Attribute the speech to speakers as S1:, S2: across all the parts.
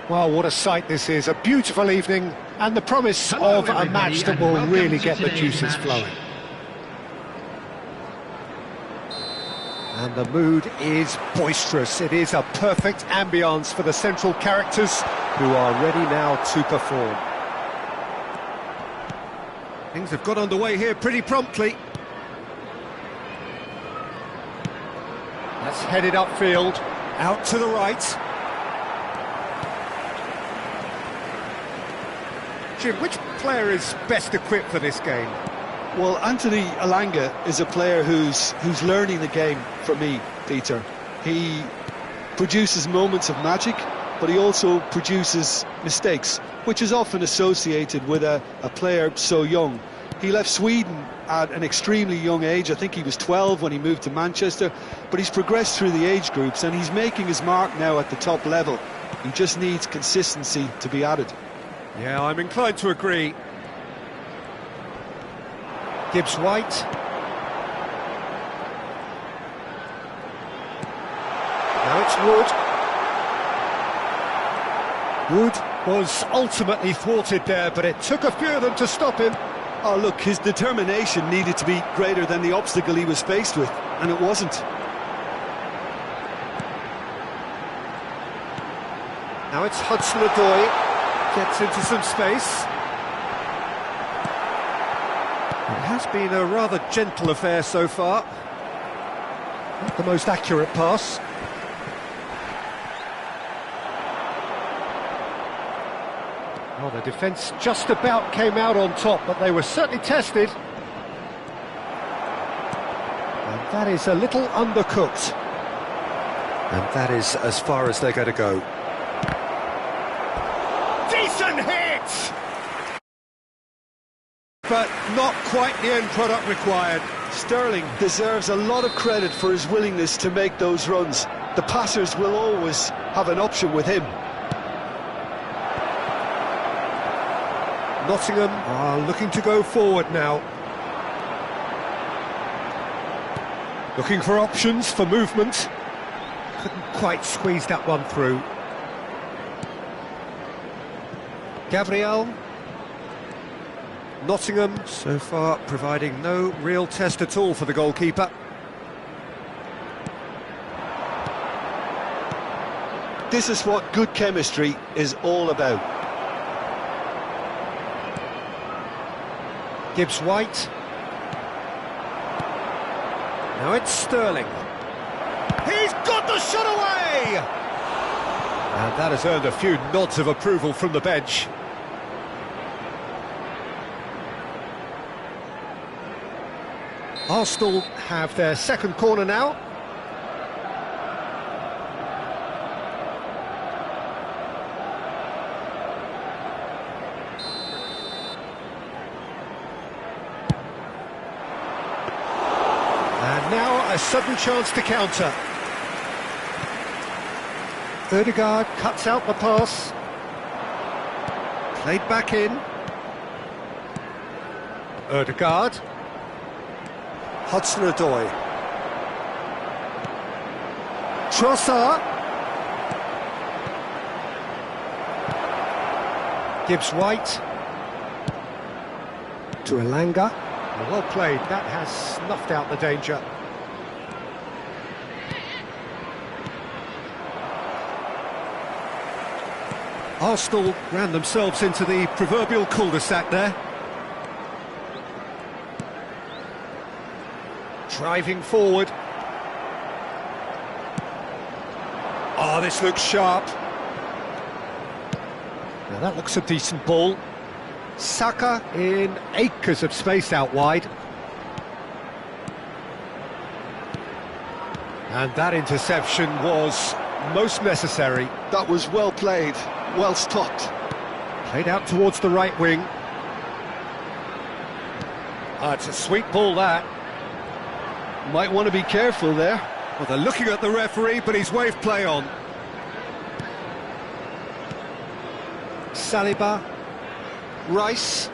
S1: Well, what a sight this is, a beautiful evening and the promise of a match that will really get the juices flowing. And the mood is boisterous. It is a perfect ambience for the central characters who are ready now to perform. Things have got underway here pretty promptly. That's headed upfield, out to the right. Jim, which player is best equipped for this game?
S2: Well, Anthony Elanga is a player who's learning the game for me, Peter. He produces moments of magic, but he also produces mistakes, which is often associated with a player so young. He left Sweden at an extremely young age. I think he was 12 when he moved to Manchester, but he's progressed through the age groups and he's making his mark now at the top level. He just needs consistency to be added.
S1: Yeah, I'm inclined to agree. Gibbs-White. Now it's Wood. Wood was ultimately thwarted there, but it took a few of them to stop him.
S2: Oh, look, his determination needed to be greater than the obstacle he was faced with, and it wasn't.
S1: Now it's Hudson-Odoi. Gets into some space. It has been a rather gentle affair so far. Not the most accurate pass. Well, the defence just about came out on top, but they were certainly tested. And that is a little undercooked. And that is as far as they're going to go. Decent hit! But not quite the end product required.
S2: Sterling deserves a lot of credit for his willingness to make those runs. The passers will always have an option with him.
S1: Nottingham are looking to go forward now. Looking for options for movement. Couldn't quite squeeze that one through. Gabriel. Nottingham so far providing no real test at all for the goalkeeper.
S2: This is what good chemistry is all about.
S1: Gibbs-White. Now it's Sterling. He's got the shot away! And that has earned a few nods of approval from the bench. Arsenal have their second corner now. And now a sudden chance to counter. Ødegaard cuts out the pass. Played back in. Ødegaard. Hudson-Odoi. Trossard. Gibbs-White. To Elanga. Well played, that has snuffed out the danger. Arsenal ran themselves into the proverbial cul-de-sac there. Driving forward. Oh, this looks sharp. Now that looks a decent ball. Saka in acres of space out wide. And that interception was most necessary.
S2: That was well played, well stopped.
S1: Played out towards the right wing. Ah, it's a sweet ball, that.
S2: Might want to be careful there.
S1: Well, they're looking at the referee, but he's waved play on. Saliba. Rice.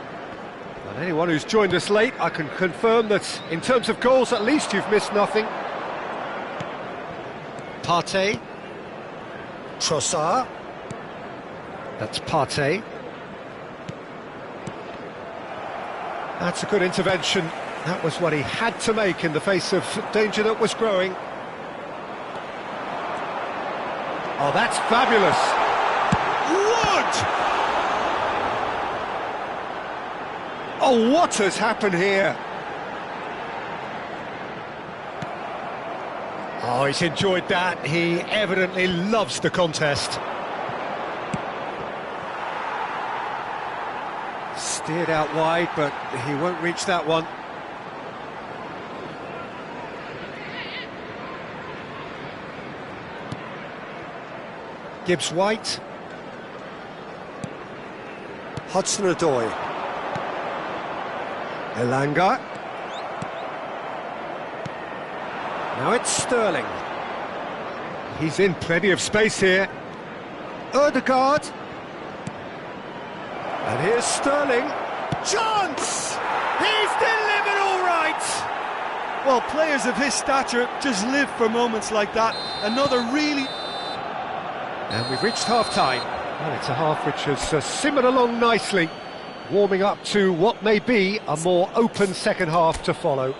S1: And anyone who's joined us late, I can confirm that in terms of goals, at least you've missed nothing. Partey. Trossard. That's Partey. That's a good intervention. That was what he had to make in the face of danger that was growing. Oh, that's fabulous. Wood! Oh, what has happened here? Oh, he's enjoyed that. He evidently loves the contest. Steered out wide, but he won't reach that one. Gibbs-White. Hudson-Odoi. Elanga. Now it's Sterling. He's in plenty of space here. Ødegaard. And here's Sterling. Chance! He's delivered all right!
S2: Well, players of his stature just live for moments like that. Another really...
S1: And we've reached half-time. Well, it's a half which has simmered along nicely, warming up to what may be a more open second half to follow.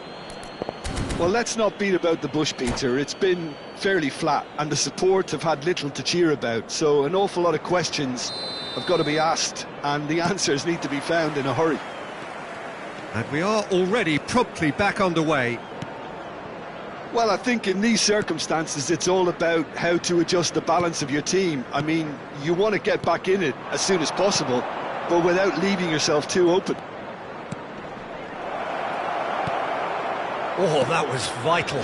S2: Well, let's not beat about the bush, Peter. It's been fairly flat, and the support have had little to cheer about, so an awful lot of questions have got to be asked, and the answers need to be found in a hurry.
S1: And we are already promptly back underway.
S2: Well, I think in these circumstances it's all about how to adjust the balance of your team. I mean, you want to get back in it as soon as possible, but without leaving yourself too open.
S1: Oh, that was vital.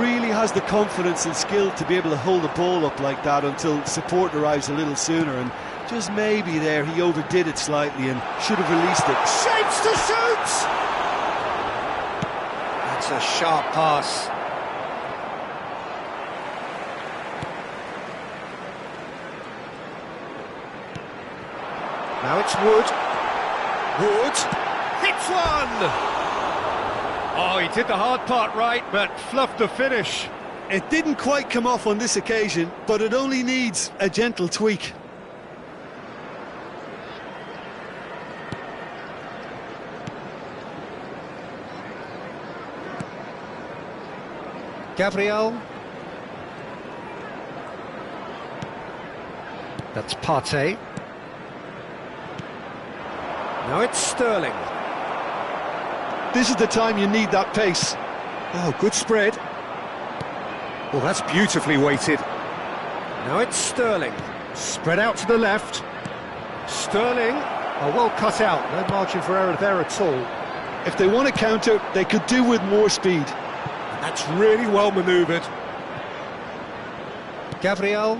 S2: Really has the confidence and skill to be able to hold the ball up like that until support arrives a little sooner, and just maybe there he overdid it slightly and should have released it.
S1: Shapes to shoot! That's a sharp pass. Now it's Wood. Wood hits one! Oh, he did the hard part right, but fluffed the finish.
S2: It didn't quite come off on this occasion, but it only needs a gentle tweak.
S1: Gabriel. That's Partey. Now it's Sterling.
S2: This is the time you need that pace.
S1: Oh, good spread. Well, that's beautifully weighted. Now it's Sterling. Spread out to the left. Sterling. Oh, well cut out. No margin for error there at all.
S2: If they want to counter, they could do with more speed.
S1: That's really well manoeuvred. Gabriel.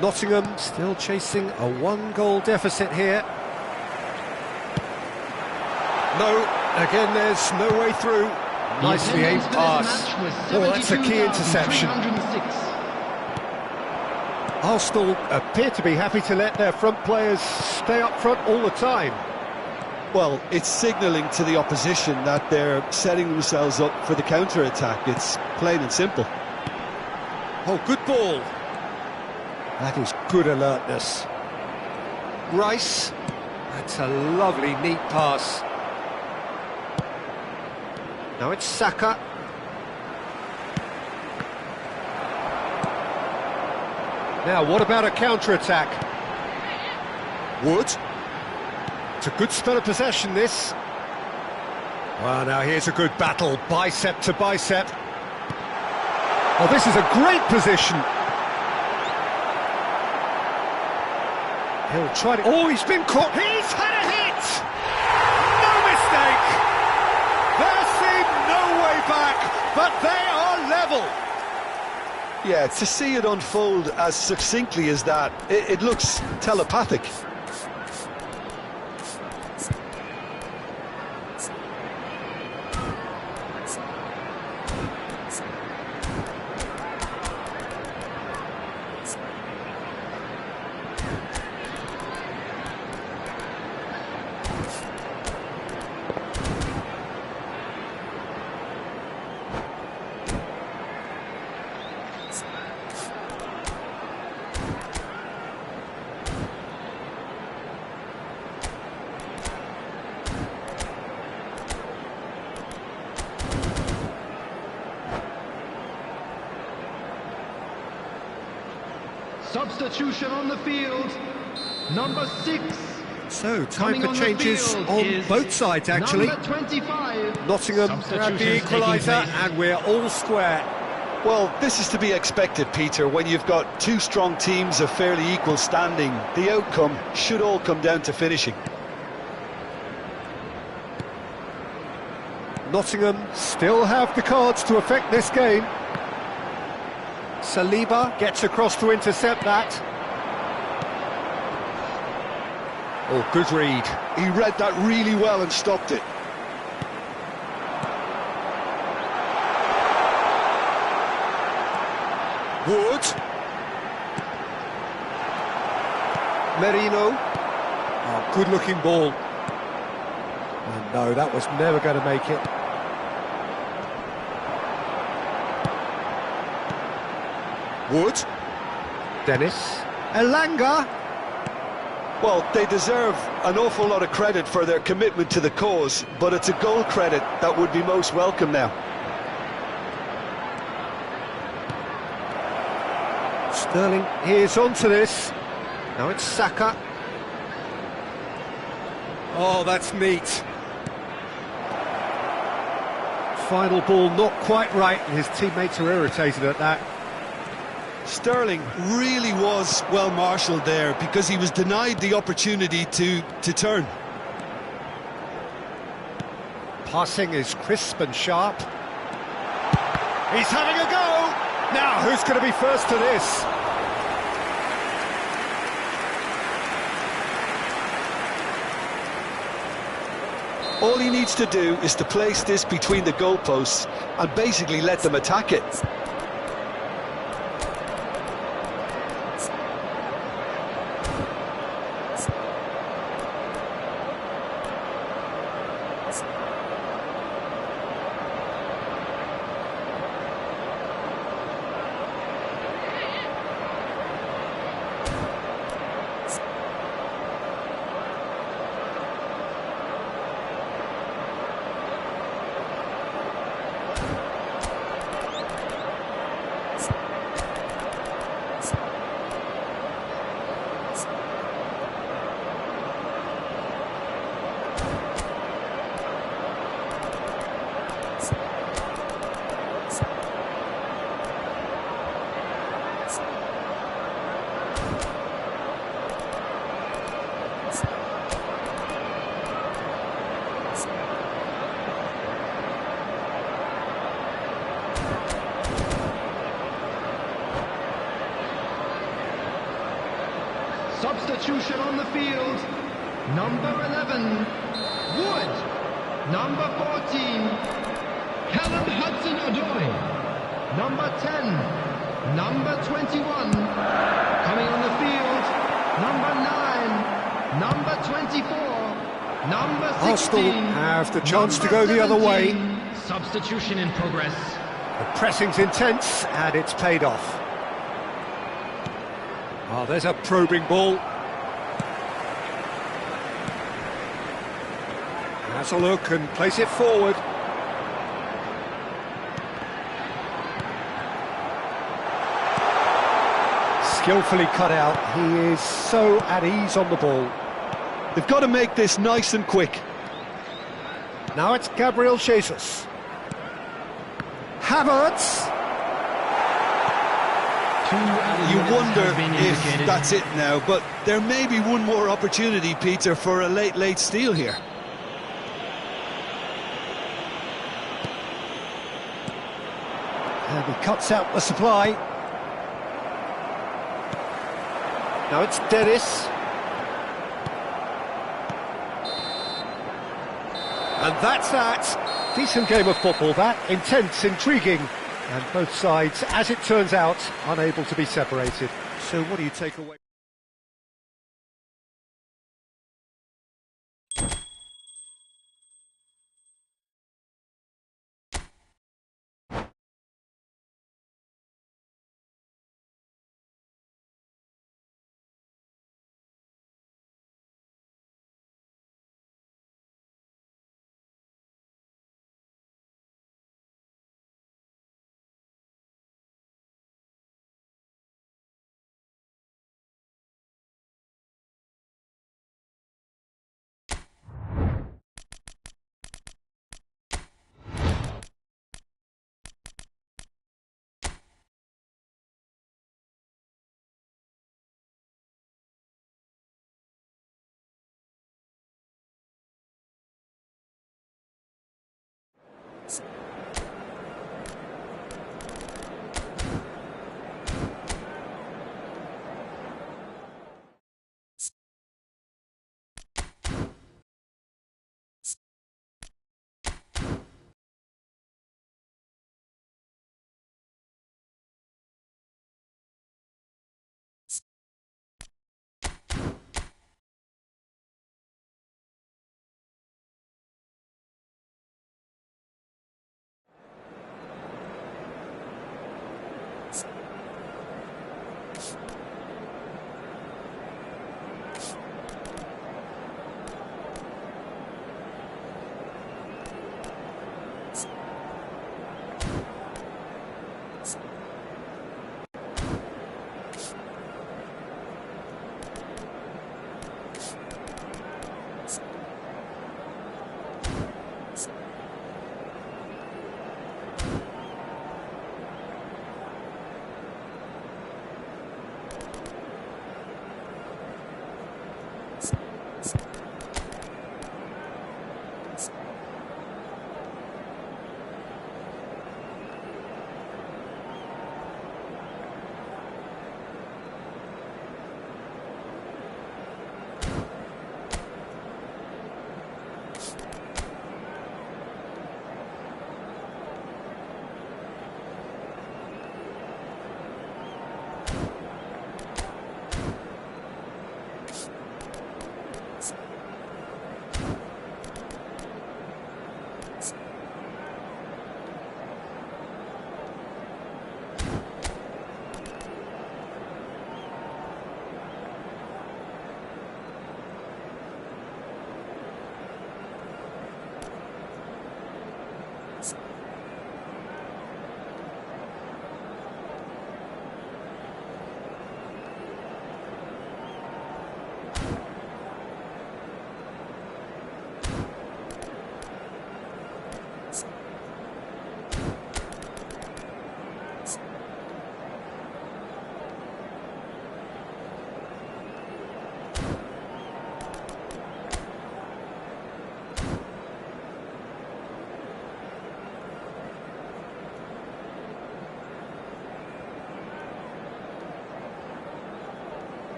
S1: Nottingham still chasing a one-goal deficit here. No, again there's no way through. Nicely aimed pass. Oh, that's a key interception. Arsenal appear to be happy to let their front players stay up front all the time.
S2: Well, it's signalling to the opposition that they're setting themselves up for the counter-attack. It's plain and simple.
S1: Oh, good ball. That is good alertness. Rice. That's a lovely, neat pass. Now it's Saka. Now, what about a counter-attack? Wood. It's a good spell of possession, this. Well, now here's a good battle, bicep to bicep. Oh, this is a great position. He'll try to... Oh, he's been caught. He's had a hit! No mistake! There seemed no way back, but they are level.
S2: Yeah, to see it unfold as succinctly as that, it looks telepathic.
S3: Substitution on the field, number 6.
S1: So, time
S3: Coming
S1: for
S3: on the
S1: changes
S3: field
S1: on
S3: is
S1: both sides, actually.
S3: Number 25.
S1: Nottingham had the
S3: Substitutions taking
S1: equaliser,
S3: place.
S1: and we're all square.
S2: Well, this is to be expected, Peter. When you've got two strong teams of fairly equal standing, the outcome should all come down to finishing.
S1: Nottingham still have the cards to affect this game. Saliba gets across to intercept that. Oh, good read.
S2: He read that really well and stopped it.
S1: Wood. Merino. Oh, good-looking ball. And no, that was never going to make it. Wood. Dennis. Elanga.
S2: Well, they deserve an awful lot of credit for their commitment to the cause, but it's a goal credit that would be most welcome now.
S1: Sterling is onto this. Now it's Saka. Oh, that's neat. Final ball not quite right, and his teammates are irritated at that.
S2: Sterling really was well marshalled there because he was denied the opportunity to turn.
S1: Passing is crisp and sharp. He's having a go! Now, who's going to be first to this?
S2: All he needs to do is to place this between the goalposts and basically let them attack it.
S3: Substitution on the field, number 11, Wood, number 14, Callum Hudson-Odoi, number 10, number 21, coming on the field, number 9, number 24, number 16,
S1: Arsenal have the chance to go the other way.
S3: Substitution in progress.
S1: The pressing's intense, and it's paid off. Oh, there's a probing ball. Has a look and place it forward. Skillfully cut out. He is so at ease on the ball.
S2: They've got to make this nice and quick.
S1: Now it's Gabriel Jesus. Havertz.
S2: You wonder if that's it now, but there may be one more opportunity, Peter, for a late steal here.
S1: And he cuts out the supply. Now it's Dennis. And that's that. Decent game of football, that. Intense, intriguing. And both sides, as it turns out, unable to be separated. So what do you take away?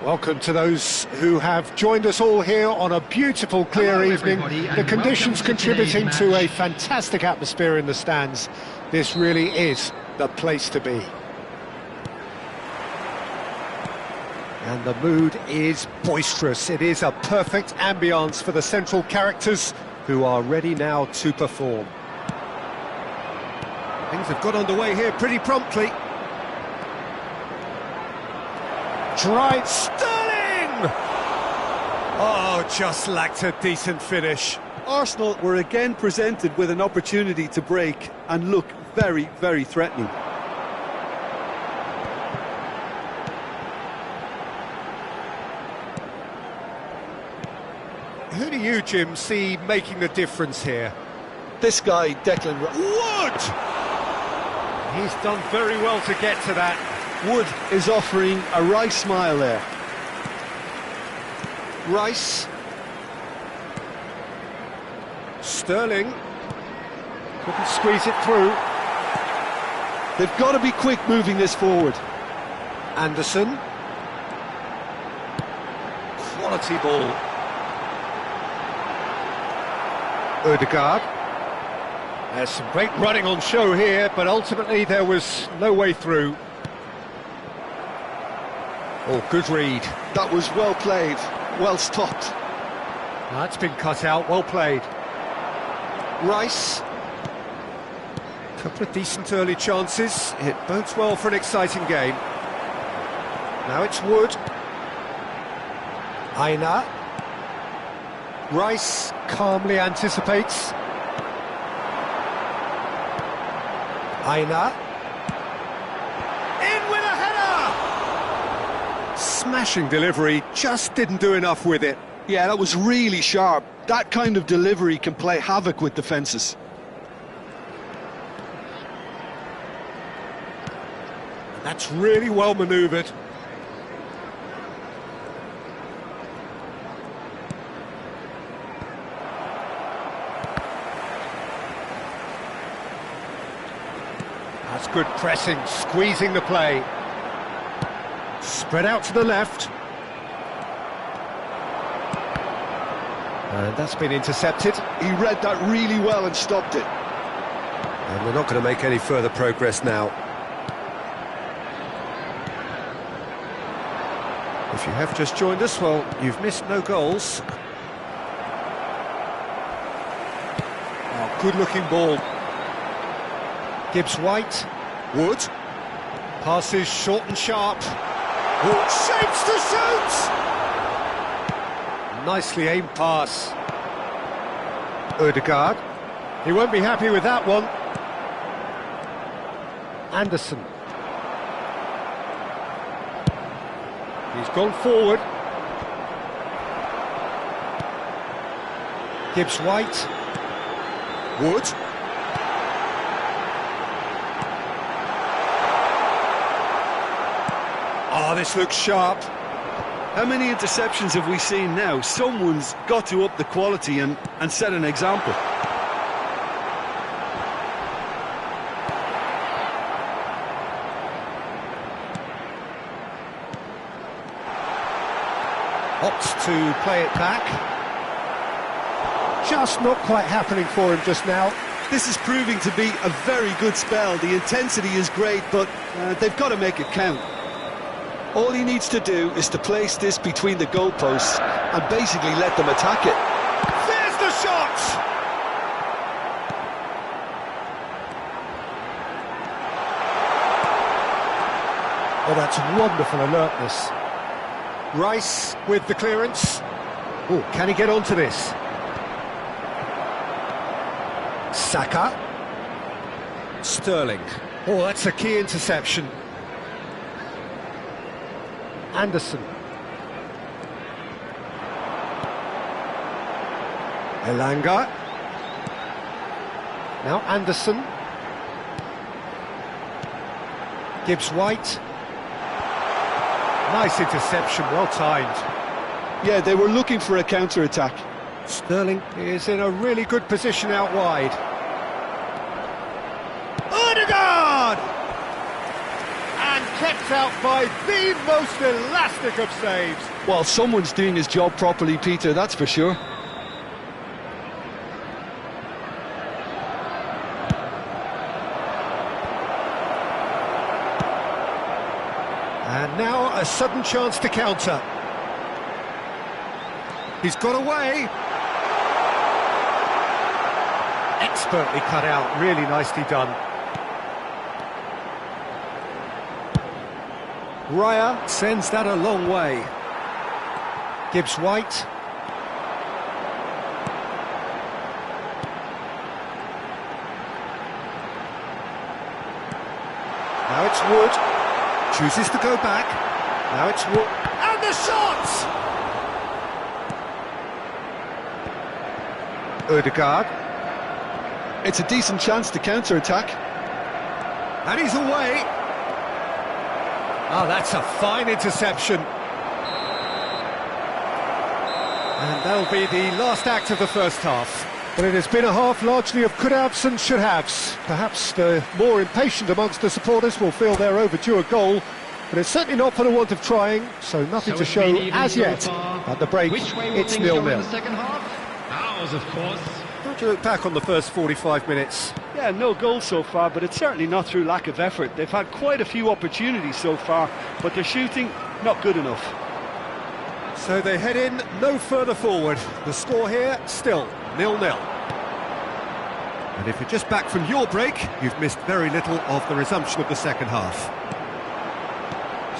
S1: Welcome to those who have joined us all here on a beautiful, clear evening. The conditions contributing to a fantastic atmosphere in the stands. This really is the place to be. And the mood is boisterous. It is a perfect ambience for the central characters who are ready now to perform. Things have got underway here pretty promptly. Tried Sterling! Oh, just lacked a decent finish.
S2: Arsenal were again presented with an opportunity to break and look very, very threatening.
S1: Who do you, Jim, see making the difference here?
S2: This guy, Declan
S1: Wood! He's done very well to get to that.
S2: Wood is offering a wry smile there.
S1: Rice. Sterling. Couldn't squeeze it through.
S2: They've got to be quick moving this forward.
S1: Anderson. Quality ball. Odegaard. There's some great running on show here, but ultimately there was no way through. Oh, good read.
S2: That was well played, well stopped.
S1: That's been cut out, well played. Rice. Couple of decent early chances. It bodes well for an exciting game. Now it's Wood. Aina. Rice calmly anticipates. Aina. In with a header! Smashing delivery, just didn't do enough with it.
S2: Yeah, that was really sharp. That kind of delivery can play havoc with defences.
S1: That's really well manoeuvred. That's good pressing, squeezing the play. Spread out to the left. And that's been intercepted.
S2: He read that really well and stopped it.
S1: And they're not going to make any further progress now. If you have just joined us, well, you've missed no goals. Oh, good-looking ball. Gibbs-White. Wood. Passes short and sharp. Wood shapes to shoot! Nicely aimed pass. Odegaard. He won't be happy with that one. Anderson. He's gone forward. Gibbs-White. Wood. Oh, this looks sharp.
S2: How many interceptions have we seen now? Someone's got to up the quality and set an example.
S1: Opts to play it back. Just not quite happening for him just now.
S2: This is proving to be a very good spell. The intensity is great, but they've got to make it count. All he needs to do is to place this between the goalposts and basically let them attack it.
S1: There's the shot! Oh, that's wonderful alertness. Rice with the clearance. Oh, can he get onto this? Saka. Sterling. Oh, that's a key interception. Anderson. Elanga. Now Anderson. Gibbs-White. Nice interception, well timed.
S2: Yeah, they were looking for a counter-attack.
S1: Sterling is in a really good position out wide. Odegaard! And kept out by the most elastic of saves.
S2: Well, someone's doing his job properly, Peter, that's for sure.
S1: And now a sudden chance to counter. He's got away. Expertly cut out, really nicely done. Raya sends that a long way. Gibbs-White. Now it's Wood. Chooses to go back. Now it's Wood. And the shot! Odegaard.
S2: It's a decent chance to counter-attack.
S1: And he's away. Oh, that's a fine interception. And that'll be the last act of the first half. Well, it has been a half largely of could-haves and should-haves. Perhaps the more impatient amongst the supporters will feel they're overdue a goal, but it's certainly not for the want of trying, so nothing to show as yet. At the break, it's 0-0.
S3: Second half? Ours, of course.
S1: How do you look back on the first 45 minutes?
S2: Yeah, no goals so far, but it's certainly not through lack of effort. They've had quite a few opportunities so far, but their shooting, not good enough.
S1: So they head in no further forward. The score here, still 0-0. And if you're just back from your break, you've missed very little of the resumption of the second half.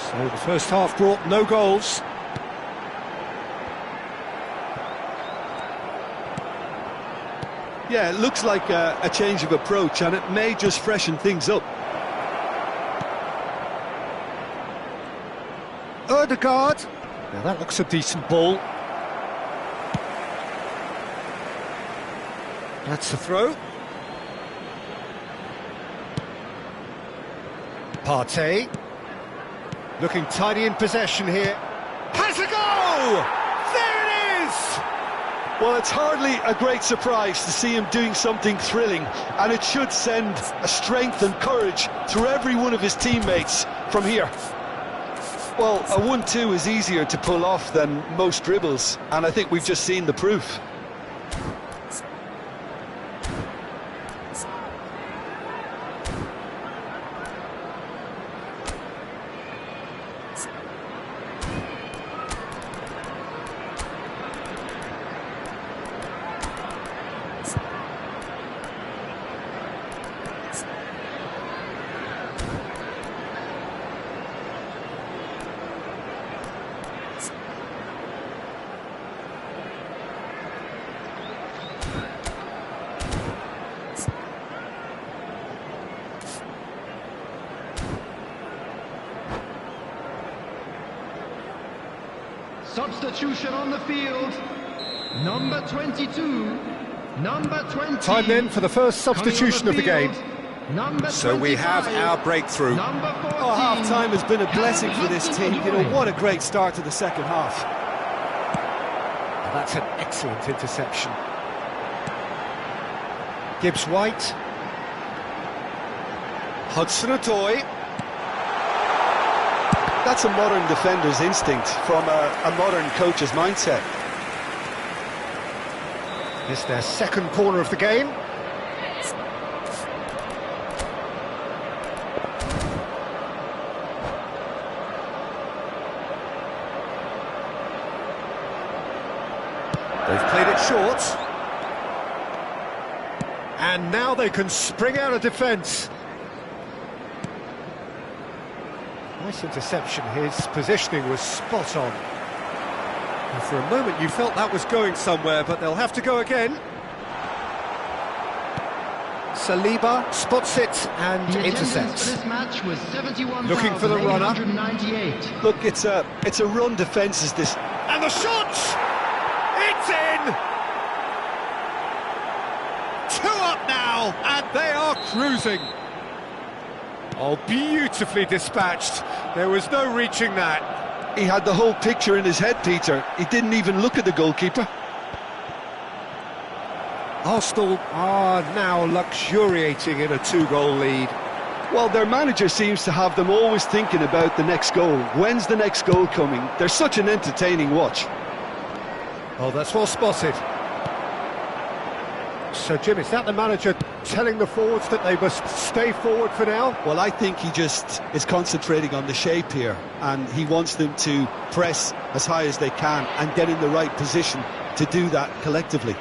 S1: So the first half brought no goals.
S2: Yeah, it looks like a change of approach, and it may just freshen things up.
S1: Odegaard. Now that looks a decent ball. That's the throw. Partey. Looking tidy in possession here. Has a go! There it is!
S2: Well, it's hardly a great surprise to see him doing something thrilling, and it should send a strength and courage through every one of his teammates from here. Well, a 1-2 is easier to pull off than most dribbles, and I think we've just seen the proof.
S3: substitution on the field. Number 22. Number 20.
S1: Time then for the first substitution of the game. So we have our breakthrough.
S2: Oh, half-time has been a blessing for this team. You know, what a great start to the second half.
S1: That's an excellent interception. Gibbs-White. Hudson-Odoi.
S2: That's a modern defender's instinct from a modern coach's mindset.
S1: It's their second corner of the game. They've played it short. And now they can spring out of defence. Nice interception. His positioning was spot on. And for a moment you felt that was going somewhere, but they'll have to go again. Saliba spots it and intercepts.
S3: This match was 71.
S1: Looking for the runner.
S2: Look, it's a run defence is this.
S1: And the shot! It's in! 2 up now, and they are cruising. Oh, beautifully dispatched. There was no reaching that.
S2: He had the whole picture in his head, Peter. He didn't even look at the goalkeeper.
S1: Arsenal are now luxuriating in a 2-goal lead.
S2: Well, their manager seems to have them always thinking about the next goal. When's the next goal coming? They're such an entertaining watch.
S1: Oh, that's well spotted. So, Jim, is that the manager telling the forwards that they must stay forward for now?
S2: Well, I think he just is concentrating on the shape here, and he wants them to press as high as they can and get in the right position to do that collectively.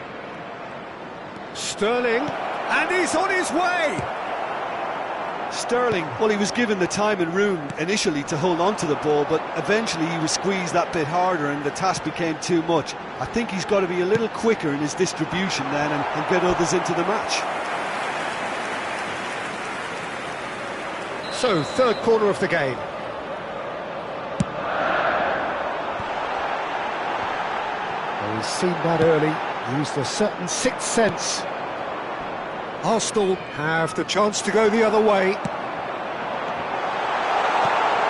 S1: Sterling, and he's on his way!
S2: Sterling, well, he was given the time and room initially to hold on to the ball, but eventually he was squeezed that bit harder and the task became too much. I think he's got to be a little quicker in his distribution then and get others into the match.
S1: So, third corner of the game. Well, he's seen that early, used a certain sixth sense. Arsenal have the chance to go the other way.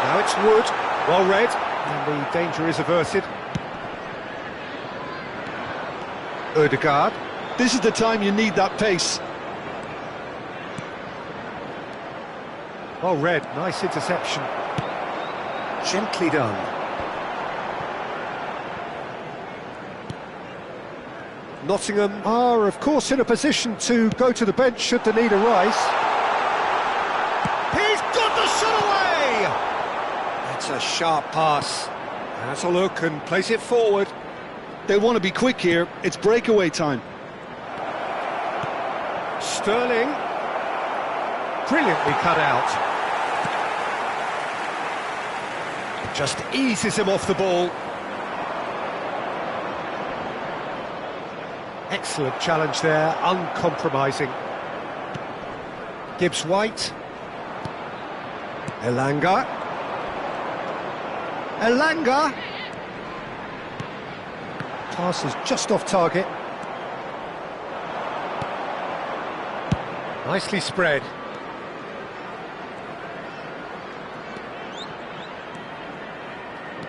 S1: Now it's Wood, well read, and the danger is averted. Odegaard.
S2: This is the time you need that pace.
S1: Well read, nice interception. Gently done. Nottingham are, of course, in a position to go to the bench should the need arise. He's got the shot away! That's a sharp pass. Has a look and plays it forward.
S2: They want to be quick here. It's breakaway time.
S1: Sterling. Brilliantly cut out. Just eases him off the ball. Excellent challenge there, uncompromising. Gibbs-White. Elanga. Pass is just off target. Nicely spread.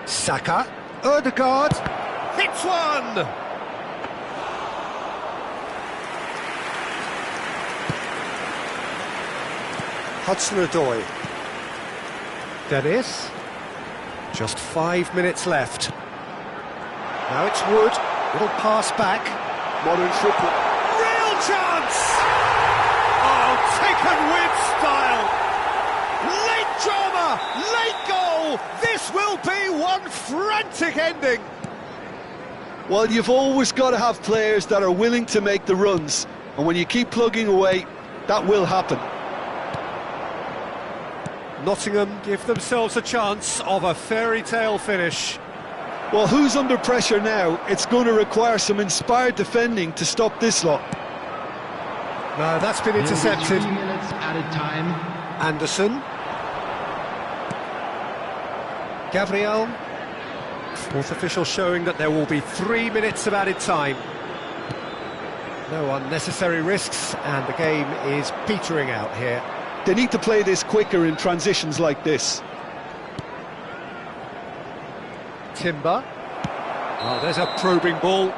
S1: Saka. Odegaard. Hits one! Hudson-Odoi. Dennis. Just 5 minutes left. Now it's Wood. Little pass back.
S2: Modern football.
S1: Real chance! Oh, taken with style. Late drama, late goal. This will be one frantic ending.
S2: Well, you've always got to have players that are willing to make the runs. And when you keep plugging away, that will happen.
S1: Nottingham give themselves a chance of a fairy tale finish.
S2: Well, who's under pressure now? It's going to require some inspired defending to stop this lot.
S1: No, that's been intercepted.
S3: 3 minutes added time.
S1: Anderson. Gabriel. Fourth official showing that there will be 3 minutes of added time. No unnecessary risks, and the game is petering out here.
S2: They need to play this quicker in transitions like this.
S1: Timber. Oh, there's a probing ball.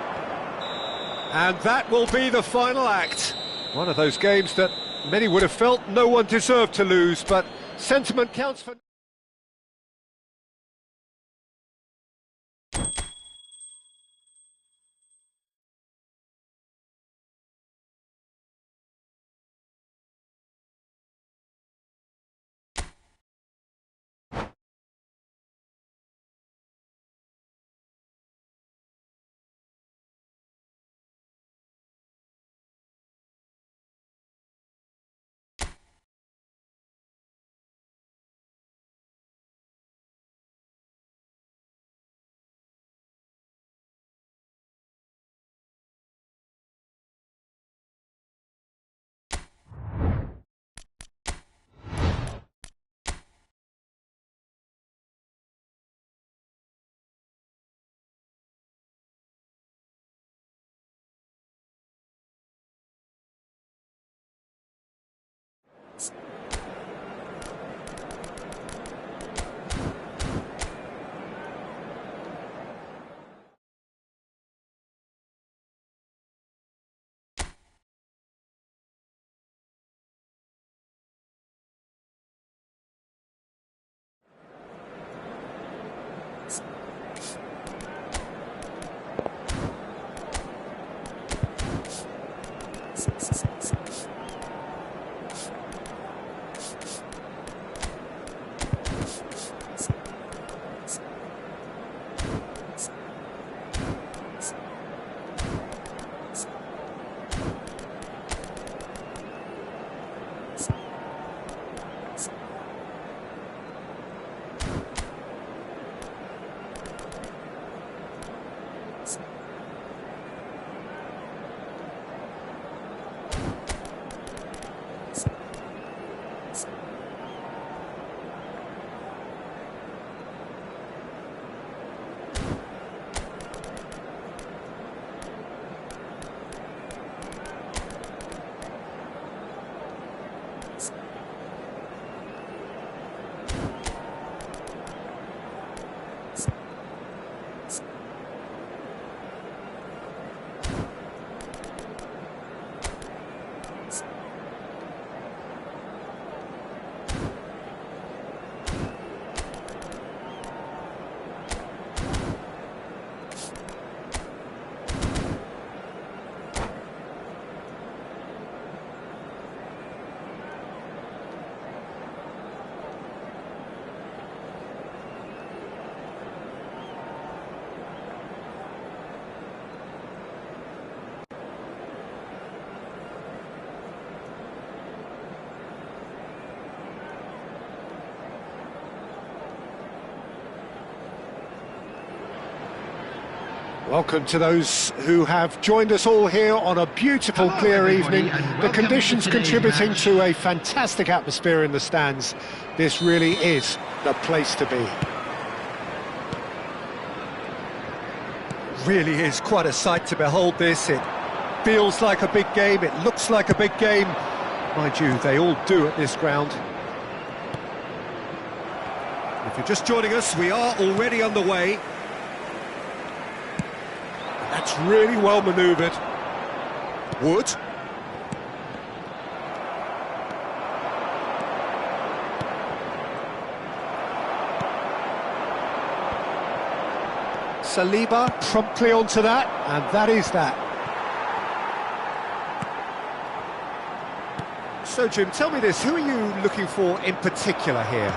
S1: And that will be the final act. One of those games that many would have felt no one deserved to lose, but sentiment counts for... Welcome to those who have joined us all here on a beautiful, clear evening. The conditions contributing to a fantastic atmosphere in the stands. This really is the place to be. Really is quite a sight to behold this. It feels like a big game, it looks like a big game. Mind you, they all do at this ground. If you're just joining us, we are already underway. That's really well manoeuvred. Wood. Saliba promptly onto that, and that is that. So, Jim, tell me this, who are you looking for in particular here?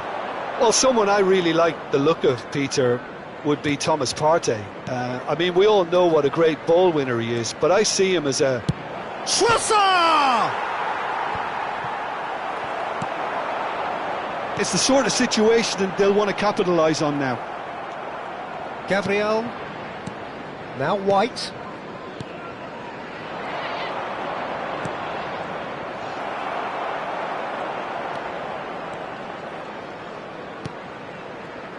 S2: Well, someone I really like the look of, Peter, would be Thomas Partey. I mean, we all know what a great ball winner he is, but I see him as a...
S1: Schwarzer!
S2: It's the sort of situation that they'll want to capitalise on now.
S1: Gabriel, now White.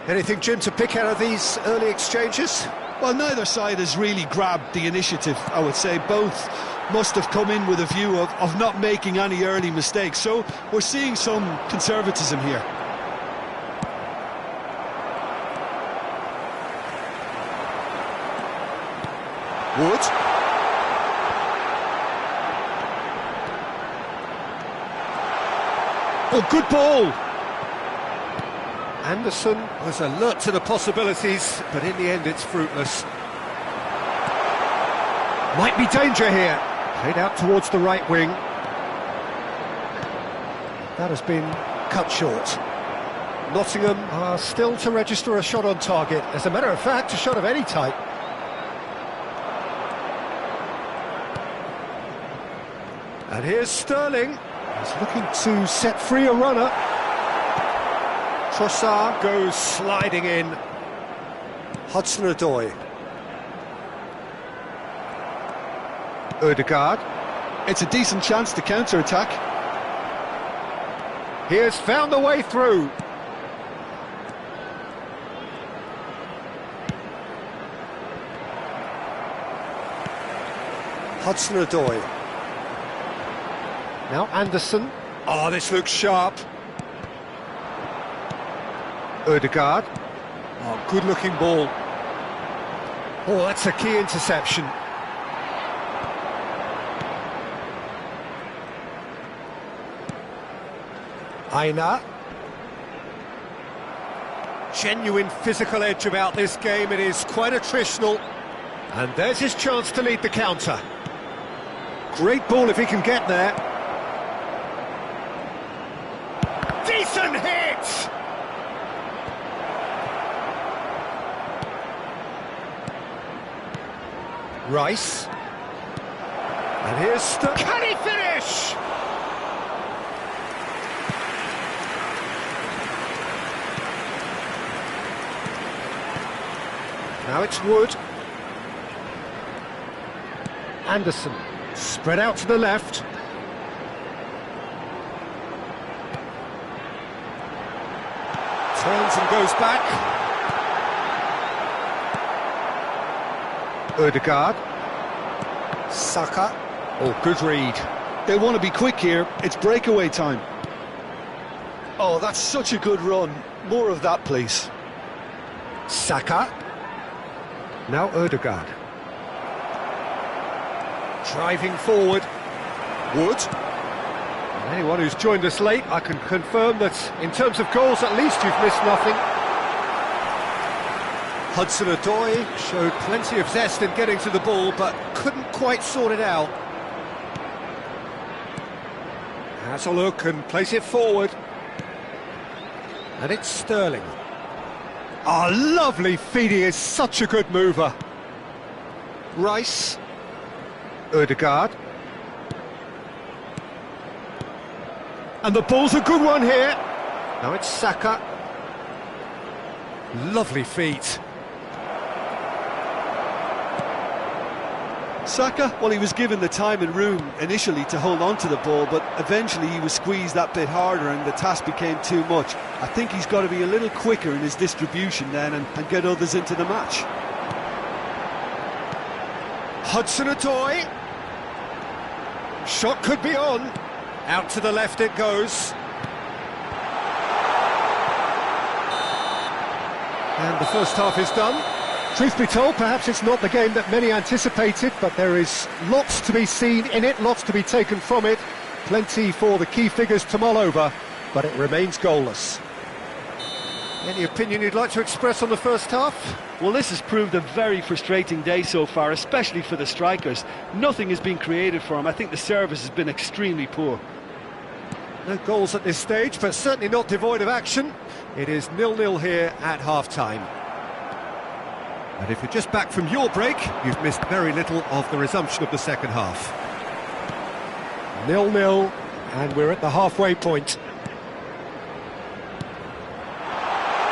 S1: Anything, Jim, to pick out of these early exchanges?
S2: Well, neither side has really grabbed the initiative, I would say. Both must have come in with a view of not making any early mistakes. So we're seeing some conservatism here.
S1: Wood. Oh, good ball. Anderson was alert to the possibilities, but in the end it's fruitless. Might be danger here. Played out towards the right wing. That has been cut short. Nottingham are still to register a shot on target. As a matter of fact, a shot of any type. And here's Sterling. He's looking to set free a runner. Trossard goes sliding in. Hudson-Odoi. Ødegaard.
S2: It's a decent chance to counter-attack.
S1: He has found the way through. Hudson-Odoi. Now Anderson. Oh, this looks sharp. Ødegaard. Oh, good-looking ball. Oh, that's a key interception. Aina. Genuine physical edge about this game. It is quite attritional. And there's his chance to lead the counter. Great ball if he can get there. Decent hit! Rice. And here's Can he finish? Now it's Wood. Anderson. Spread out to the left. Turns and goes back. Ødegaard. Saka. Oh, good read.
S2: They want to be quick here. It's breakaway time. Oh, that's such a good run. More of that, please.
S1: Saka. Now Ødegaard. Driving forward. Wood. And anyone who's joined us late, I can confirm that in terms of goals, at least you've missed nothing. Hudson-Odoi showed plenty of zest in getting to the ball, but couldn't quite sort it out. Has a look and place it forward. And it's Sterling. Oh, lovely feed, he is such a good mover. Rice. Ødegaard. And the ball's a good one here. Now it's Saka. Lovely feet.
S2: Saka, well, he was given the time and room initially to hold on to the ball, but eventually he was squeezed that bit harder and the task became too much. I think he's got to be a little quicker in his distribution then and get others into the match.
S1: Hudson-Odoi. Shot could be on. Out to the left it goes. And the first half is done. Truth be told, perhaps it's not the game that many anticipated, but there is lots to be seen in it, lots to be taken from it. Plenty for the key figures to mull over, but it remains goalless. Any opinion you'd like to express on the first half?
S4: Well, this has proved a very frustrating day so far, especially for the strikers. Nothing has been created for them. I think the service has been extremely poor.
S1: No goals at this stage, but certainly not devoid of action. It is 0-0 here at half-time. And if you're just back from your break, you've missed very little of the resumption of the second half. 0-0, and we're at the halfway point.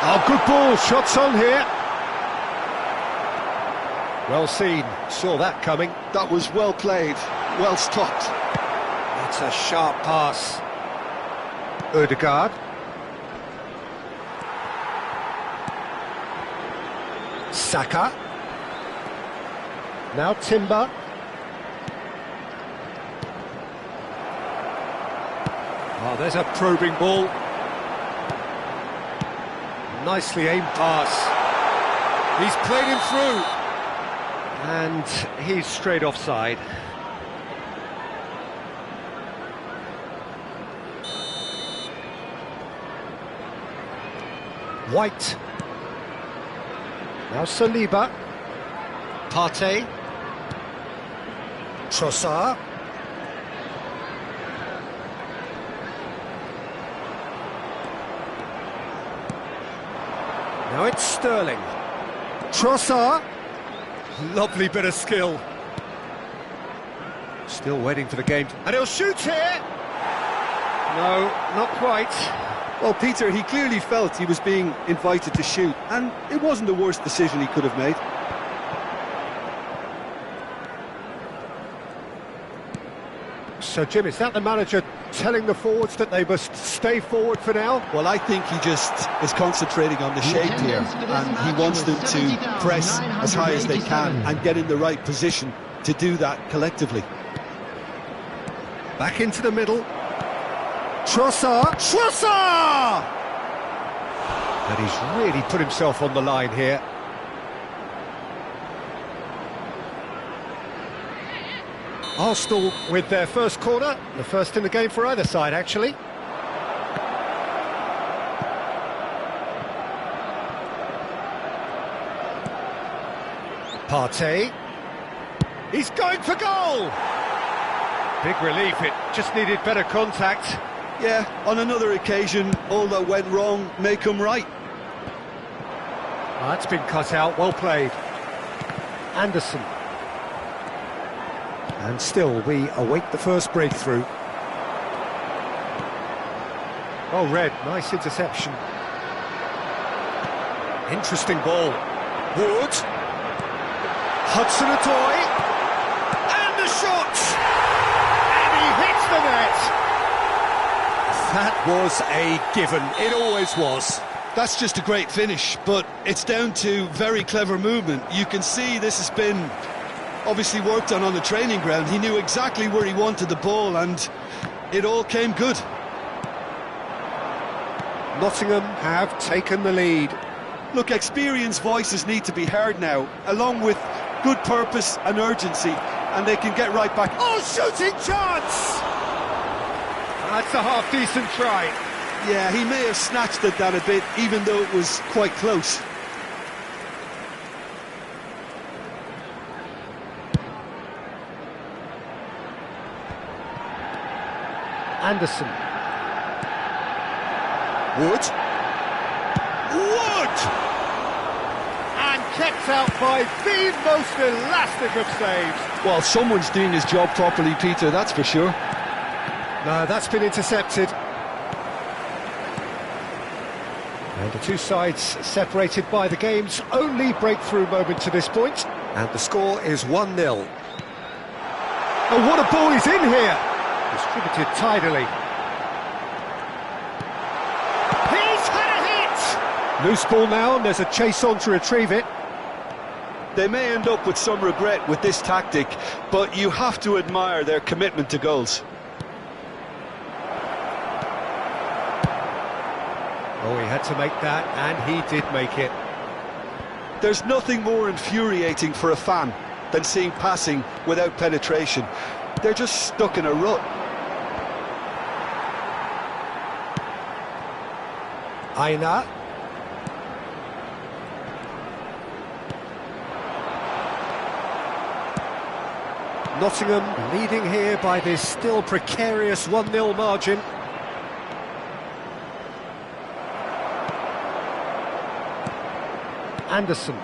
S1: Oh, good ball, shots on here. Well seen, saw that coming.
S2: That was well played, well stopped.
S1: That's a sharp pass. Ødegaard. Saka. Now Timber. Oh, there's a probing ball. Nicely aimed pass. He's played him through. And he's straight offside. White. Now Saliba. Partey. Trossard. Now it's Sterling. Trossard. Lovely bit of skill. Still waiting for the game. And he'll shoot here! No, not quite.
S2: Well, Peter, he clearly felt he was being invited to shoot, and it wasn't the worst decision he could have made.
S1: So, Jim, is that the manager telling the forwards that they must stay forward for now?
S2: Well, I think he just is concentrating on the shape here, and he wants them to press as high as they can and get in the right position to do that collectively.
S1: Back into the middle. Trossard! Trossard! And he's really put himself on the line here. Arsenal with their first corner, the first in the game for either side, actually. Partey. He's going for goal! Big relief, it just needed better contact.
S2: Yeah, on another occasion, all that went wrong may come right.
S1: Oh, that's been cut out, well played. Anderson. And still, we await the first breakthrough. Oh, Red, nice interception. Interesting ball. Wood. Hudson-Odoi. And the shot! And he hits the net! That was a given, it always was.
S2: That's just a great finish, but it's down to very clever movement. You can see this has been obviously worked on the training ground. He knew exactly where he wanted the ball, and it all came good.
S1: Nottingham have taken the lead.
S2: Look, experienced voices need to be heard now, along with good purpose and urgency, and they can get right back.
S1: Oh, shooting chance! That's a half-decent try.
S2: Yeah, he may have snatched at that a bit, even though it was quite close.
S1: Anderson. Wood. Wood! And kept out by the most elastic of saves.
S2: Well, someone's doing his job properly, Peter, that's for sure.
S1: No, that's been intercepted. And the two sides separated by the game's only breakthrough moment to this point. And the score is 1-0. Oh, what a ball he's in here! Distributed tidily. He's had a hit! Loose ball now, and there's a chase on to retrieve it.
S2: They may end up with some regret with this tactic, but you have to admire their commitment to goals.
S1: Oh, he had to make that, and he did make it.
S2: There's nothing more infuriating for a fan than seeing passing without penetration. They're just stuck in a rut.
S1: Aina. Nottingham leading here by this still precarious 1-0 margin. Anderson.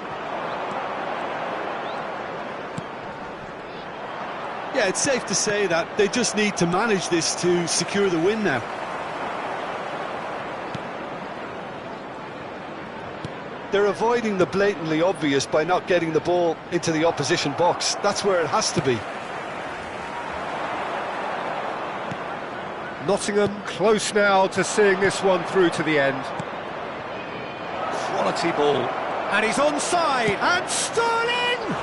S2: Yeah, it's safe to say that they just need to manage this to secure the win now. They're avoiding the blatantly obvious by not getting the ball into the opposition box. That's where it has to be.
S1: Nottingham close now to seeing this one through to the end. Quality ball. And he's onside, and Sterling!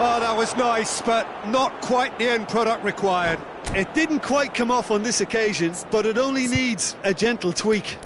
S1: Oh, that was nice, but not quite the end product required.
S2: It didn't quite come off on this occasion, but it only needs a gentle tweak.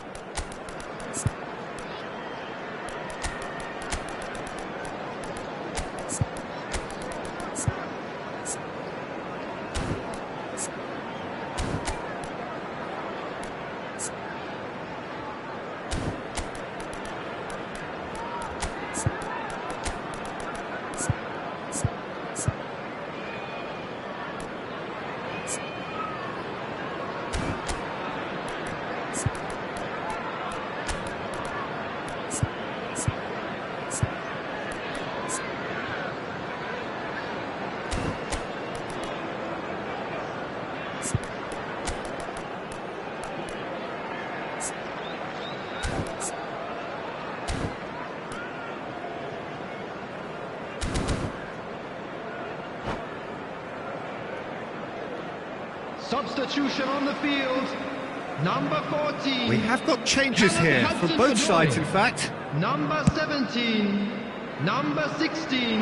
S3: Substitution on the field. Number 14.
S1: We have got changes here, from both sides, in fact.
S3: Number 17. Number 16.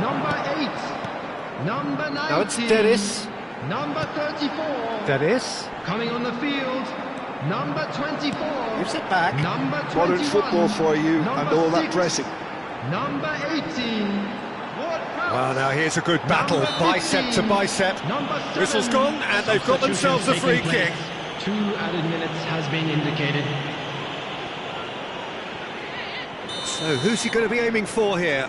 S3: Number 8. Number 19.
S1: Now it's Dennis.
S3: Number 34.
S1: Dennis.
S3: Coming on the field. Number 24.
S1: Gives it back.
S3: Number 21.
S2: Modern football for you,
S3: Number
S2: and all that
S3: 6.
S2: pressing.
S3: Number 18.
S1: Well, now here's a good battle, bicep to bicep. Whistle's gone, and they've got themselves a free kick.
S3: 2 added minutes has been indicated.
S1: So, who's he going to be aiming for here?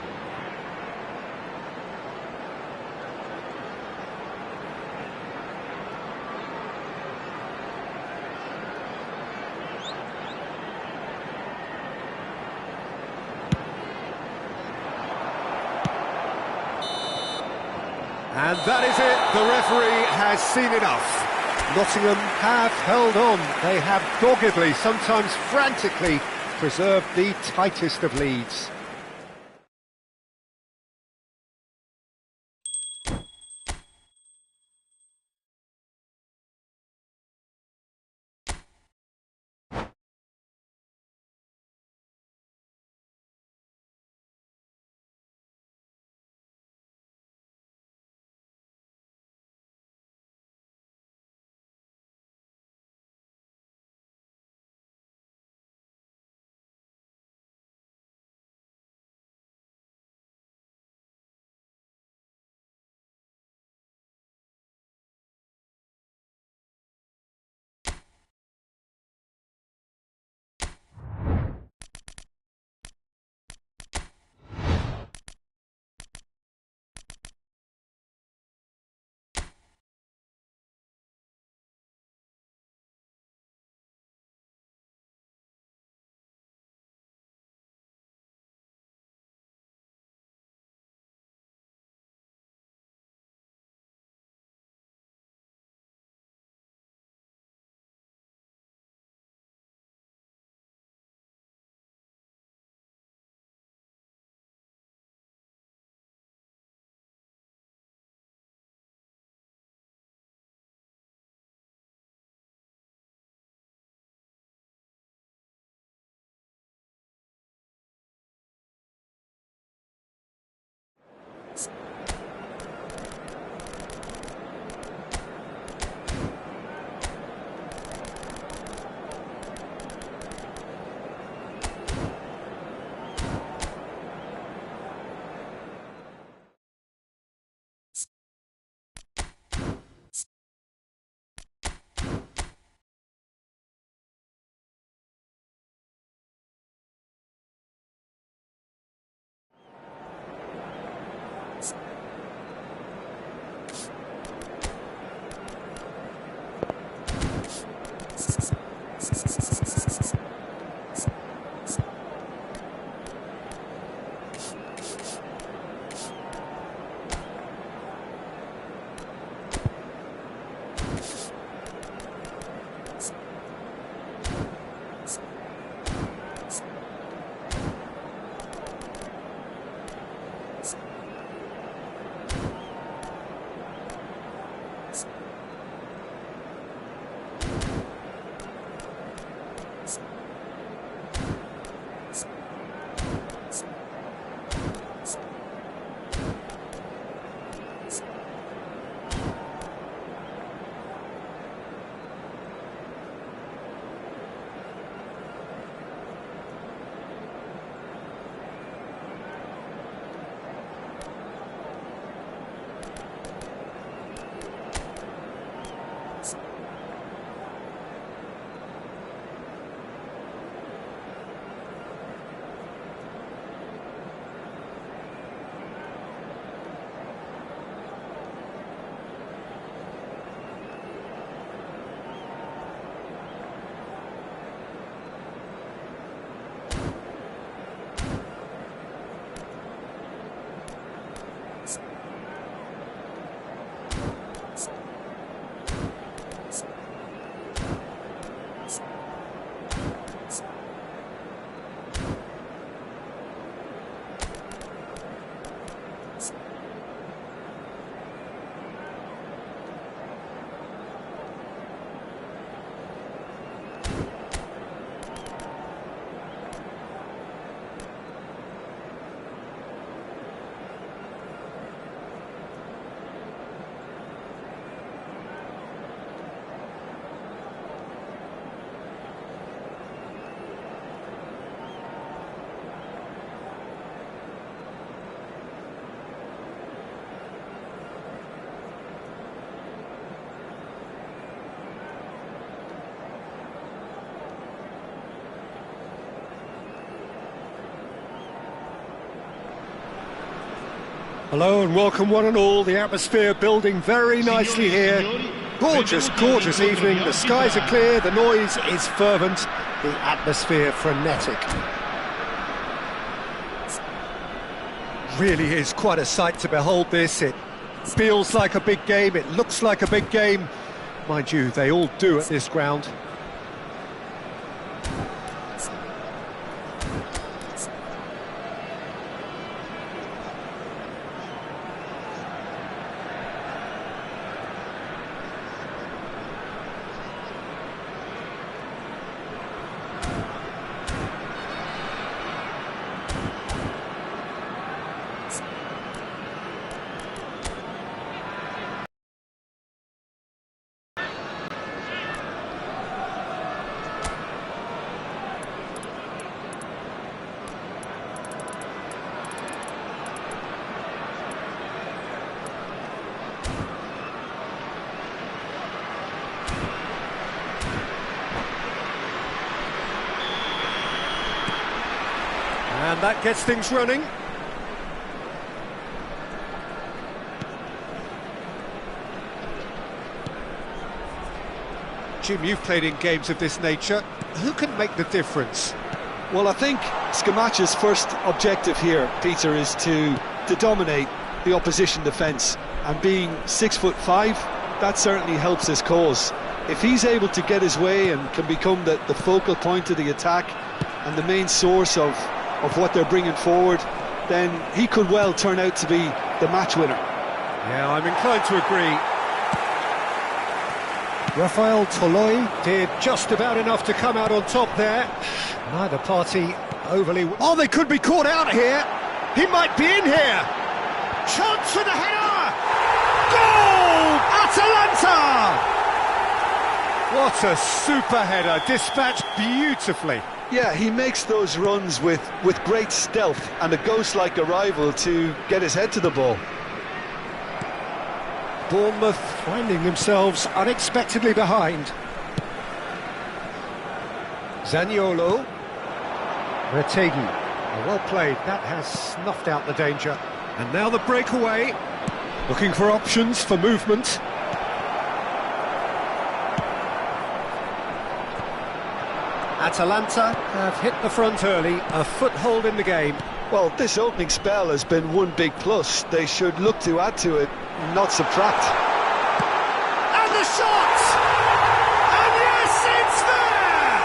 S1: And that is it, the referee has seen enough. Nottingham have held on, they have doggedly, sometimes frantically, preserved the tightest of leads. Hello and welcome one and all. The atmosphere building very nicely here. Gorgeous, gorgeous evening. The skies are clear, the noise is fervent, the atmosphere frenetic. Really is quite a sight to behold this. It feels like a big game, it looks like a big game. Mind you, they all do at this ground. And that gets things running. Jim, you've played in games of this nature. Who can make the difference?
S2: Well, I think Scamacca's first objective here, Peter, is to dominate the opposition defence. And being 6'5", that certainly helps his cause. If he's able to get his way and can become the focal point of the attack and the main source of what they're bringing forward, then he could well turn out to be the match winner.
S1: Yeah, I'm inclined to agree. Rafael Toloi did just about enough to come out on top there. Neither party overly... Oh, they could be caught out here. He might be in here. Chance for the header. Goal! Atalanta! What a super header, dispatched beautifully.
S2: Yeah, he makes those runs with great stealth and a ghost-like arrival to get his head to the ball.
S1: Bournemouth finding themselves unexpectedly behind. Zaniolo. Retegui. Well played, that has snuffed out the danger. And now the breakaway. Looking for options for movement. Atalanta have hit the front early, a foothold in the game.
S2: Well, this opening spell has been one big plus. They should look to add to it, not subtract.
S1: And the shot! And yes, it's there!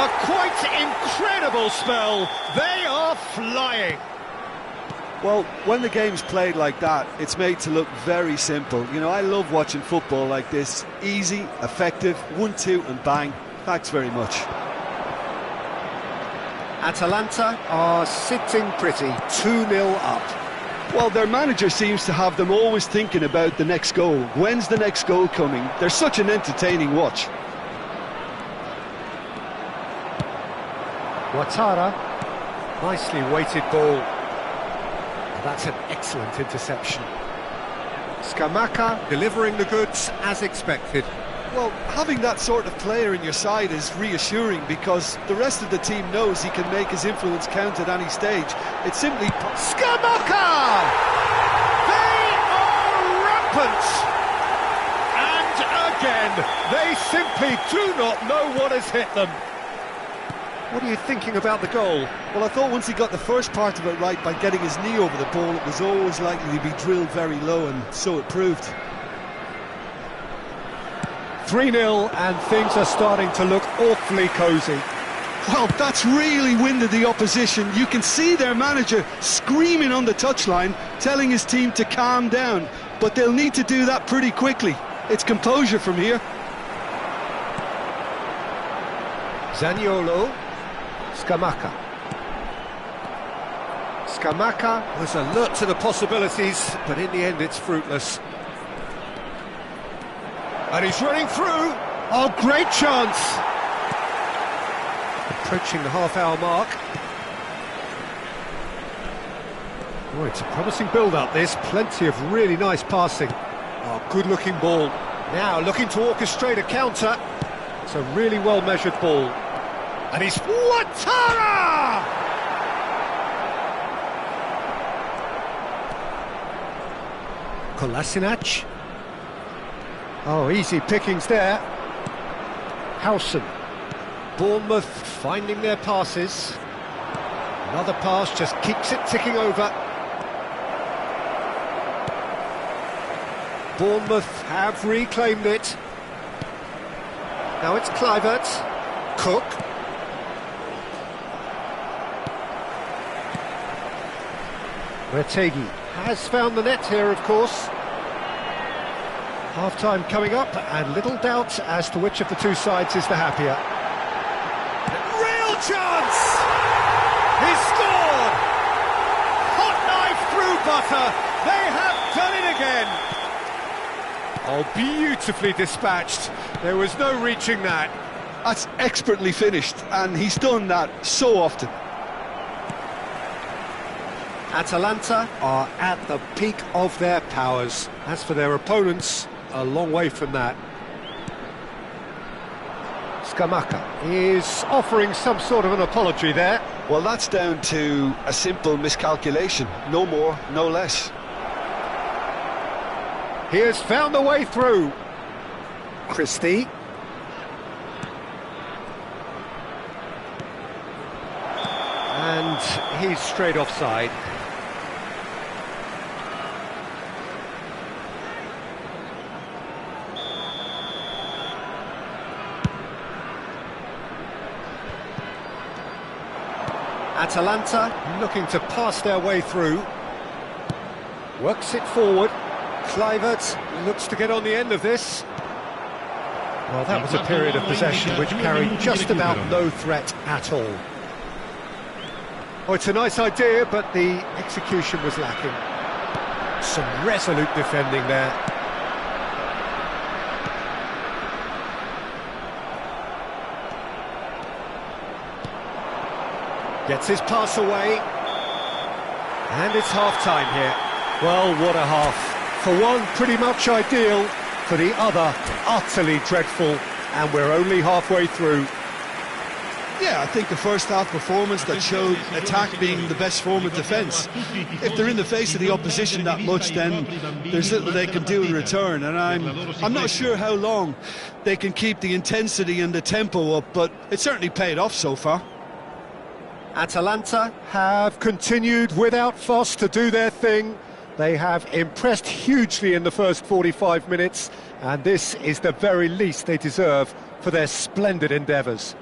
S1: A quite incredible spell. They are flying.
S2: Well, when the game's played like that, it's made to look very simple. You know, I love watching football like this. Easy, effective, 1-2 and bang. Thanks very much.
S1: Atalanta are sitting pretty, 2-0 up.
S2: Well, their manager seems to have them always thinking about the next goal. When's the next goal coming? They're such an entertaining watch.
S1: Ouattara, nicely weighted ball. That's an excellent interception. Scamacca delivering the goods as expected.
S2: Well, having that sort of player in your side is reassuring because the rest of the team knows he can make his influence count at any stage. It's simply...
S1: Scamacca! They are rampant! And again, they simply do not know what has hit them. What are you thinking about the goal?
S2: Well, I thought once he got the first part of it right by getting his knee over the ball, it was always likely to be drilled very low, and so it proved.
S1: 3-0 and things are starting to look awfully cosy.
S2: Well, that's really winded the opposition. You can see their manager screaming on the touchline, telling his team to calm down, but they'll need to do that pretty quickly. It's composure from here.
S1: Zaniolo, Scamacca. Scamacca was alert to the possibilities, but in the end it's fruitless. And he's running through. Oh, great chance. Approaching the half-hour mark. Oh, it's a promising build-up, this. Plenty of really nice passing. Oh, good-looking ball. Now looking to orchestrate a counter. It's a really well-measured ball. And he's... Ouattara! Kolasinac. Oh, easy pickings there. Howson. Bournemouth finding their passes. Another pass just keeps it ticking over. Bournemouth have reclaimed it. Now it's Kluivert. Cook. Retegi has found the net here, of course. Half-time coming up, and little doubt as to which of the two sides is the happier. Real chance! He's scored! Hot knife through butter! They have done it again! Oh, beautifully dispatched. There was no reaching that.
S2: That's expertly finished, and he's done that so often.
S1: Atalanta are at the peak of their powers. As for their opponents, a long way from that. Scamacca is offering some sort of an apology there.
S2: Well, that's down to a simple miscalculation. No more, no less.
S1: He has found a way through. Christie. And he's straight offside. Atalanta looking to pass their way through. Works it forward. Kluivert looks to get on the end of this. Well, that was a period of possession which carried just about no threat at all. Oh, it's a nice idea, but the execution was lacking. Some resolute defending there. Gets his pass away. And it's half-time here. Well, what a half. For one, pretty much ideal. For the other, utterly dreadful. And we're only halfway through.
S2: Yeah, I think the first half performance that showed attack being the best form of defence. If they're in the face of the opposition that much, then there's little they can do in return. And I'm not sure how long they can keep the intensity and the tempo up, but it certainly paid off so far.
S1: Atalanta have continued without fuss to do their thing. They have impressed hugely in the first 45 minutes, and this is the very least they deserve for their splendid endeavours.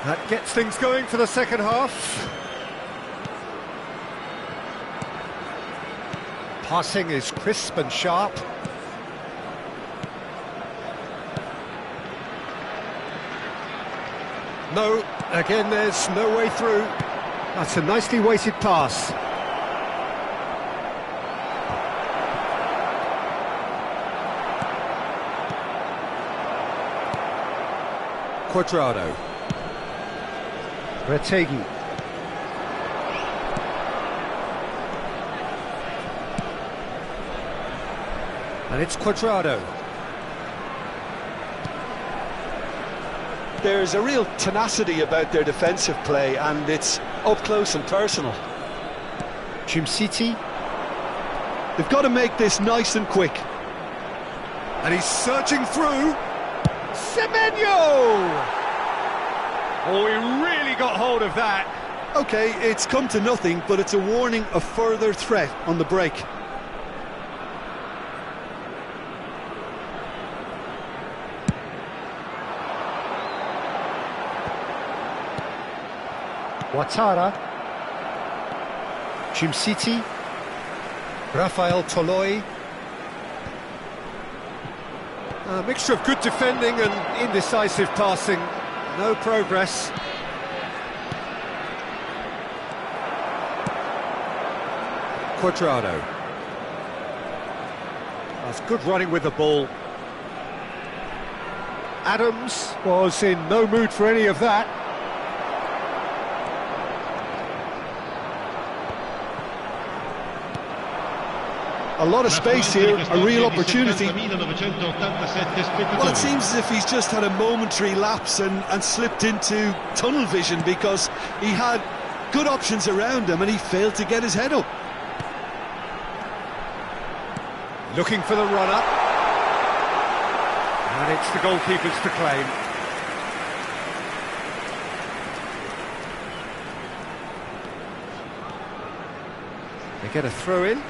S1: That gets things going for the second half. Passing is crisp and sharp. No, again there's no way through. That's a nicely weighted pass. Cuadrado. Retegi. And it's Cuadrado.
S2: There's a real tenacity about their defensive play, and it's up close and personal.
S1: City.
S2: They've got to make this nice and quick.
S1: And he's surging through. Semenyo! Oh, he really got hold of that.
S2: OK, it's come to nothing, but it's a warning of further threat on the break.
S1: Ouattara. City. Rafael Toloi. A mixture of good defending and indecisive passing. No progress. Cuadrado. There's good running with the ball. Adams was in no mood for any of that.
S2: A lot of space here, a real opportunity. Well, it seems as if he's just had a momentary lapse and slipped into tunnel vision, because he had good options around him and he failed to get his head up.
S1: Looking for the run-up. And it's the goalkeepers to claim. They get a throw in.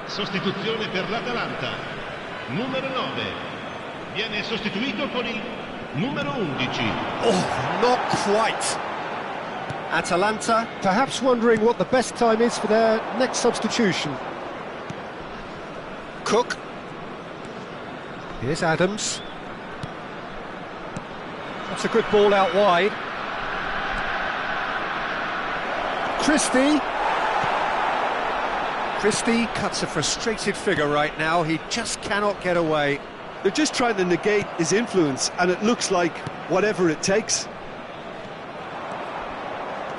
S5: Sostituzione per l'Atalanta. Numero 9. Viene sostituito con il numero 11.
S1: Oh, not quite. Atalanta perhaps wondering what the best time is for their next substitution. Cook. Here's Adams. That's a good ball out wide. Christie cuts a frustrated figure right now. He just cannot get away.
S2: They're just trying to negate his influence, and it looks like whatever it takes.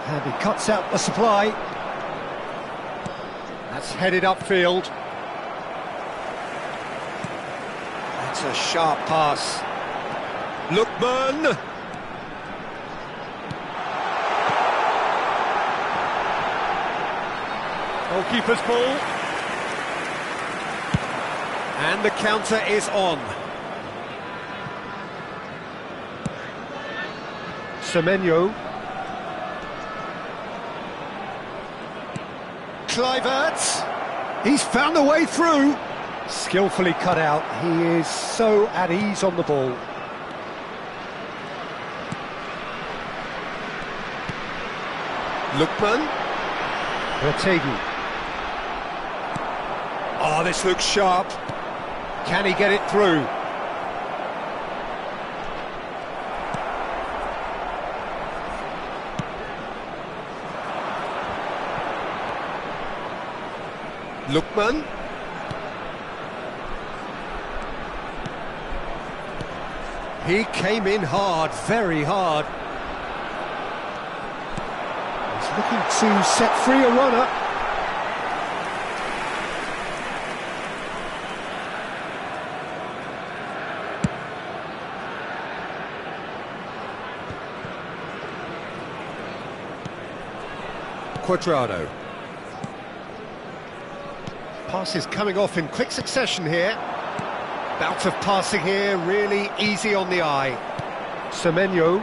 S1: And he cuts out the supply. That's headed upfield. That's a sharp pass. Lookman. Goalkeeper's ball. And the counter is on. Semenyo. Kluivert. He's found a way through. Skillfully cut out. He is so at ease on the ball. Lookman. Vertegen. Oh, this looks sharp. Can he get it through? Lookman. He came in hard, very hard. He's looking to set free a runner. Cuadrado. Passes coming off in quick succession here. Bout of passing here, really easy on the eye. Semenyo.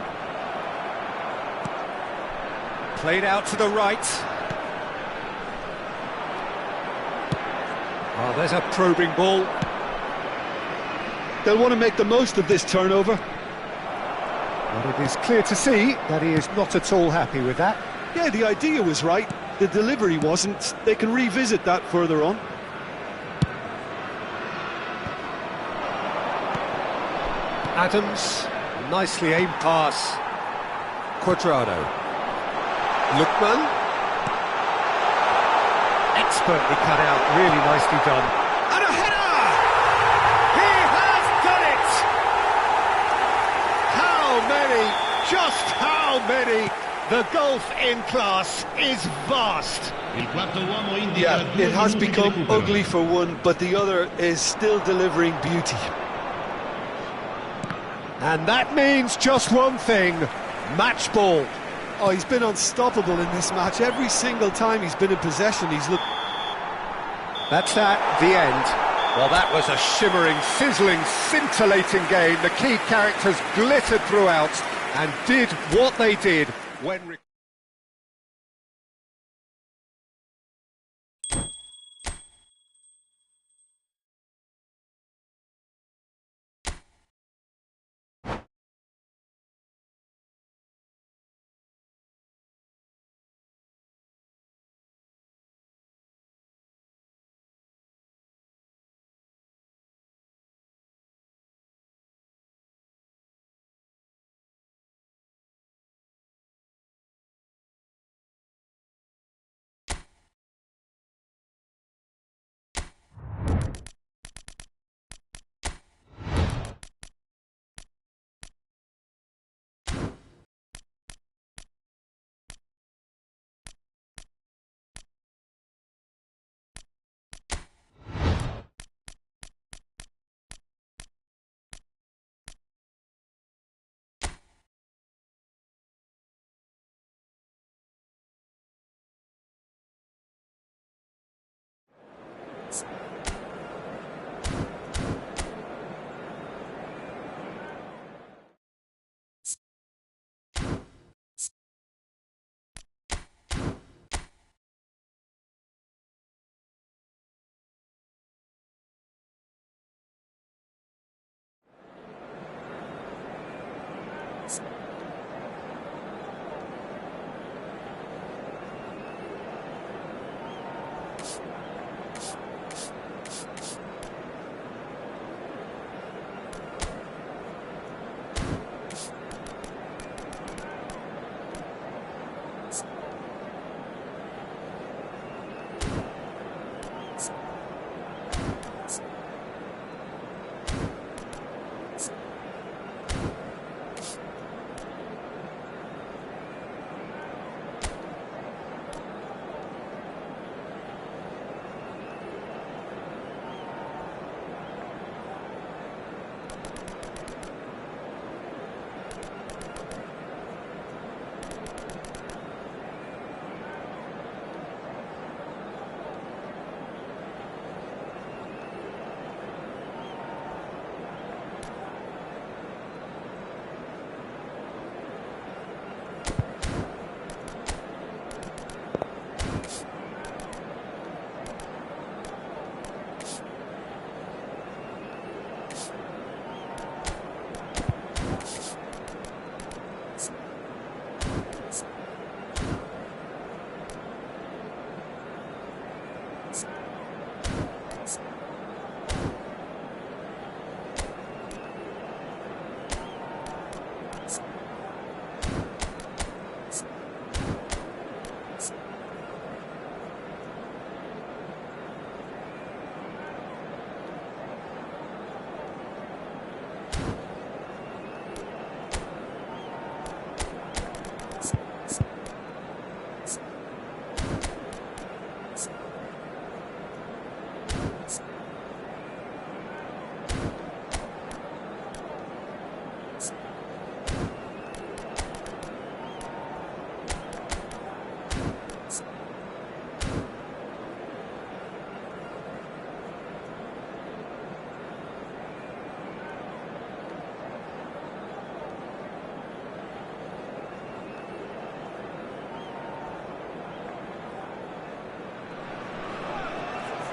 S1: Played out to the right. Oh, there's a probing ball.
S2: They'll want to make the most of this turnover.
S1: But it is clear to see that he is not at all happy with that.
S2: Yeah, the idea was right, the delivery wasn't. They can revisit that further on.
S1: Adams, nicely aimed pass. Cuadrado. Lookman. Expertly cut out, really nicely done. And a header! He has done it! How many, just how many? The gulf in class is vast.
S2: Yeah, it has become ugly for one, but the other is still delivering beauty.
S1: And that means just one thing, match ball.
S2: Oh, he's been unstoppable in this match. Every single time he's been in possession, he's looked...
S1: That's that, the end. Well, that was a shimmering, sizzling, scintillating game. The key characters glittered throughout and did what they did when...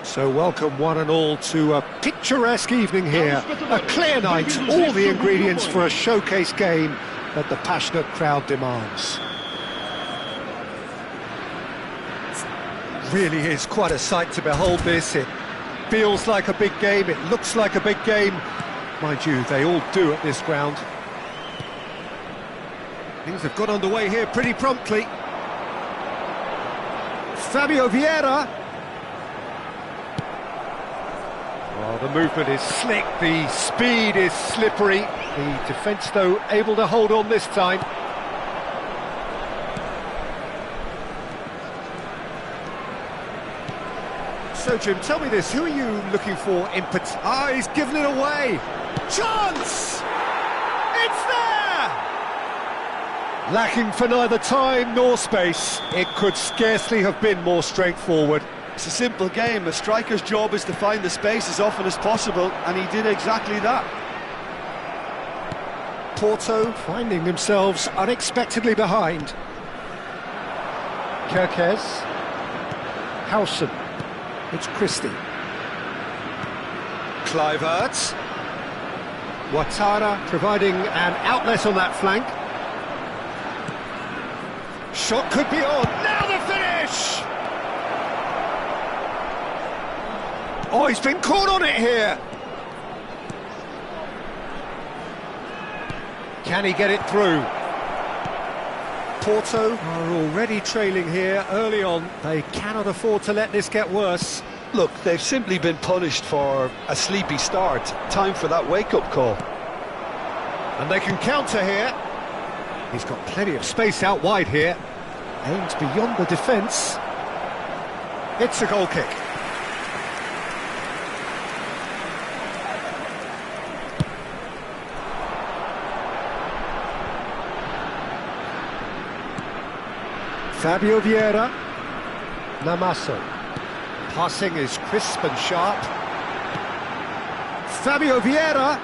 S1: So welcome one and all to a picturesque evening here. A clear night, all the ingredients for a showcase game that the passionate crowd demands. Really is quite a sight to behold this. It feels like a big game, it looks like a big game. Mind you, they all do at this ground. Things have got underway here pretty promptly. Fabio Vieira. Well, the movement is slick, the speed is slippery. The defence, though, able to hold on this time. So, Jim, tell me this, who are you looking for in particular? Ah, he's given it away! Chance! It's there! Lacking for neither time nor space, it could scarcely have been more straightforward.
S4: It's a simple game. A striker's job is to find the space as often as possible, and he did exactly that.
S1: Porto finding themselves unexpectedly behind. Kerkez. Howson. It's Christie. Kluivert. Ouattara providing an outlet on that flank. Shot could be on. Now the finish! Oh, he's been caught on it here. Can he get it through? Porto are already trailing here early on. They cannot afford to let this get worse.
S2: Look, they've simply been punished for a sleepy start. Time for that wake-up call.
S1: And they can counter here. He's got plenty of space out wide here. Aims beyond the defence. It's a goal kick. Fabio Vieira. Namaso. Passing is crisp and sharp. Fabio Vieira.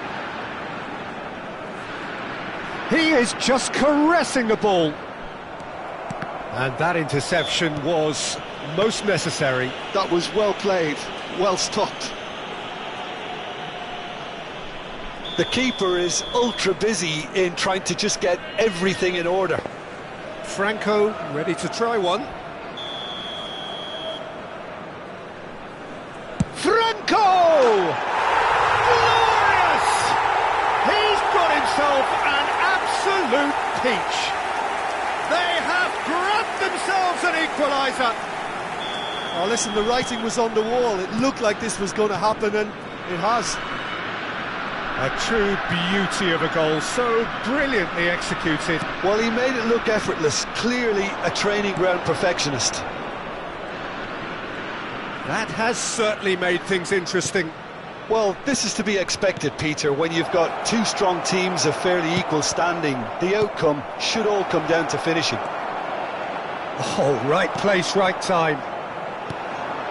S1: He is just caressing the ball. And that interception was most necessary.
S2: That was well played, well stopped. The keeper is ultra busy in trying to just get everything in order.
S1: Franco ready to try one. Franco! Glorious! He's got himself an absolute peach. They have grabbed themselves an equaliser.
S2: Oh, listen, the writing was on the wall. It looked like this was going to happen, and it has.
S1: A true beauty of a goal, so brilliantly executed.
S2: Well, he made it look effortless. Clearly a training ground perfectionist.
S1: That has certainly made things interesting.
S2: Well, this is to be expected, Peter. When you've got two strong teams of fairly equal standing, the outcome should all come down to finishing.
S1: Oh, right place, right time.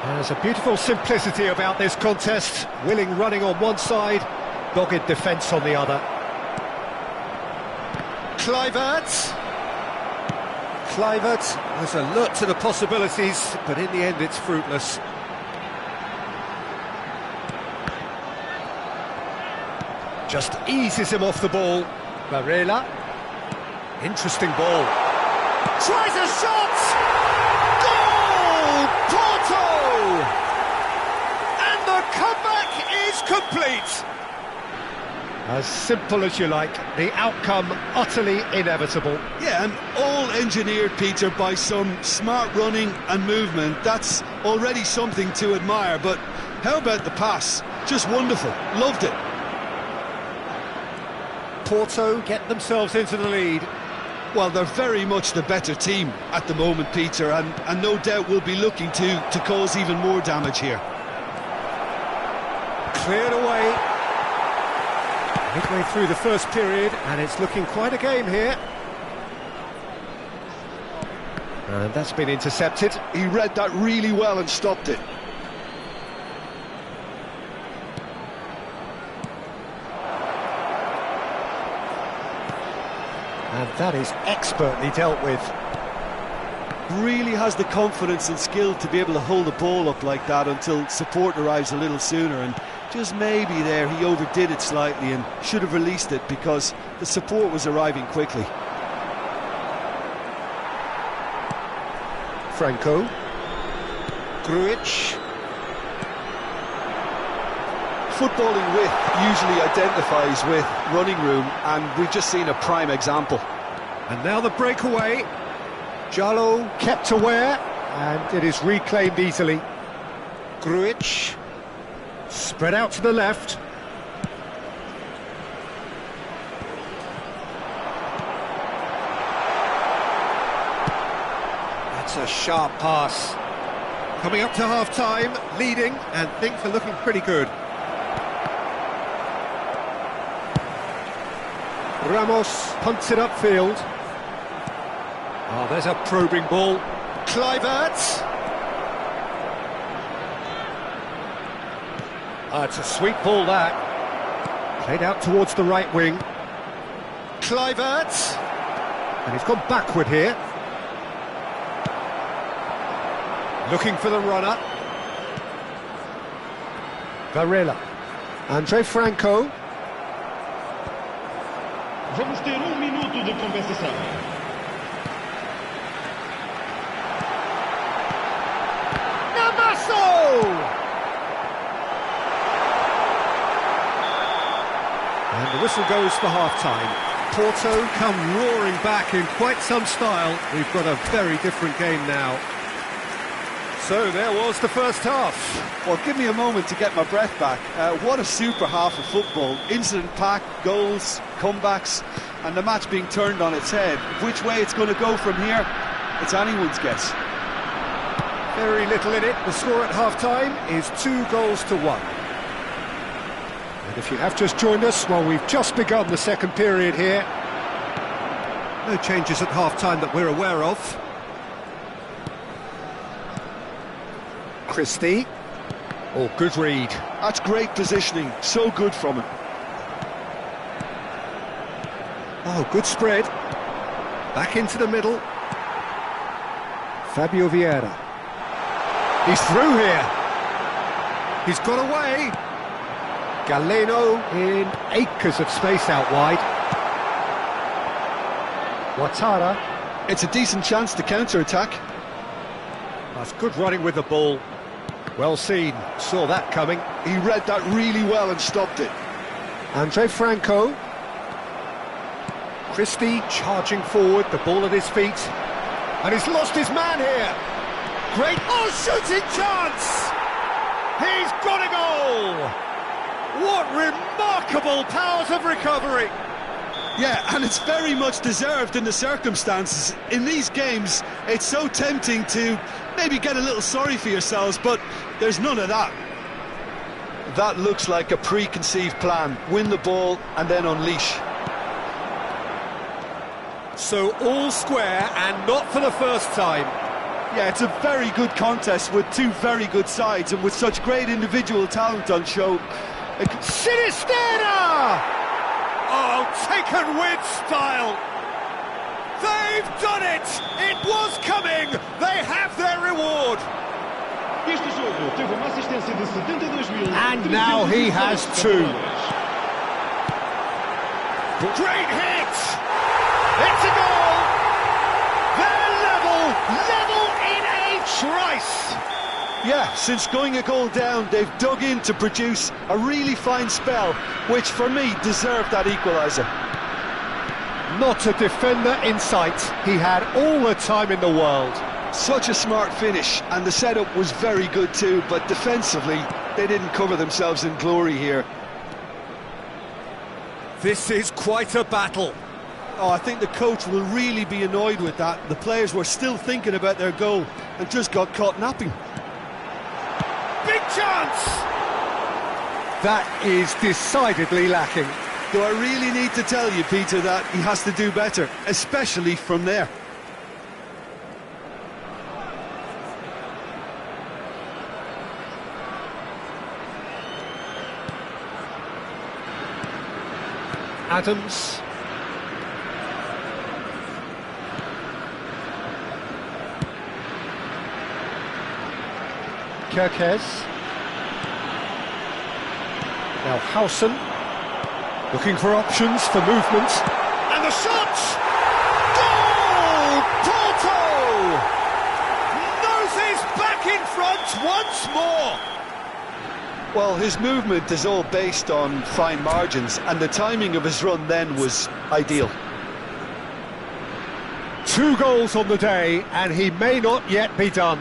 S1: There's a beautiful simplicity about this contest. Willing running on one side, dogged defence on the other. Kluivert. Kluivert was alert to the possibilities, but in the end it's fruitless. Just eases him off the ball. Varela. Interesting ball. Tries a shot! Goal! Porto! And the comeback is complete. As simple as you like, the outcome utterly inevitable.
S2: Yeah, and all engineered, Peter, by some smart running and movement. That's already something to admire, but how about the pass? Just wonderful. Loved it.
S1: Porto get themselves into the lead.
S2: Well, they're very much the better team at the moment, Peter, and no doubt will be looking to cause even more damage here.
S1: Cleared away. Midway through the first period, and it's looking quite a game here. And that's been intercepted.
S2: He read that really well and stopped it.
S1: And that is expertly dealt with.
S2: really has the confidence and skill to be able to hold the ball up like that until support arrives a little sooner, and just maybe there he overdid it slightly and should have released it because the support was arriving quickly.
S1: Franco. Grujic.
S2: Footballing width usually identifies with running room, and we've just seen a prime example.
S1: And now the breakaway. Jallo kept aware, and it is reclaimed easily. Grujic. Spread out to the left. That's a sharp pass. Coming up to half-time, leading, and things are looking pretty good. Ramos punts it upfield. Oh, there's a probing ball. Kluivert. It's a sweet ball, that. Played out towards the right wing. Kluivert. And he's gone backward here. Looking for the runner. Varela. Andre Franco.
S5: Vamos ter minuto de compensação.
S1: And the whistle goes for half-time. Porto come roaring back in quite some style. We've got a very different game now. So there was the first half.
S2: Well, give me a moment to get my breath back. What a super half of football. Incident-packed, goals, comebacks, and the match being turned on its head. Which way it's going to go from here, it's anyone's guess.
S1: Very little in it. The score at half-time is 2-1. And if you have just joined us, well, we've just begun the second period here. No changes at half-time that we're aware of. Christie. Oh, good read.
S2: That's great positioning. So good from him.
S1: Oh, good spread. Back into the middle. Fabio Vieira. He's through here. He's got away. Galeno in acres of space out wide. Ouattara.
S2: It's a decent chance to counter-attack.
S1: That's good running with the ball. Well seen. Saw that coming.
S2: He read that really well and stopped it.
S1: Andre Franco. Christie charging forward, the ball at his feet. And he's lost his man here. Great, shooting chance! He's got a goal! What remarkable powers of recovery!
S2: Yeah, and it's very much deserved in the circumstances. In these games, it's so tempting to maybe get a little sorry for yourselves, but there's none of that. That looks like a preconceived plan. Win the ball and then unleash.
S1: So all square, and not for the first time.
S2: Yeah, it's a very good contest with two very good sides, and with such great individual talent on show.
S1: Sinisterra! Oh, taken with style! They've done it! It was coming! They have their reward!
S5: Este jogo teve uma assistência de 72.000.
S1: And now he has two. Great hit! It's a goal! They're level in a trice!
S2: Yeah, since going a goal down, they've dug in to produce a really fine spell, which for me deserved that equaliser.
S1: Not a defender in sight. He had all the time in the world.
S2: Such a smart finish, and the setup was very good too, but defensively, they didn't cover themselves in glory here.
S1: This is quite a battle.
S2: Oh, I think the coach will really be annoyed with that. The players were still thinking about their goal and just got caught napping.
S1: Big chance! That is decidedly lacking.
S2: Do I really need to tell you, Peter, that he has to do better, especially from there?
S1: Adams. Kerkez. Now Howson, looking for options for movement. And the shot! Goal! Porto! Noses back in front once more!
S2: Well, his movement is all based on fine margins, and the timing of his run then was ideal.
S1: 2 goals on the day, and he may not yet be done.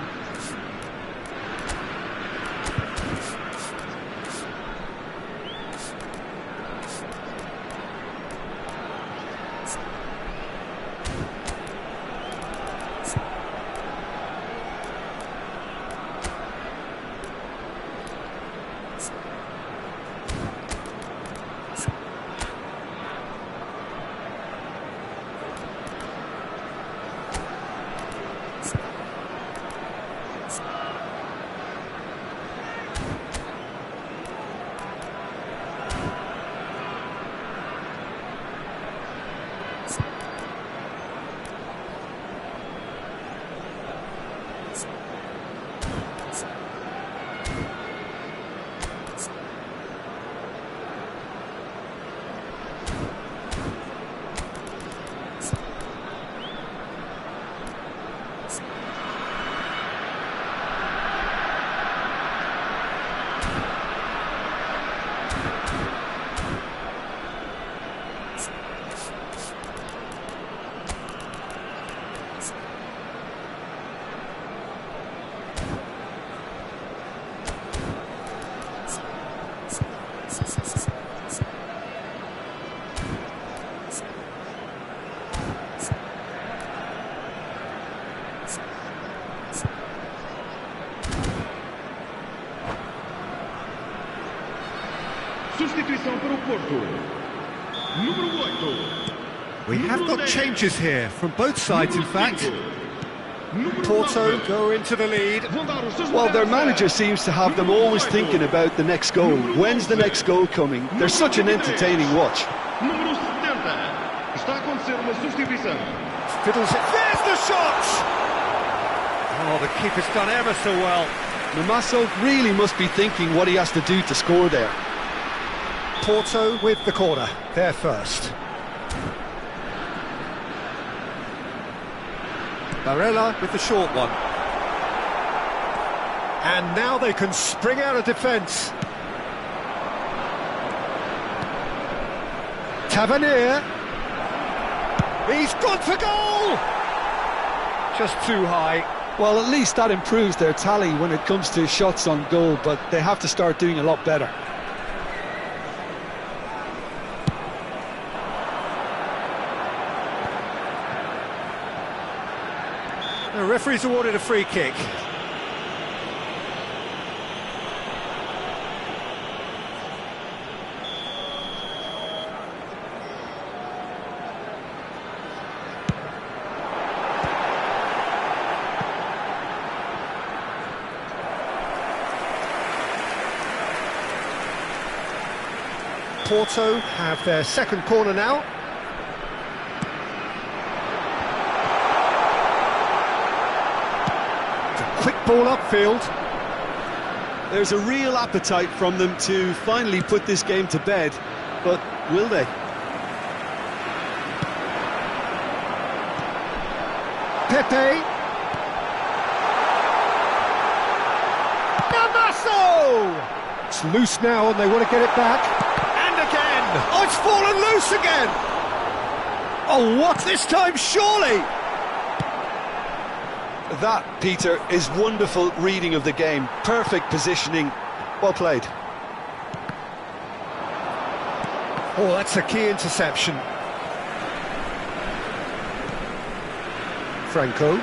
S5: Substituição para o Porto. Número 8.
S1: We have got changes here, from both sides in fact. Porto go into the lead.
S2: Well, their manager seems to have them always thinking about the next goal. When's the next goal coming? They're such an entertaining watch.
S5: Número 70. Está a acontecer uma substituição.
S1: Fiddles it. There's the shot! Oh, the keeper's done ever so well.
S2: Mamasso really must be thinking what he has to do to score there.
S1: Porto with the corner, they're first. Barella with the short one. And now they can spring out of defence. Tavernier. He's gone for goal! Just too high.
S2: Well, at least that improves their tally when it comes to shots on goal, but they have to start doing a lot better.
S1: The referee's awarded a free kick. Porto have their second corner now. Quick ball upfield.
S2: There's a real appetite from them to finally put this game to bed, but will they?
S1: Pepe. Namasso! It's loose now and they want to get it back. And again! Oh, it's fallen loose again! Oh, what this time, surely?
S2: That, Peter, is wonderful reading of the game. Perfect positioning. Well played.
S1: Oh, that's a key interception. Franco.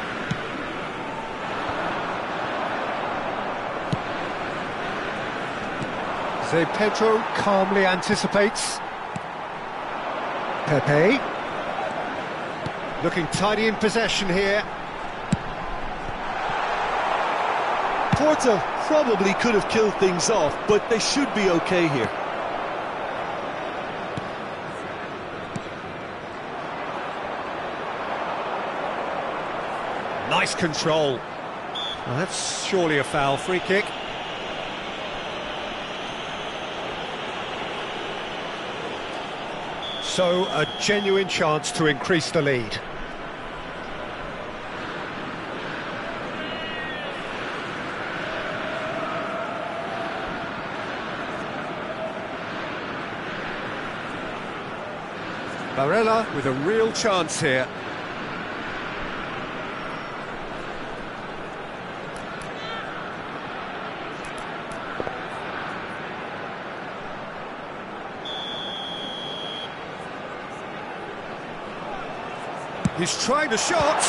S1: Zé Pedro calmly anticipates. Pepe. Looking tidy in possession here.
S2: Porto probably could have killed things off, but they should be okay here.
S1: Nice control. Well, that's surely a foul. Free kick. So, a genuine chance to increase the lead. Barella with a real chance here. He's trying the shot.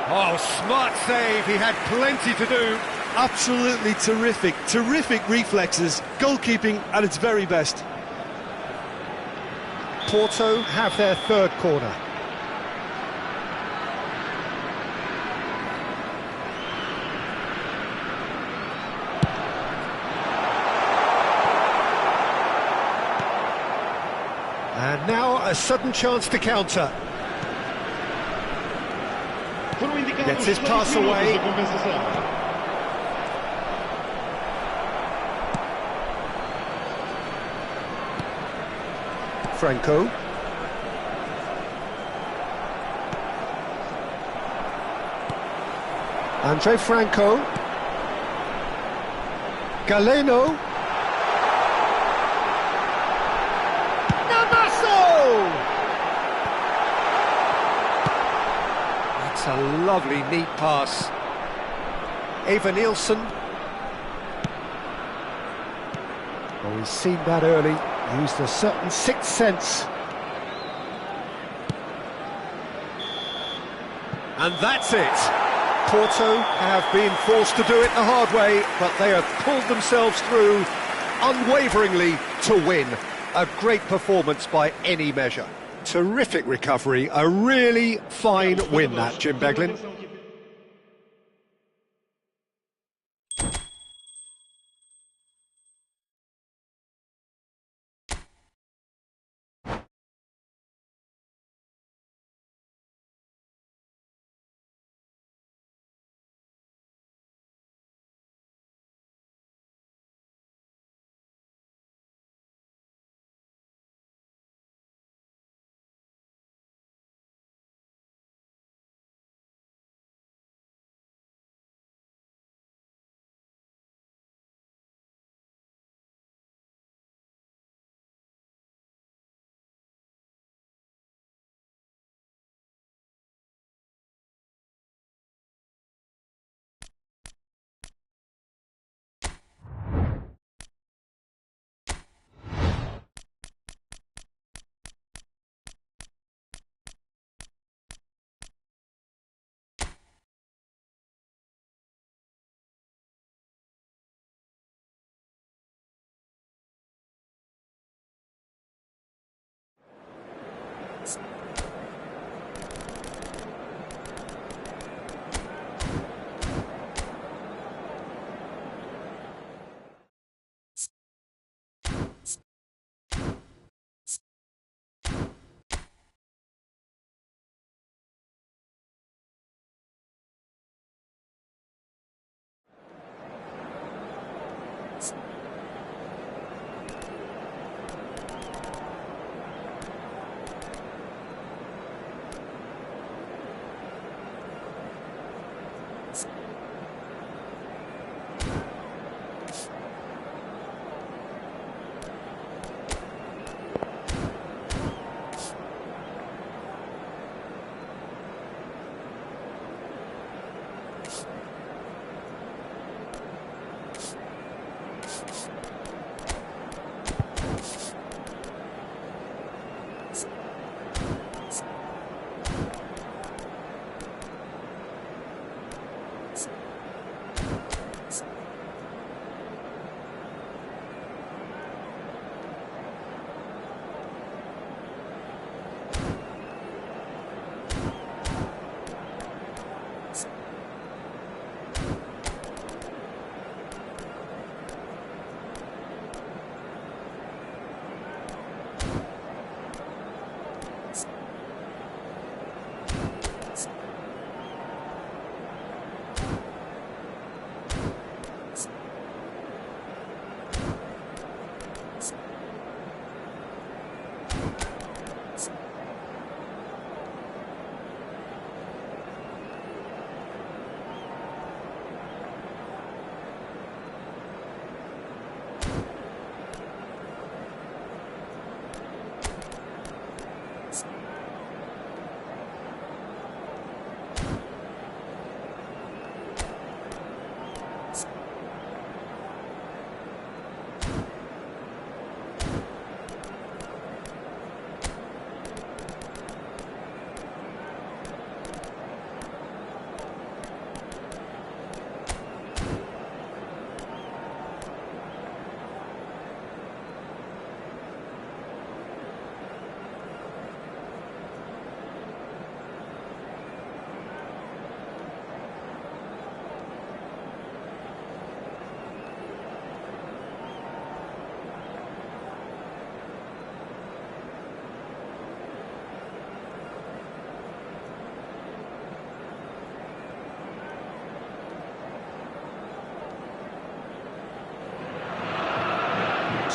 S1: Oh, smart save. He had plenty to do.
S2: Absolutely terrific, terrific reflexes, goalkeeping at its very best.
S1: Porto have their third corner. And now a sudden chance to counter. Gets his pass away. Franco. Andre Franco. Galeno. That's a lovely, neat pass. Eva Nielsen. Oh, he's seen that early. Used a certain sixth sense. And that's it. Porto have been forced to do it the hard way, but they have pulled themselves through unwaveringly to win. A great performance by any measure. Terrific recovery, a really fine win that, Jim Beglin.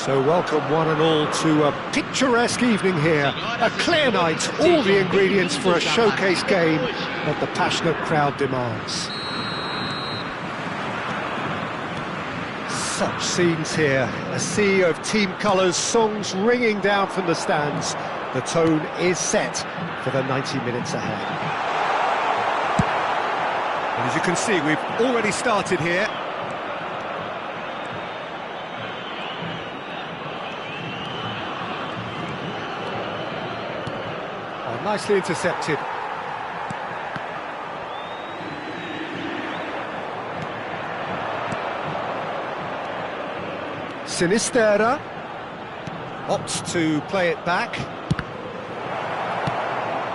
S1: So welcome one and all to a picturesque evening here. A clear night, all the ingredients for a showcase game that the passionate crowd demands. Such scenes here, a sea of team colours, songs ringing down from the stands. The tone is set for the 90 minutes ahead. And as you can see, we've already started here. Oh, nicely intercepted. Sinistera opts to play it back.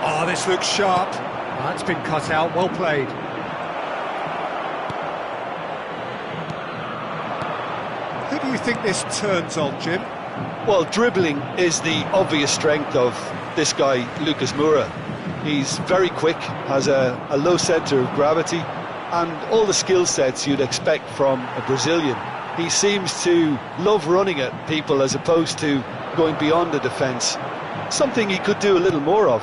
S1: Oh, this looks sharp. That's been cut out, well played. Who do you think this turns on, Jim?
S2: Well, dribbling is the obvious strength of this guy, Lucas Moura. He's very quick, has a low centre of gravity, and all the skill sets you'd expect from a Brazilian. He seems to love running at people as opposed to going beyond the defence. Something he could do a little more of.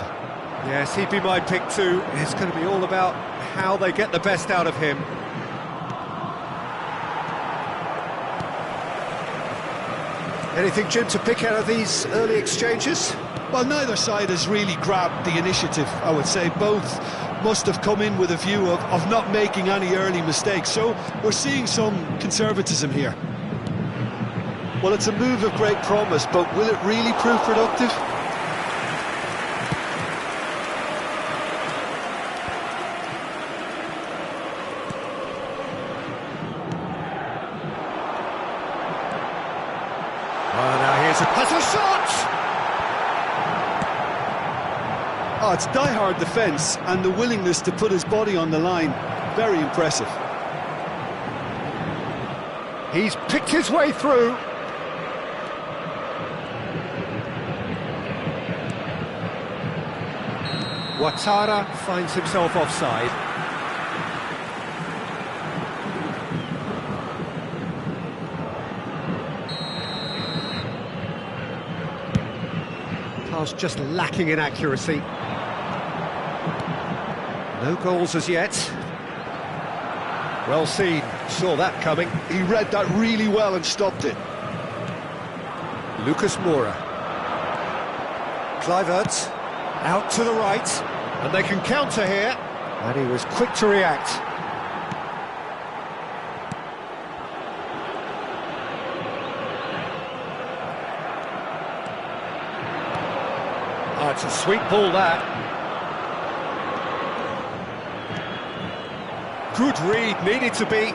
S1: Yes, he'd be my pick too. It's going to be all about how they get the best out of him. Anything, Jim, to pick out of these early exchanges?
S2: Well, neither side has really grabbed the initiative, I would say. Both must have come in with a view of not making any early mistakes, so we're seeing some conservatism here. Well, it's a move of great promise, but will it really prove productive?
S1: Oh, now here's a shot!
S2: Oh, it's die-hard defence and the willingness to put his body on the line. Very impressive.
S1: He's picked his way through. Ouattara finds himself offside. Pass just lacking in accuracy. No goals as yet. Well seen, saw that coming.
S2: He read that really well and stopped it.
S1: Lucas Moura. Kluivert out to the right, and they can counter here. And he was quick to react. Oh, it's a sweet ball, that. Good read, needed to be.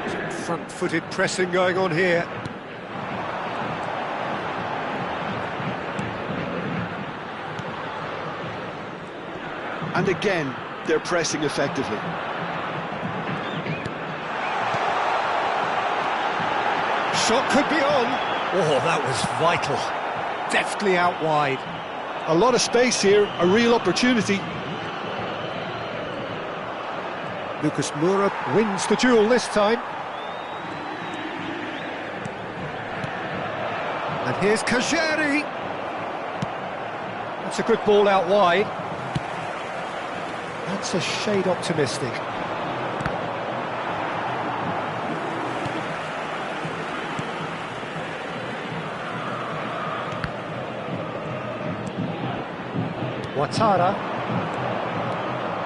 S1: Some front-footed pressing going on here.
S2: And again, they're pressing effectively.
S1: Shot could be on. Oh, that was vital. Deftly out wide.
S2: A lot of space here, a real opportunity.
S1: Lucas Moura wins the duel this time. And here's Kajeri. That's a good ball out wide. That's a shade optimistic. Ouattara.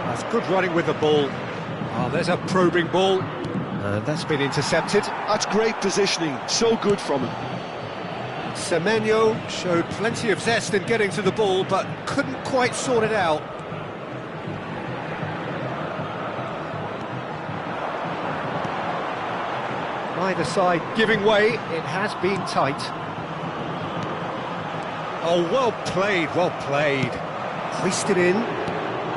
S1: That's good running with the ball. Oh, there's a probing ball. That's been intercepted.
S2: That's great positioning, so good from him.
S1: Semenyo showed plenty of zest in getting to the ball, but couldn't quite sort it out. Either side giving way, it has been tight. Oh, well played, well played. Hoisted in.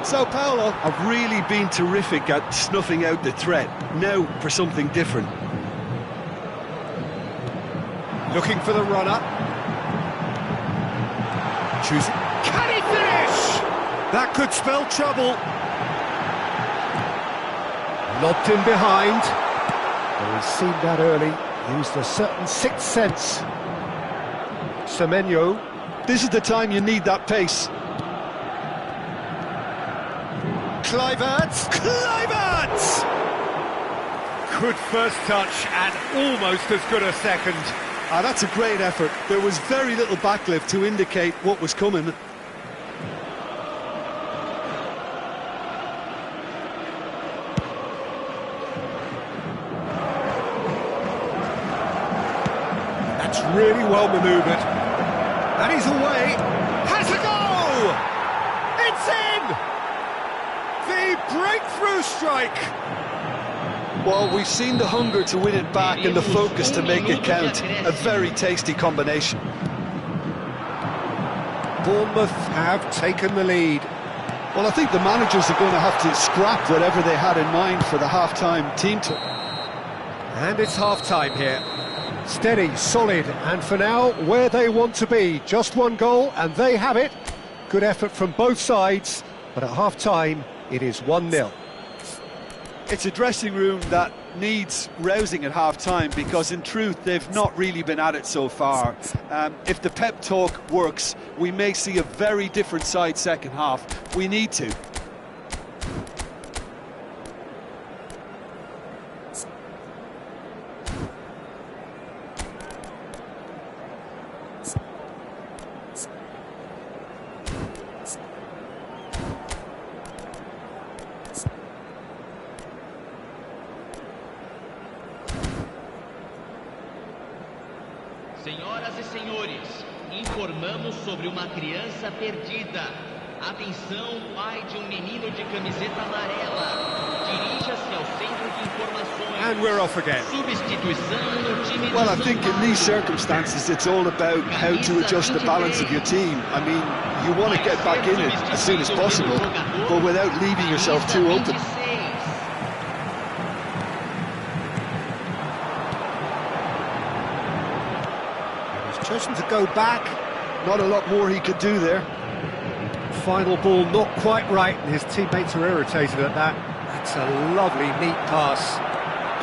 S2: Sao Paulo have really been terrific at snuffing out the threat. Now for something different.
S1: Looking for the runner. Choosing. Can he finish? That could spell trouble. Lobbed in behind. Well, he's seen that early. Used a certain sixth sense. Semenyo.
S2: This is the time you need that pace.
S1: Kluivert! Kluivert! Good first touch and almost as good a second.
S2: Ah, that's a great effort. There was very little backlift to indicate what was coming.
S1: That's really well manoeuvred. And he's away. Has a goal! It's in! The breakthrough strike!
S2: Well, we've seen the hunger to win it back and the focus to make it count. A very tasty combination.
S1: Bournemouth have taken the lead.
S2: Well, I think the managers are going to have to scrap whatever they had in mind for the half-time team talk.
S1: And it's half-time here. Steady, solid, and for now, where they want to be. Just one goal, and they have it. Good effort from both sides, but at half-time, it is 1-0.
S2: It's a dressing room that needs rousing at half-time because, in truth, they've not really been at it so far. If the pep talk works, we may see a very different side second half. We need to.
S6: Senhoras e senhores, informamos sobre uma criança perdida. Atenção, pai de menino de camiseta amarela. Dirija-se ao centro de informações.
S1: And we're off again.
S6: Substituição no time de
S2: Well, I
S6: São
S2: think in these circumstances it's all about how to adjust the balance of your team. I mean, you want to get back in it as soon as possible, but without leaving yourself too open.
S1: Chosen to go back.
S2: Not a lot more he could do there.
S1: Final ball not quite right, and his teammates are irritated at that. That's a lovely, neat pass.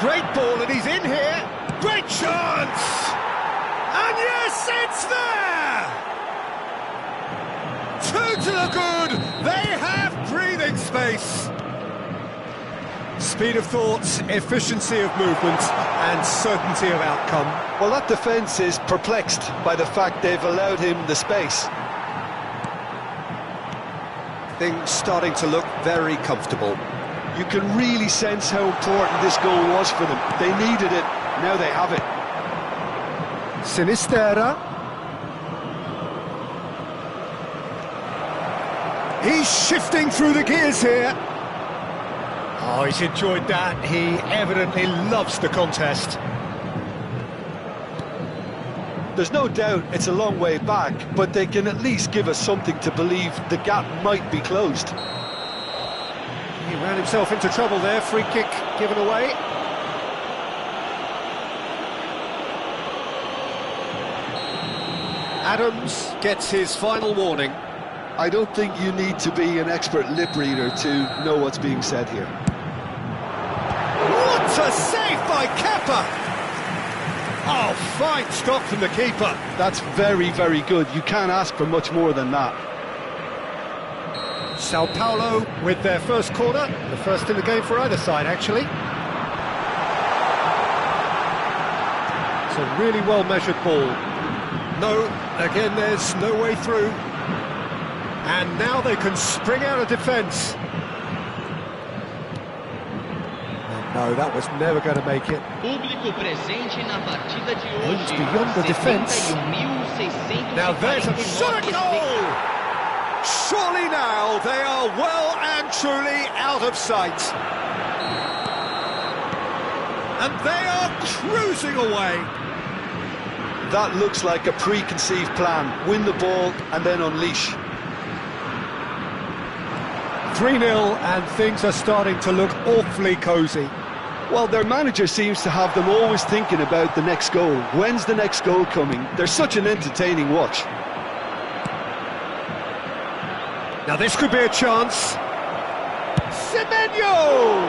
S1: Great ball, and he's in here. Great chance! And yes, it's there! Two to the good. They have breathing space. Speed of thought, efficiency of movement, and certainty of outcome.
S2: Well, that defence is perplexed by the fact they've allowed him the space.
S1: Things starting to look very comfortable.
S2: You can really sense how important this goal was for them. They needed it, now they have it.
S1: Sinisterra. He's shifting through the gears here. Oh, he's enjoyed that. He evidently loves the contest.
S2: There's no doubt it's a long way back, but they can at least give us something to believe the gap might be closed.
S1: He ran himself into trouble there. Free kick given away. Adams gets his final warning.
S2: I don't think you need to be an expert lip reader to know what's being said here.
S1: What a save by Kepa! Oh, fine stop from the keeper.
S2: That's very, very good. You can't ask for much more than that.
S1: Sao Paulo with their first corner, the first in the game for either side, actually. It's a really well-measured ball. No, again, there's no way through. And now they can spring out of defence. No, that was never going to make it.
S6: Público presente na partida de hoje.
S1: It's beyond the defence. Now there's a shot at goal! Surely now they are well and truly out of sight. And they are cruising away.
S2: That looks like a preconceived plan. Win the ball and then unleash.
S1: 3-0 and things are starting to look awfully cosy.
S2: Well, their manager seems to have them always thinking about the next goal. When's the next goal coming? They're such an entertaining watch.
S1: Now this could be a chance. Semenyo!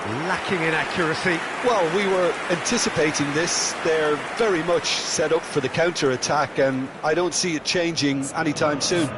S1: Lacking in accuracy.
S2: Well, we were anticipating this. They're very much set up for the counter-attack, and I don't see it changing anytime soon.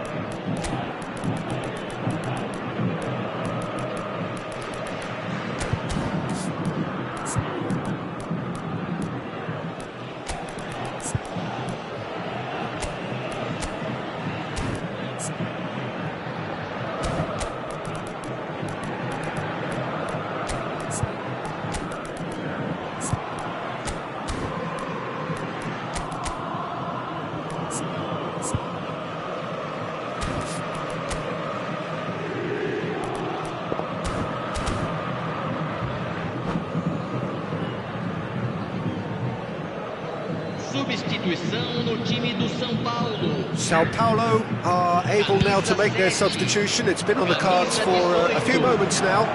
S6: Substituição no time do São Paulo.
S1: Sao Paulo are able now to make their substitution. It's been on the cards for a few moments now.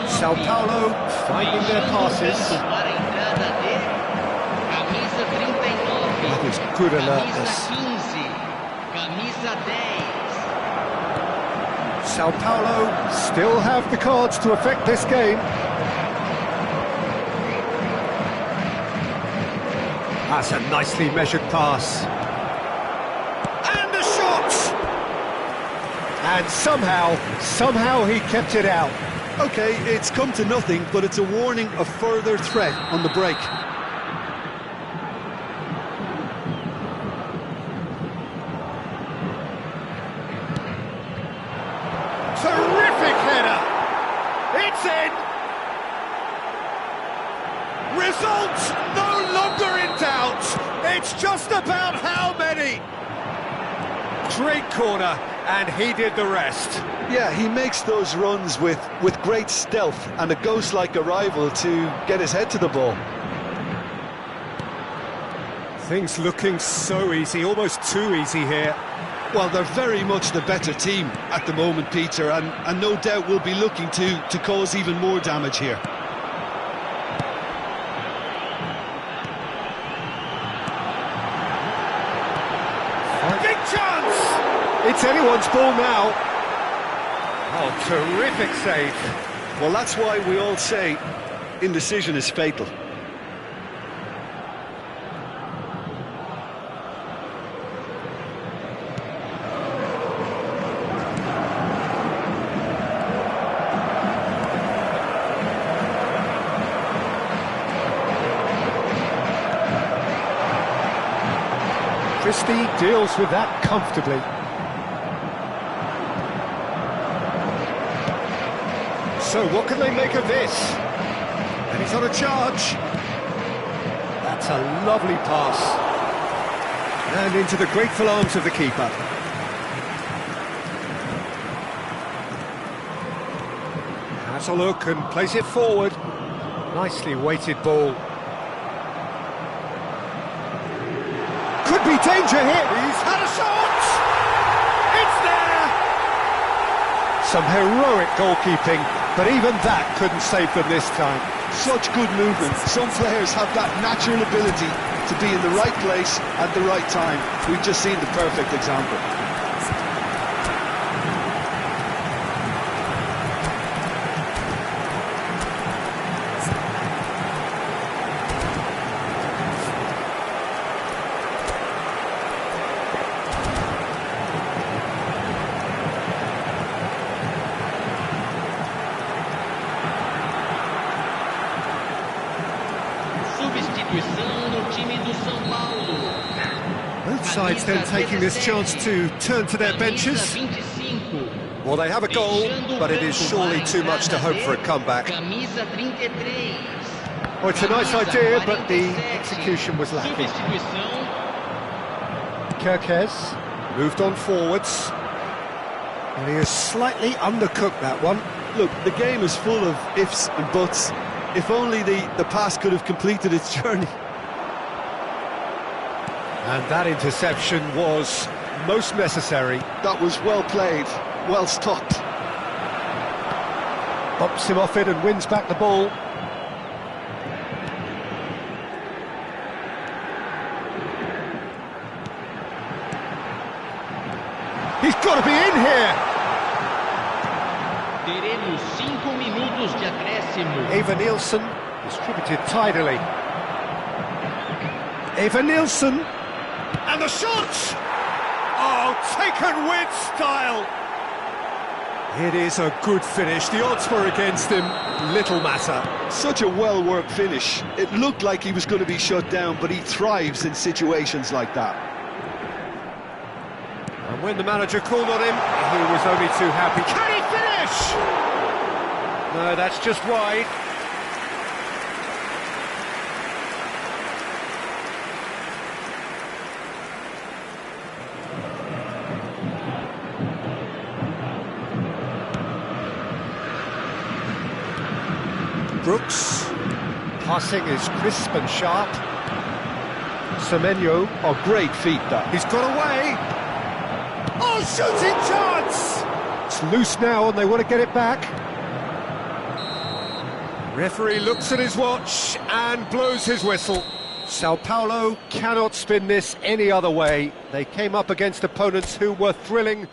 S1: Sao Paulo finding their passes.
S6: Para a entrada de camisa 39.
S1: That is good alertness.
S6: Camisa 15. Camisa 10.
S1: Sao Paulo still have the cards to affect this game. That's a nicely measured pass. And a shot! And somehow he kept it out.
S2: Okay, it's come to nothing, but it's a warning of further threat on the break.
S1: Terrific header! It's in! Result no longer in doubt! It's just about how many! Great corner, and he did the rest.
S2: Yeah, he makes those runs with great stealth and a ghost-like arrival to get his head to the ball.
S1: Things looking so easy, almost too easy here.
S2: Well, they're very much the better team at the moment, Peter, and no doubt will be looking to cause even more damage here.
S1: Big chance! It's anyone's ball now. Oh, terrific save.
S2: Well, that's why we all say indecision is fatal.
S1: Christie deals with that comfortably. So what can they make of this? And he's on a charge. That's a lovely pass. And into the grateful arms of the keeper. Has a look and plays it forward. Nicely weighted ball. Could be danger here. He's had a shot! It's there! Some heroic goalkeeping, but even that couldn't save them this time.
S2: Such good movement. Some players have that natural ability to be in the right place at the right time. We've just seen the perfect example.
S6: Substituição no time do São Paulo.
S1: Both sides then taking this chance to turn to their benches. Well, they have a goal, but it is surely too much to hope for a comeback.
S6: Camisa 33.
S1: Well, it's a nice idea, but the execution was lacking.
S6: Substituição.
S1: Kirkes moved on forwards. And he has slightly undercooked that one.
S2: Look, the game is full of ifs and buts. If only the pass could have completed its journey.
S1: And that interception was most necessary.
S2: That was well played, well stopped.
S1: Bumps him off it and wins back the ball. He's got to be in here!
S6: Teremos jogo, 5 minutos de acréscimo.
S1: Eva Nielsen, distributed tidily. Eva Nielsen, and the shot! Oh, taken with style! It is a good finish. The odds were against him. Little matter.
S2: Such a well-worked finish. It looked like he was going to be shut down, but he thrives in situations like that.
S1: And when the manager called on him, he was only too happy. Can he finish? No, that's just wide. Brooks, passing is crisp and sharp. Semenyo,
S2: Oh, great feat, that.
S1: he's got away. Oh, shooting chance! It's loose now and they want to get it back. Referee looks at his watch and blows his whistle. Sao Paulo cannot spin this any other way. They came up against opponents who were thrilling.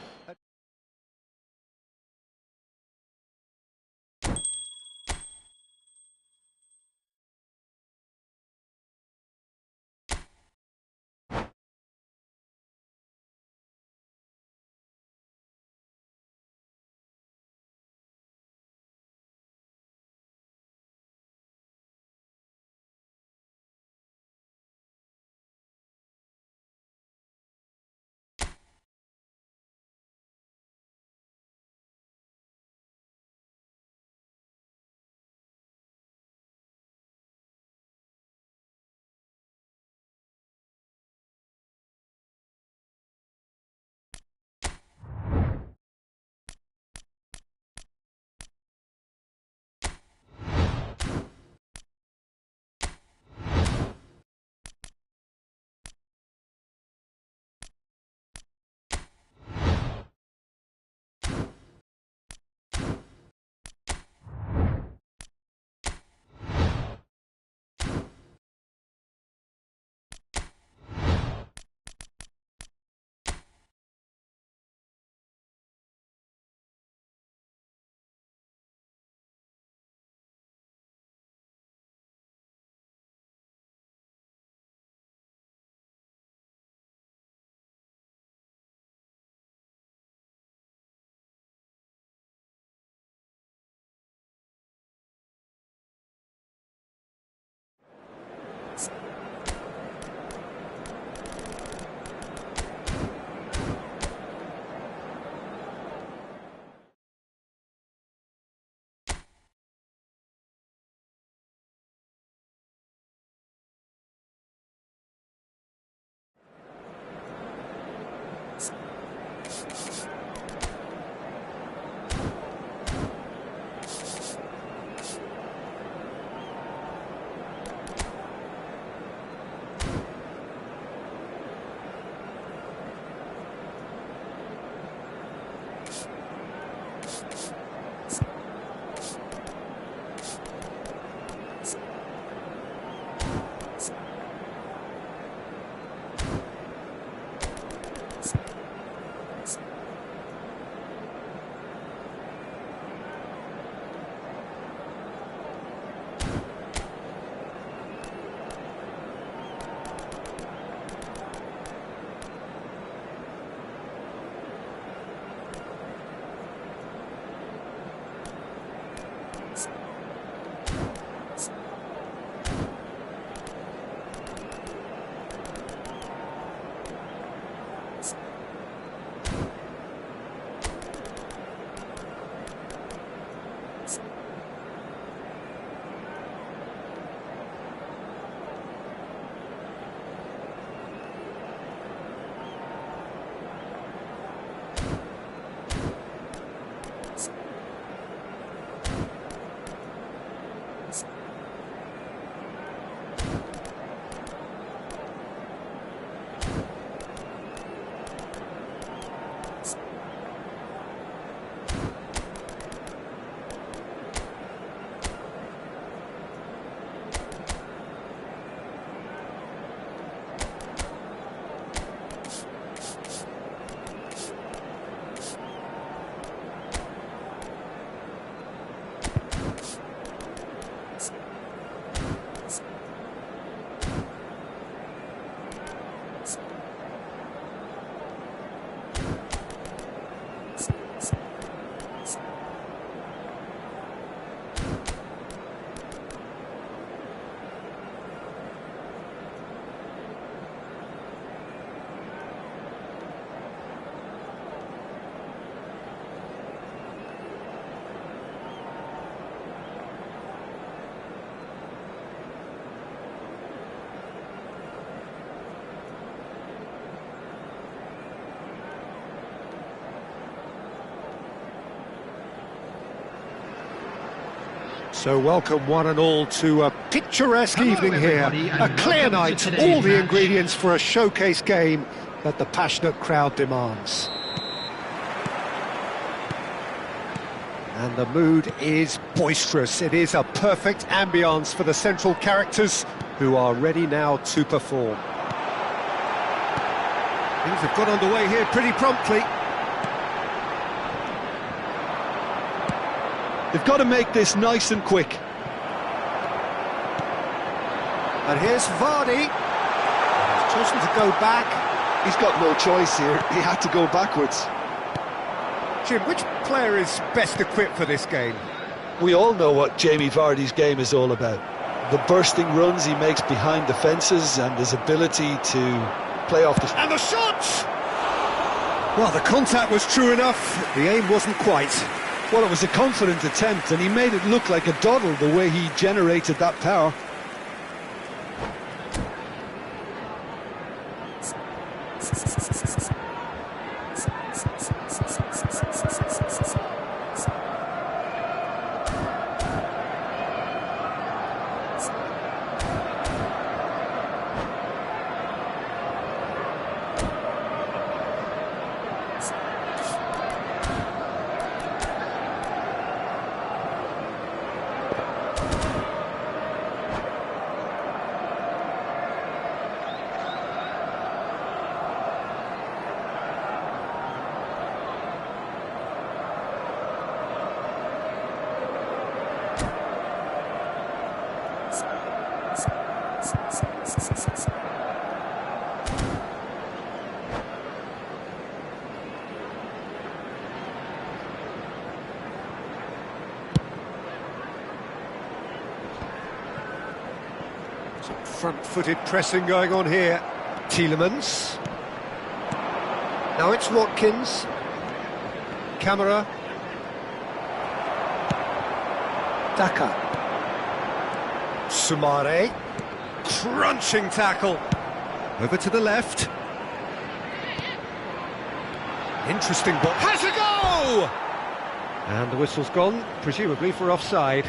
S1: So welcome one and all to a picturesque
S3: Hello,
S1: evening here.
S3: everybody, and
S1: A clear
S3: welcome to
S1: night,
S3: today's
S1: all the
S3: match.
S1: ingredients for a showcase game that the passionate crowd demands. And the mood is boisterous. It is a perfect ambience for the central characters who are ready now to perform. Things have got underway here pretty promptly.
S2: They've got to make this nice and quick.
S1: And here's Vardy. He's chosen to go back.
S2: He's got no choice here. He had to go backwards.
S1: Jim, which player is best equipped for this game?
S2: We all know what Jamie Vardy's game is all about. The bursting runs he makes behind the fences and his ability to play off the...
S1: And the shot! Well, the contact was true enough. The aim wasn't quite.
S2: Well, it was a confident attempt, and he made it look like a doddle the way he generated that power.
S1: Some front-footed pressing going on here. Tielemans. Now it's Watkins. Camera. Daka. Sumare. Crunching tackle. Over to the left. Interesting ball. Has a go! And the whistle's gone, presumably for offside.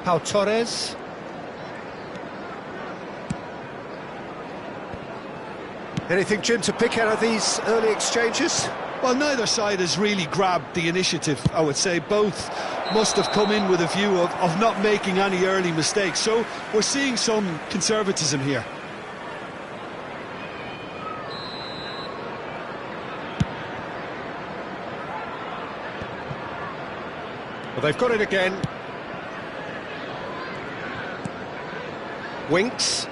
S1: Pau Torres. Anything, Jim, to pick out of these early exchanges?
S2: Well, neither side has really grabbed the initiative, I would say. Both must have come in with a view of not making any early mistakes. So we're seeing some conservatism here.
S1: Well, they've got it again. Winks.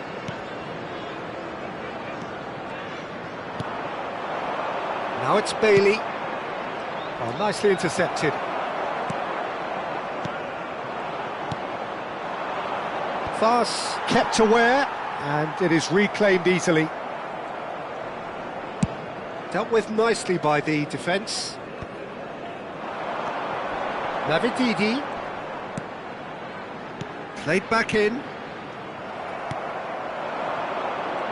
S1: Now it's Bailey. Oh, nicely intercepted. Fas kept aware, and it is reclaimed easily. Dealt with nicely by the defence. Navididi. Played back in.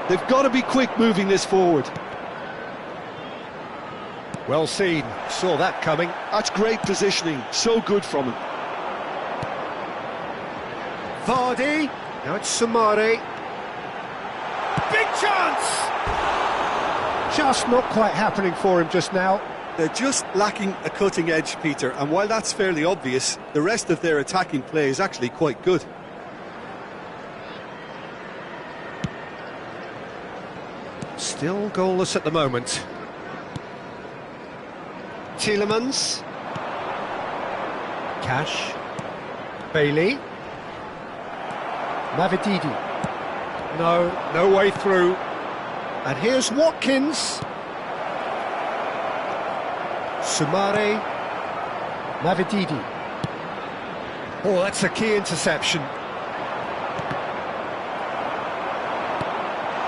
S2: They've got to be quick moving this forward.
S1: Well seen, saw that coming.
S2: That's great positioning, so good from him.
S1: Vardy, now it's Sumare. Big chance! Just not quite happening for him just now.
S7: They're just lacking a cutting edge, Peter, and while that's fairly obvious, the rest of their attacking play is actually quite good.
S1: Still goalless at the moment. Tielemans. Cash. Bailey. Navididi. No way through. And here's Watkins. Sumare. Navididi. Oh, that's a key interception.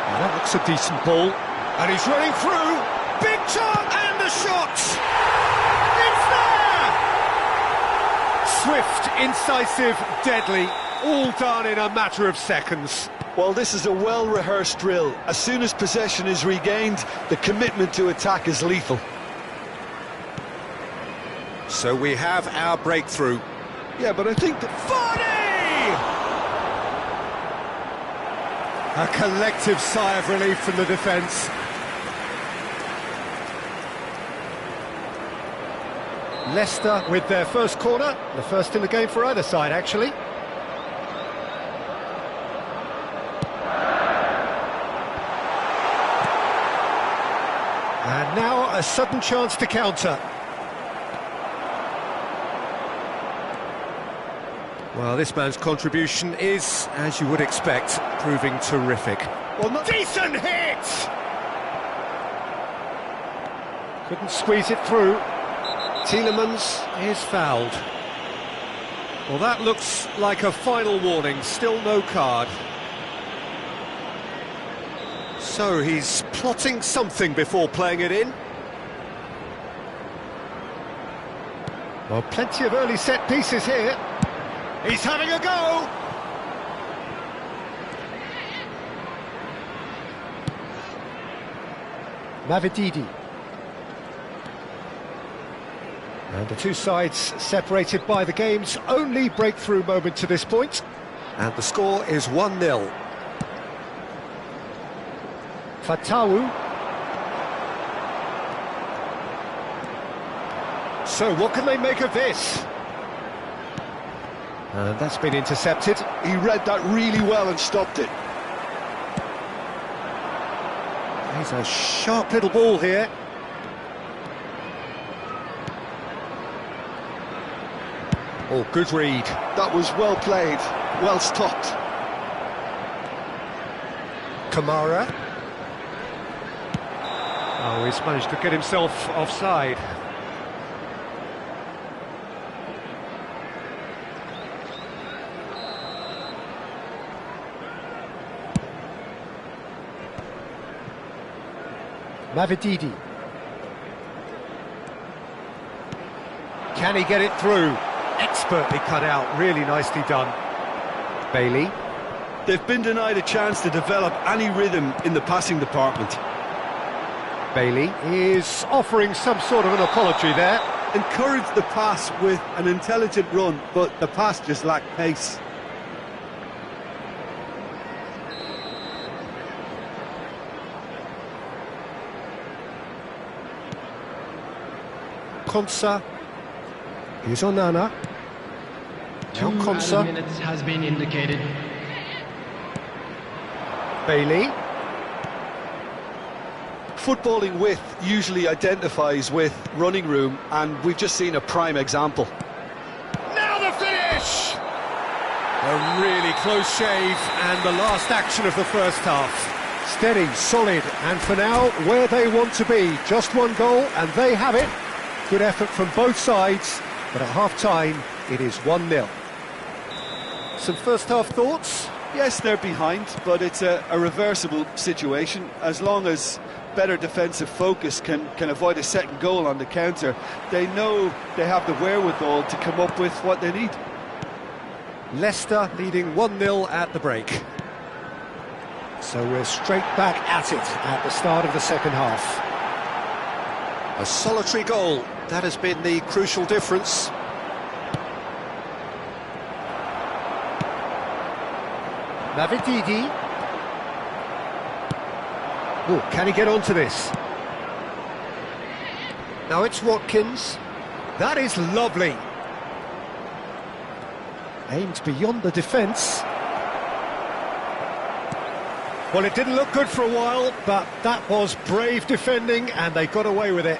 S1: Now that looks a decent ball. And he's running through. Big chance and the shot. It's there! Swift, incisive, deadly. All done in a matter of seconds.
S2: Well, this is a well-rehearsed drill. As soon as possession is regained, the commitment to attack is lethal.
S1: So we have our breakthrough.
S2: Yeah, but I think that...
S1: A collective sigh of relief from the defence. Leicester with their first corner, the first in the game for either side, actually. And now a sudden chance to counter. Well, this man's contribution is, as you would expect, proving terrific.
S2: Well, not...
S1: Decent hit! Couldn't squeeze it through. Tielemans is fouled. Well, that looks like a final warning, still no card. So he's plotting something before playing it in. Well, plenty of early set pieces here. He's having a go! Mavididi. And the two sides separated by the game's only breakthrough moment to this point. And the score is 1-0. Fatawu. So what can they make of this? And that's been intercepted.
S2: He read that really well and stopped it.
S1: He's a sharp little ball here. Oh, good read.
S2: That was well played, well stopped.
S1: Kamara. Oh, he's managed to get himself offside. Mavididi. Can he get it through? Expertly cut out, really nicely done. Bailey.
S2: They've been denied a chance to develop any rhythm in the passing department.
S1: Bailey is offering some sort of an apology there.
S7: Encouraged the pass with an intelligent run, but the pass just lacked pace.
S1: Konsa is Onana. Now Konsa.
S3: Minutes has been indicated.
S1: Bailey.
S2: Footballing width usually identifies with running room, and we've just seen a prime example.
S1: Now the finish! A really close shave, and the last action of the first half. Steady, solid, and for now, where they want to be. Just one goal, and they have it. Good effort from both sides, but at half-time, it is 1-0. Some first-half thoughts?
S2: Yes, they're behind, but it's a reversible situation. As long as better defensive focus can avoid a second goal on the counter, they know they have the wherewithal to come up with what they need.
S1: Leicester leading 1-0 at the break. So we're straight back at it at the start of the second half. A solitary goal, that has been the crucial difference. Mavididi. Oh, can he get onto this? Now it's Watkins. That is lovely. Aimed beyond the defence. Well, it didn't look good for a while, but that was brave defending, and they got away with it.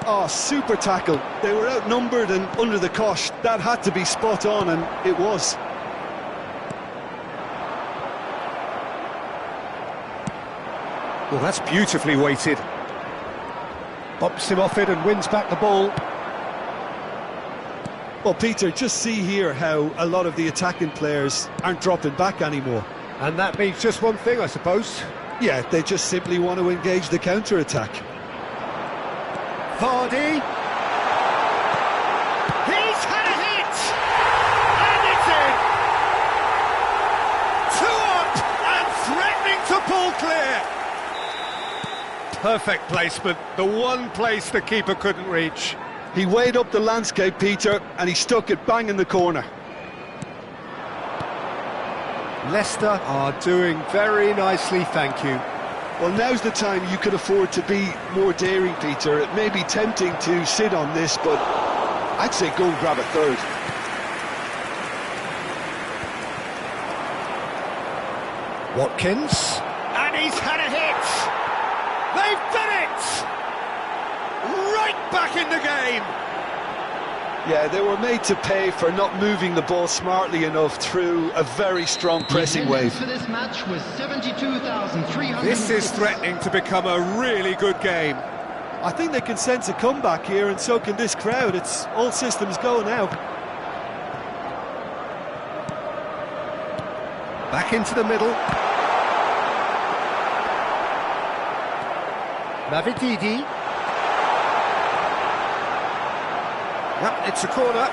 S2: Oh, super tackle. They were outnumbered and under the cosh. That had to be spot on, and it was.
S1: Well, that's beautifully weighted. Bumps him off it and wins back the ball.
S2: Well, Peter, just see here how a lot of the attacking players aren't dropping back anymore.
S1: And that means just one thing, I suppose.
S2: Yeah, they just simply want to engage the counter-attack.
S1: Vardy. He's had a hit! And it's in! 2 up Perfect placement, the one place the keeper couldn't reach.
S2: He weighed up the landscape, Peter, and he stuck it bang in the corner.
S1: Leicester are doing very nicely, thank you.
S2: Well, now's the time you could afford to be more daring, Peter. It may be tempting to sit on this, but I'd say go and grab a third.
S1: Watkins, and he's had a hit! They've done it! Right back in the game!
S2: Yeah, they were made to pay for not moving the ball smartly enough through a very strong pressing wave.
S3: For this match was 72,300.
S1: This is threatening to become a really good game.
S2: I think they can sense a comeback here, and so can this crowd. It's all systems go now.
S1: Back into the middle. Mavididi. Yep, it's a corner.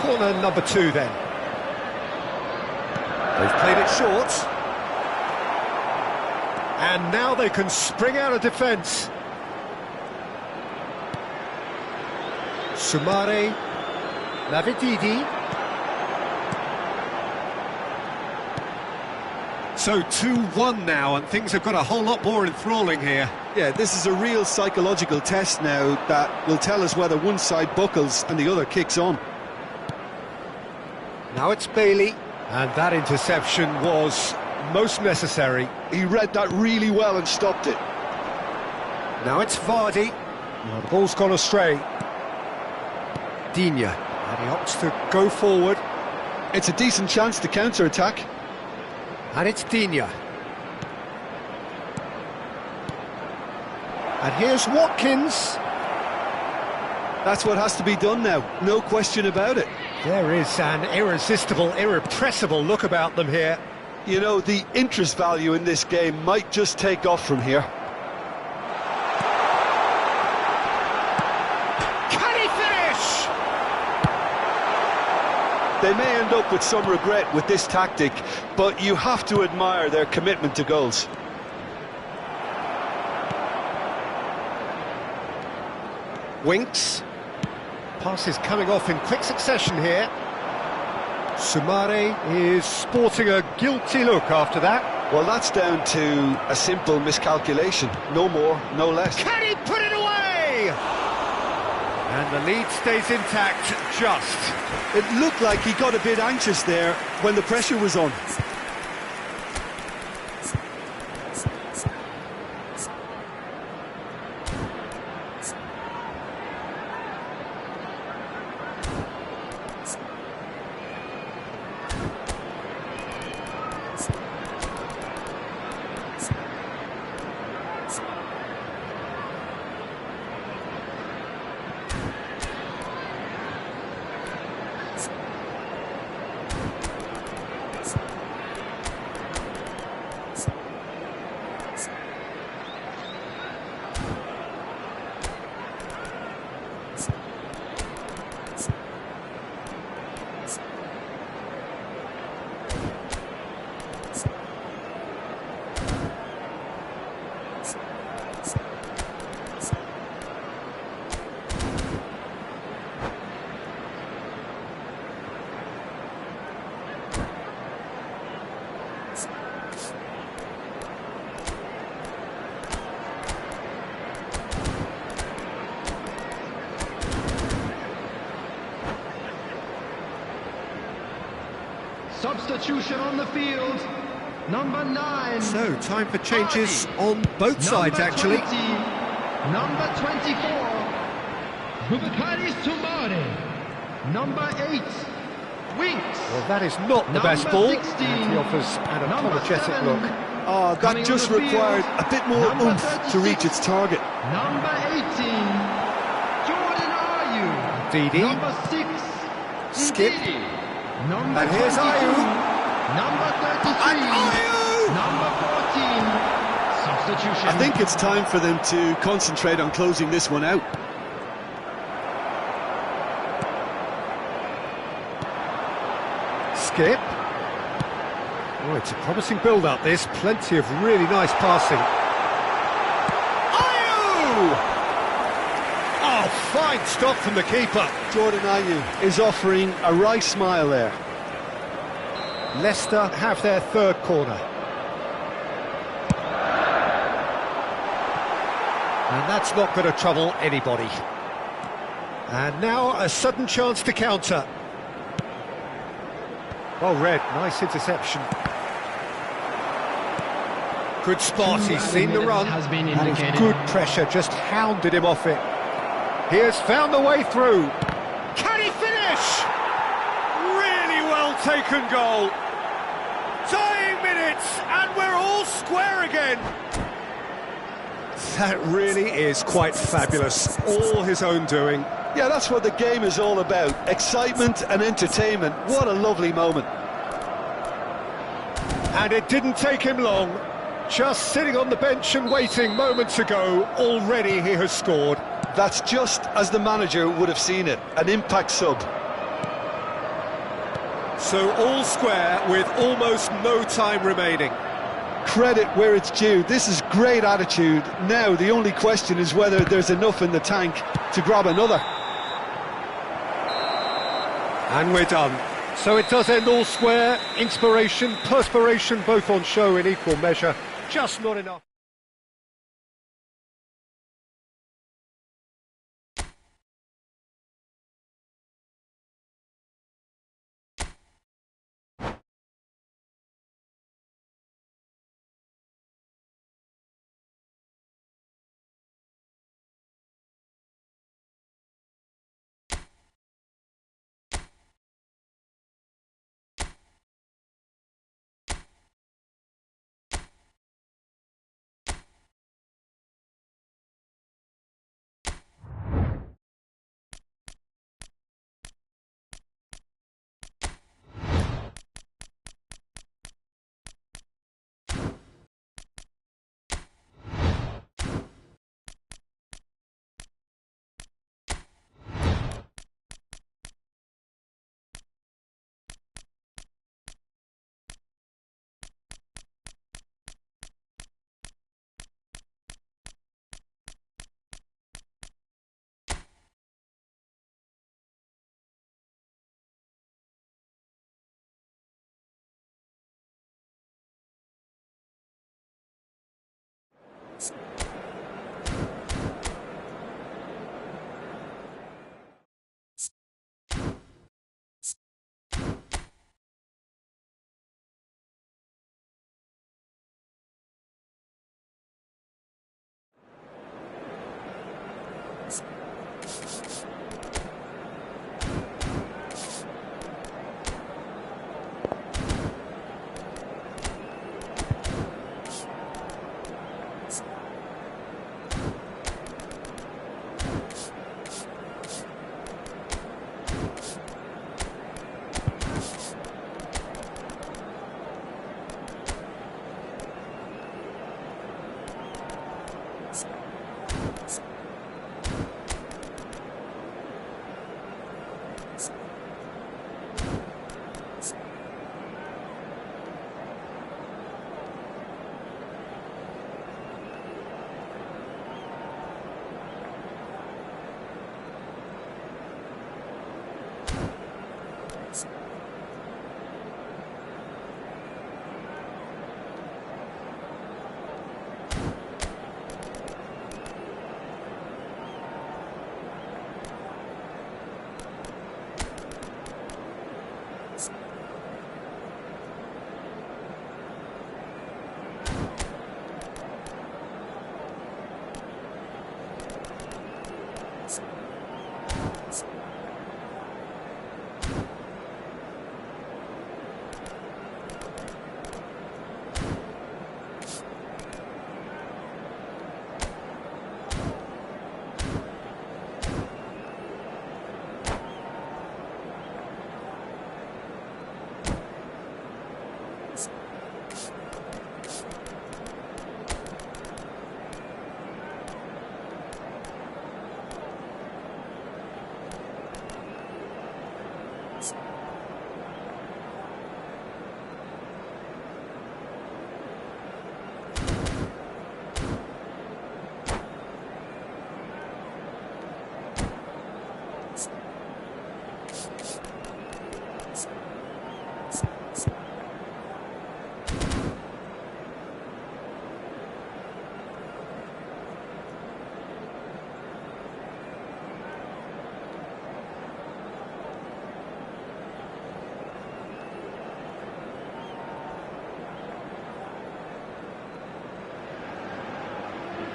S1: Corner number 2 then. They've played it short. And now they can spring out of defence. Soumare. Mavididi. So 2-1 now, and things have got a whole lot more enthralling here.
S7: Yeah, this is a real psychological test now that will tell us whether one side buckles and the other kicks on.
S1: Now it's Bailey, and that interception was most necessary.
S2: He read that really well and stopped it.
S1: Now it's Vardy. Well, the ball's gone astray. Digne, and he opts to go forward.
S2: It's a decent chance to counter-attack.
S1: And it's Digne. And here's Watkins.
S2: That's what has to be done now, no question about it.
S1: There is an irresistible, irrepressible look about them here.
S2: You know, the interest value in this game might just take off from here.
S1: Can he finish?
S2: They may end up with some regret with this tactic, but you have to admire their commitment to goals.
S1: Winks. Pass is coming off in quick succession here. Soumare is sporting a guilty look after that.
S2: Well, that's down to a simple miscalculation. No more, no less.
S1: Can he put it away? And the lead stays intact, just.
S2: It looked like he got a bit anxious there when the pressure was on.
S3: Substitution on the field, number 9.
S1: So, time for changes on both sides, actually.
S3: 20, number 24, Boubacar Soumare. Number 8, Winks.
S1: Well, that is not the best ball.
S3: 16,
S1: And he offers an apologetic
S3: 7,
S1: look.
S2: Oh, that just required a bit more oomph to reach its target.
S3: Number 18, Jordan Ayew.
S1: Didi.
S3: Number 6,
S1: Skip.
S3: Ndidi. Number
S1: And here's
S3: 22,
S1: Ayew.
S3: Number 33,
S1: And Ayew!
S3: number 14. Substitution.
S7: I think it's time for them to concentrate on closing this one out.
S1: Skip. Oh, it's a promising build-up, this. Plenty of really nice passing. Ayew! Oh, fine stop from the keeper.
S2: Jordan Ayew is offering a wry smile there.
S1: Leicester have their third corner. And that's not going to trouble anybody. And now a sudden chance to counter. Well read, nice interception. Good spot, he's seen the run.
S3: Has been
S1: That is
S3: indicated.
S1: good pressure, just hounded him off it. He has found the way through. Can he finish? Really well taken goal. Dying minutes, and we're all square again. That really is quite fabulous. All his own doing.
S2: Yeah, that's what the game is all about. Excitement and entertainment. What a lovely moment.
S1: And it didn't take him long. Just sitting on the bench and waiting moments ago, already he has scored.
S2: That's just as the manager would have seen it. An impact sub.
S1: So all square with almost no time remaining.
S2: Credit where it's due. This is great attitude. Now the only question is whether there's enough in the tank to grab another.
S1: And we're done. So it does end all square. Inspiration, perspiration, both on show in equal measure. Just not enough.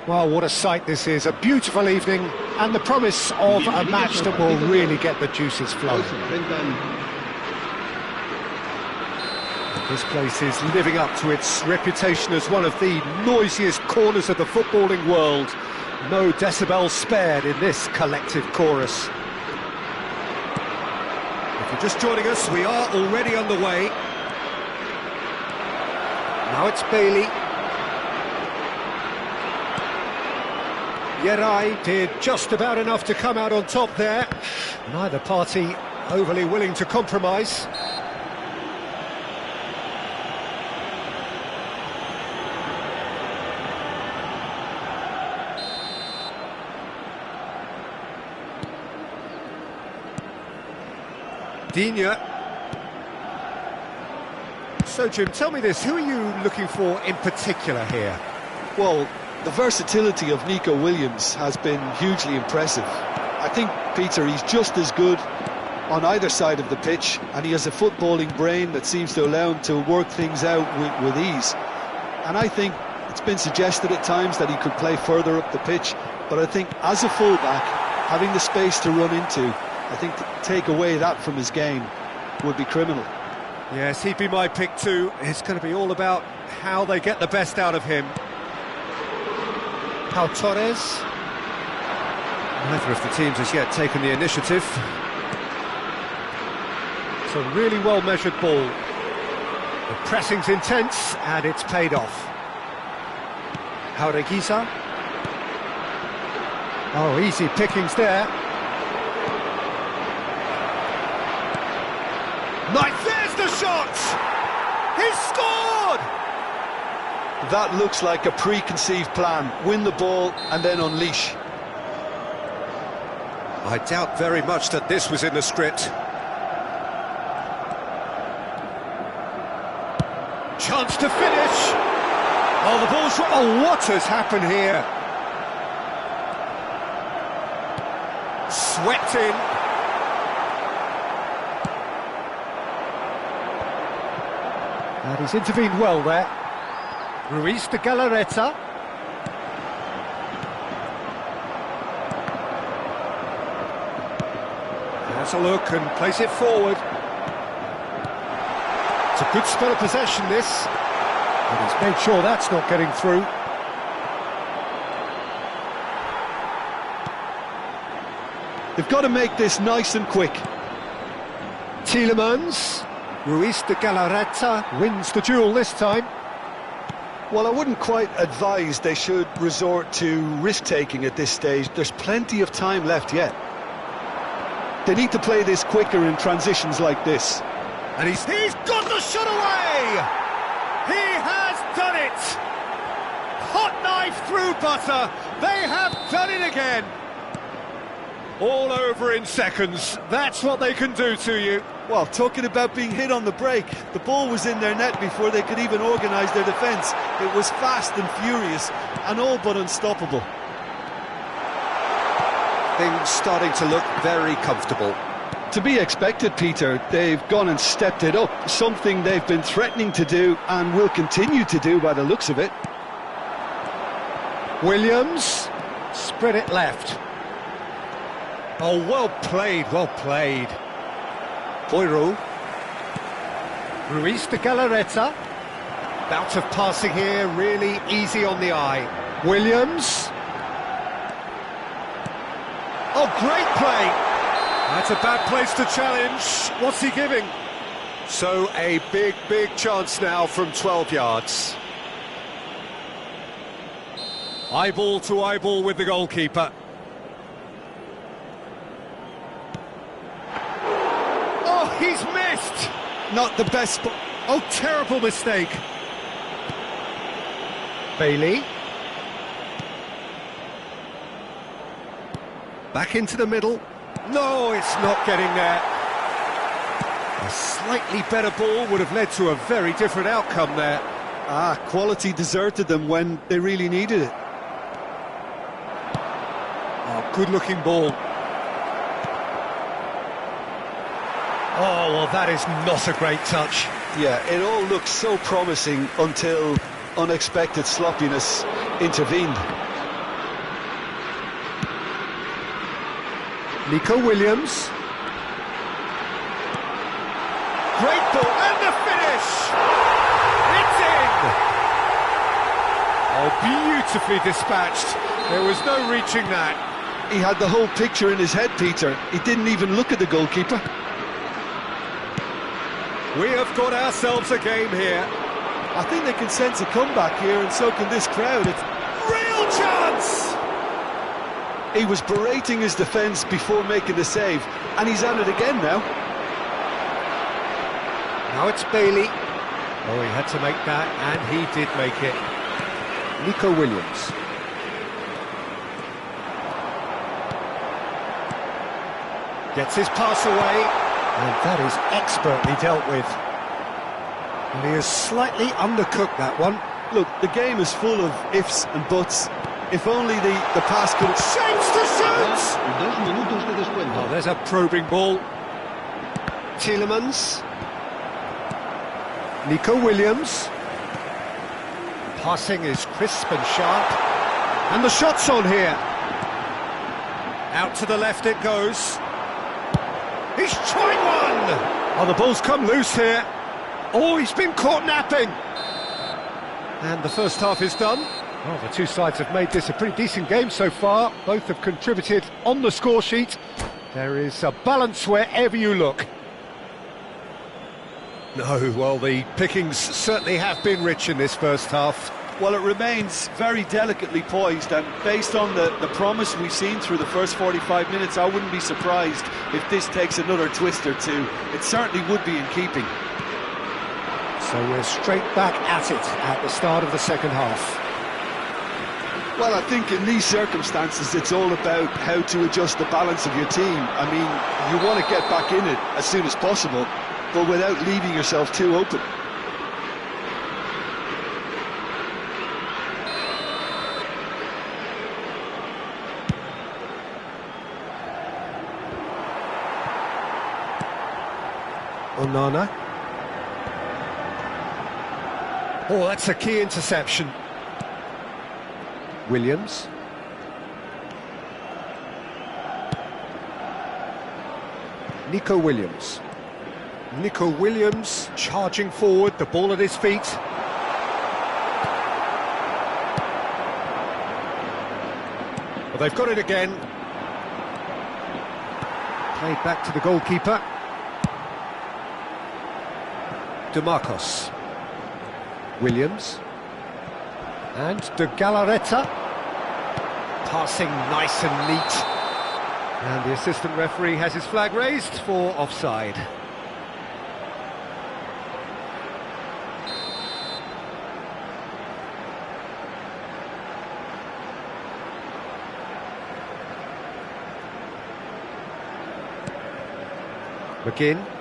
S1: Well, what a sight this is, a beautiful evening, and the promise of a match that will really get the juices flowing. This place is living up to its reputation as one of the noisiest corners of the footballing world. No decibels spared in this collective chorus. If you're just joining us, we are already underway. Now it's Bailey. Yerai did just about enough to come out on top there. Neither party overly willing to compromise. Digne. So, Jim, tell me this, who are you looking for in particular here?
S2: Well, the versatility of Nico Williams has been hugely impressive. I think, Peter, he's just as good on either side of the pitch, and he has a footballing brain that seems to allow him to work things out with ease. And I think it's been suggested at times that he could play further up the pitch, but I think as a fullback, having the space to run into, I think to take away that from his game would be criminal.
S1: Yes, he'd be my pick too. It's going to be all about how they get the best out of him. Pau Torres. Neither of the teams has yet taken the initiative. It's a really well-measured ball. The pressing's intense, and it's paid off. Jaureguiza. Oh, easy pickings there. There's the shot! He's scored!
S2: That looks like a preconceived plan. Win the ball and then unleash.
S1: I doubt very much that this was in the script. Chance to finish! Oh, the ball's... Oh, what has happened here? Swept in. And he's intervened well there. Ruiz de Galarreta. Has a look and plays it forward. It's a good spell of possession, this. But he's made sure that's not getting through.
S2: They've got to make this nice and quick.
S1: Tielemans. Ruiz de Galarreta wins the duel this time.
S2: Well, I wouldn't quite advise they should resort to risk-taking at this stage. There's plenty of time left yet. They need to play this quicker in transitions like this.
S1: And he's got the shot away! He has done it! Hot knife through butter. They have done it again. All over in seconds. That's what they can do to you.
S2: Well, talking about being hit on the break, the ball was in their net before they could even organise their defence. It was fast and furious, and all but unstoppable.
S1: Things starting to look very comfortable.
S2: To be expected, Peter. They've gone and stepped it up, something they've been threatening to do and will continue to do by the looks of it.
S1: Williams, spread it left. Oh, well played, well played. Poirot. Ruiz de Galarreta. Bout of passing here, really easy on the eye. Williams. Oh, great play. That's a bad place to challenge. What's he giving? So a big, big chance now from 12 yards. Eyeball to eyeball with the goalkeeper. Oh, he's missed!
S2: Not the best...
S1: Oh, terrible mistake. Bailey. Back into the middle. No, it's not getting there. A slightly better ball would have led to a very different outcome there.
S2: Quality deserted them when they really needed it.
S1: Oh, good-looking ball. Oh, well, that is not a great touch.
S2: Yeah, it all looked so promising until unexpected sloppiness intervened.
S1: Nico Williams. Great ball, and the finish! It's in! Oh, beautifully dispatched. There was no reaching that.
S2: He had the whole picture in his head, Peter. He didn't even look at the goalkeeper.
S1: We have got ourselves a game here.
S2: I think they can sense a comeback here, and so can this crowd. It's
S1: Real chance!
S2: He was berating his defence before making the save, and he's at it again now.
S1: Now it's Bailey. Oh, he had to make that, and he did make it. Nico Williams. Gets his pass away, and that is expertly dealt with. And he has slightly undercooked that one.
S2: Look, the game is full of ifs and buts. If only the pass could...
S1: Shapes to shoot!
S3: 2 minutos de descuento.
S1: Oh, there's a probing ball. Tielemans. Nico Williams. Passing is crisp and sharp. And the shot's on here. Out to the left it goes. He's tried one! Oh, the ball's come loose here. Oh, he's been caught napping. And the first half is done. Well, the two sides have made this a pretty decent game so far. Both have contributed on the score sheet. There is a balance wherever you look. No, well, the pickings certainly have been rich in this first half.
S2: Well, it remains very delicately poised, and based on the promise we've seen through the first 45 minutes, I wouldn't be surprised if this takes another twist or two. It certainly would be in keeping.
S1: So we're straight back at it at the start of the second half.
S2: Well, I think in these circumstances, it's all about how to adjust the balance of your team. I mean, you want to get back in it as soon as possible, but without leaving yourself too open.
S1: Onana. Oh, that's a key interception. Williams. Nico Williams. Nico Williams charging forward, the ball at his feet. Well, they've got it again. Played back to the goalkeeper. DeMarcos. Williams. And De Galarreta. Passing nice and neat. And the assistant referee has his flag raised for offside. McGinn.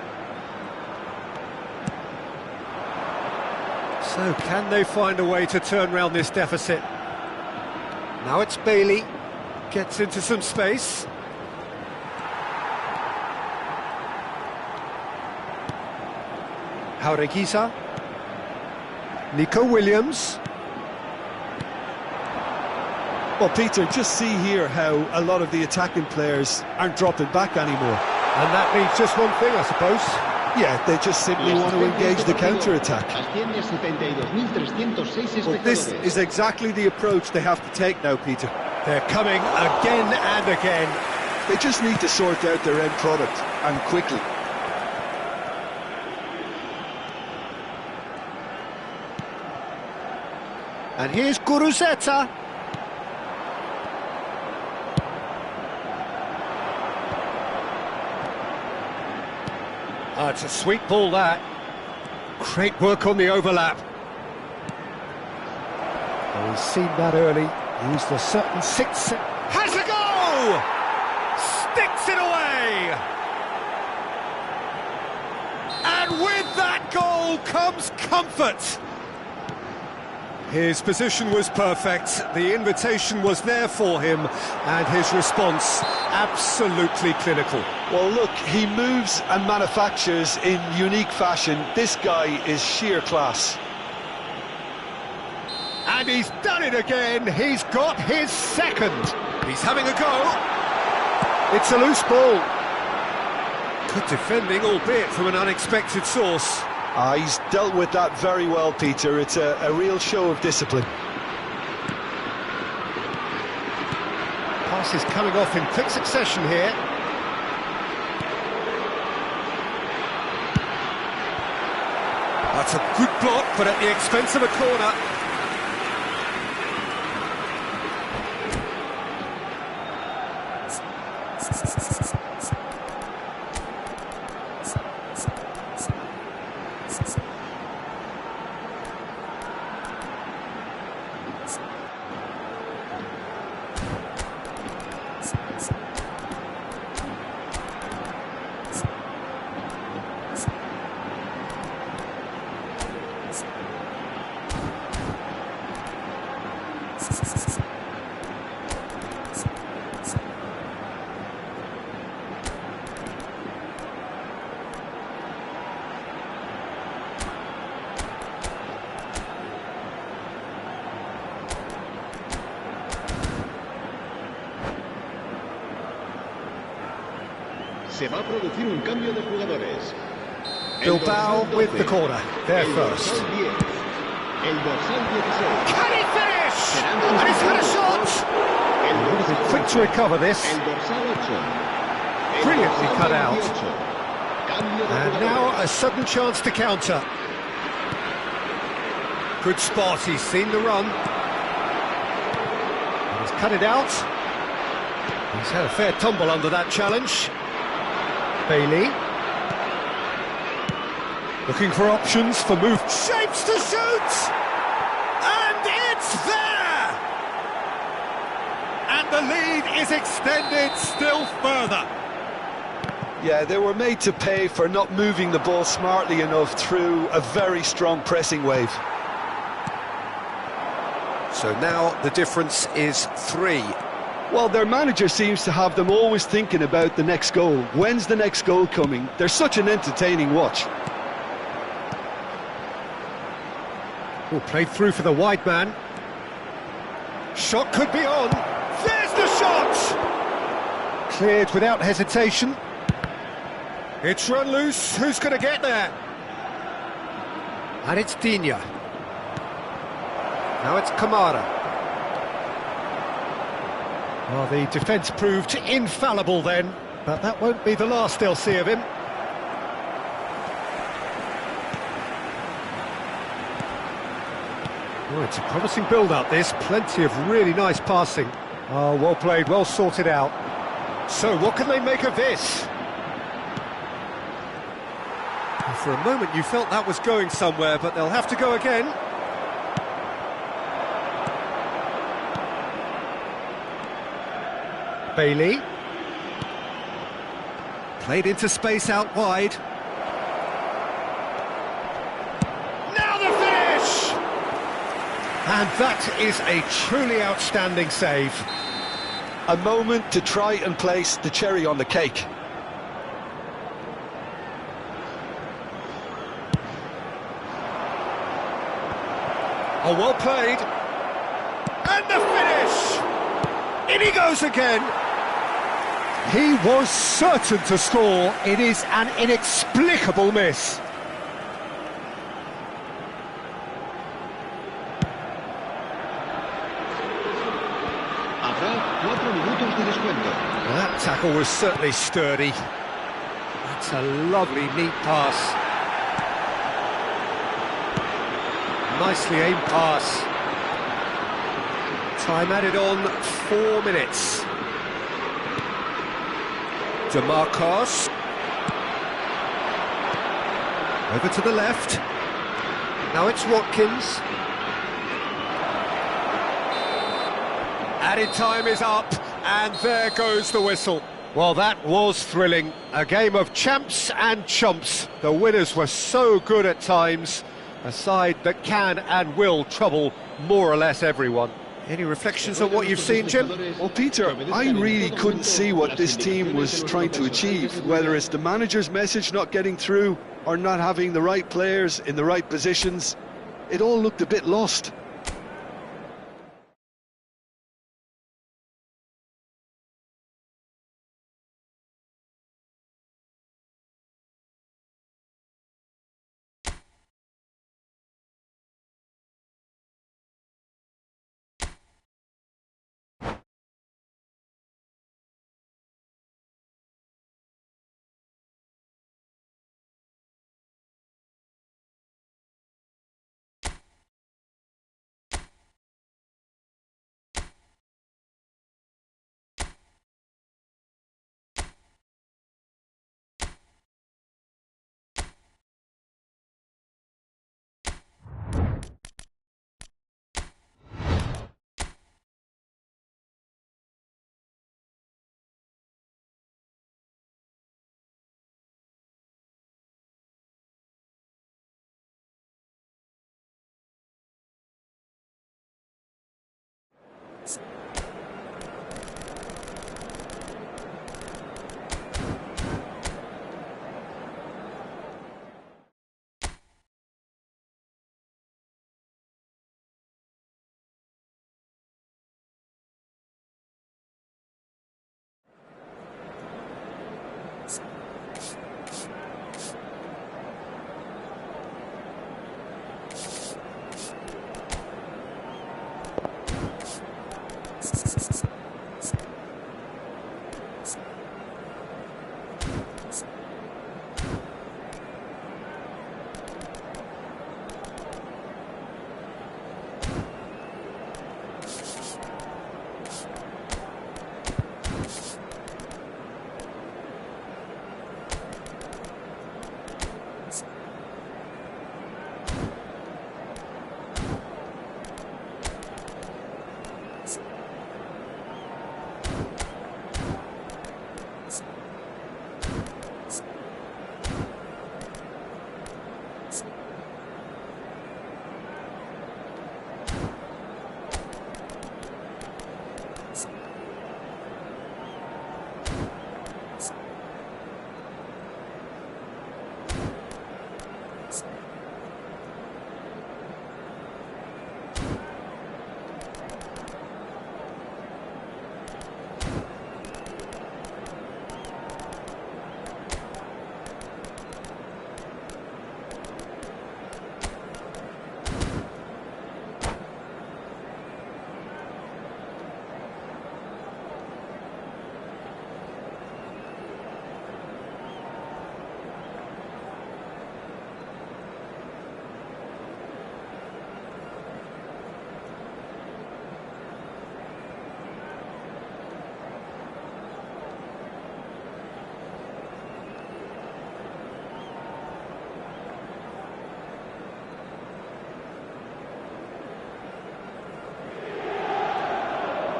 S1: So can they find a way to turn round this deficit? Now it's Bailey. Gets into some space. Jaureguiza. Nico Williams.
S2: Well, Peter, just see here how a lot of the attacking players aren't dropping back anymore.
S1: And that means just one thing, I suppose.
S2: Yeah, they just simply want to engage the counter-attack.
S3: Asciende a 72.306
S2: Well, this is exactly the approach they have to take now, Peter.
S1: They're coming again and again.
S2: They just need to sort out their end product, and quickly.
S1: And here's Guruzeta. It's a sweet ball, that. Great work on the overlap. Well, he's seen that early. Used a certain six. Has a go! Sticks it away! And with that goal comes comfort. His position was perfect, the invitation was there for him, and his response absolutely clinical.
S2: Well, look, he moves and manufactures in unique fashion. This guy is sheer class.
S1: And he's done it again, he's got his second. He's having a go. It's a loose ball. Good defending, albeit from an unexpected source.
S2: He's dealt with that very well, Peter. It's a real show of discipline.
S1: Passes coming off in quick succession here. That's a good block, but at the expense of a corner.
S5: Se va a producir un cambio de jugadores.
S1: Bilbao with the corner. They're first.
S5: El dorsal 16.
S1: Can he finish? And he's had a shot! Quick to recover this.
S5: El dorsal 8.
S1: Brilliantly cut out. And now a sudden chance to counter. Good spot, he's seen the run. And he's cut it out. He's had a fair tumble under that challenge. Bailey. Looking for options for move. Shapes to shoot! And it's there! And the lead is extended still further.
S2: Yeah, they were made to pay for not moving the ball smartly enough through a very strong pressing wave.
S1: So now the difference is 3.
S2: Well, their manager seems to have them always thinking about the next goal. When's the next goal coming? They're such an entertaining watch.
S1: Oh, played through for the wide man. Shot could be on. There's the shot! Cleared without hesitation. It's run loose. Who's going to get there? And it's Digne. Now it's Kamara. Well, the defence proved infallible then, but that won't be the last they'll see of him. Oh, it's a promising build-up, this. Plenty of really nice passing. Oh, well played, well sorted out. So, what can they make of this? Well, for a moment you felt that was going somewhere, but they'll have to go again. Bailey. Played into space out wide. Now the finish! And that is a truly outstanding save.
S2: A moment to try and place the cherry on the cake.
S1: Oh, well played. And the finish! In he goes again. He was certain to score. It is an inexplicable miss.
S5: Habrá 4 minutos de descuento.
S1: Well, that tackle was certainly sturdy. That's a lovely, neat pass. Nicely aimed pass. Time added on 4 minutes. DeMarcos. Over to the left. Now it's Watkins. Added time is up, and there goes the whistle. Well, that was thrilling. A game of champs and chumps. The winners were so good at times. A side that can and will trouble more or less everyone. Any reflections on what you've seen, Jim?
S2: Well, Peter, I really couldn't see what this team was trying to achieve, whether it's the manager's message not getting through or not having the right players in the right positions. It all looked a bit lost.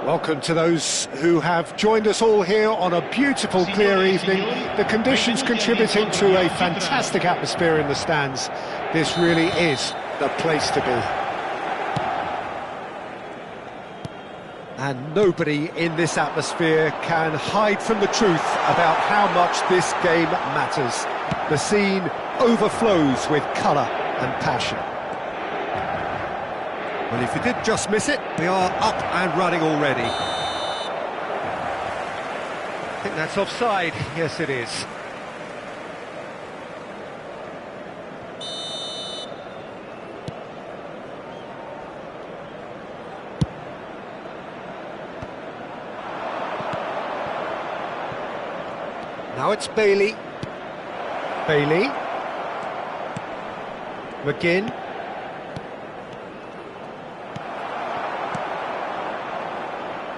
S1: Welcome to those who have joined us all here on a beautiful, clear evening. The conditions contributing to a fantastic atmosphere in the stands. This really is the place to be. And nobody in this atmosphere can hide from the truth about how much this game matters. The scene overflows with colour and passion. Well, if you did just miss it, we are up and running already. I think that's offside. Yes, it is. Now it's Bailey. Bailey. McGinn.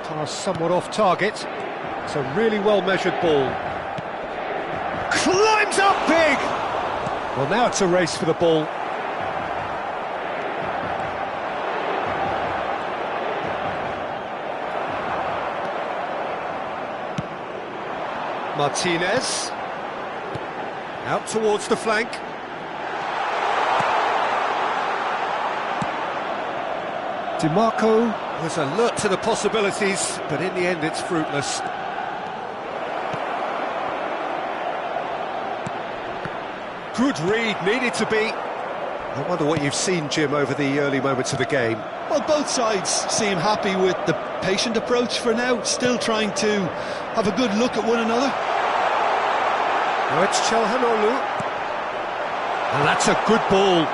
S1: Pass somewhat off target. It's a really well-measured ball. Climbs up big! Well, now it's a race for the ball. Martinez. Out towards the flank. DiMarco was alert to the possibilities, but in the end it's fruitless. Good read, needed to be. I wonder what you've seen, Jim, over the early moments of the game.
S2: Well, both sides seem happy with the patient approach for now, still trying to have a good look at one another.
S1: Now it's Chalhanoglu. And that's a good ball.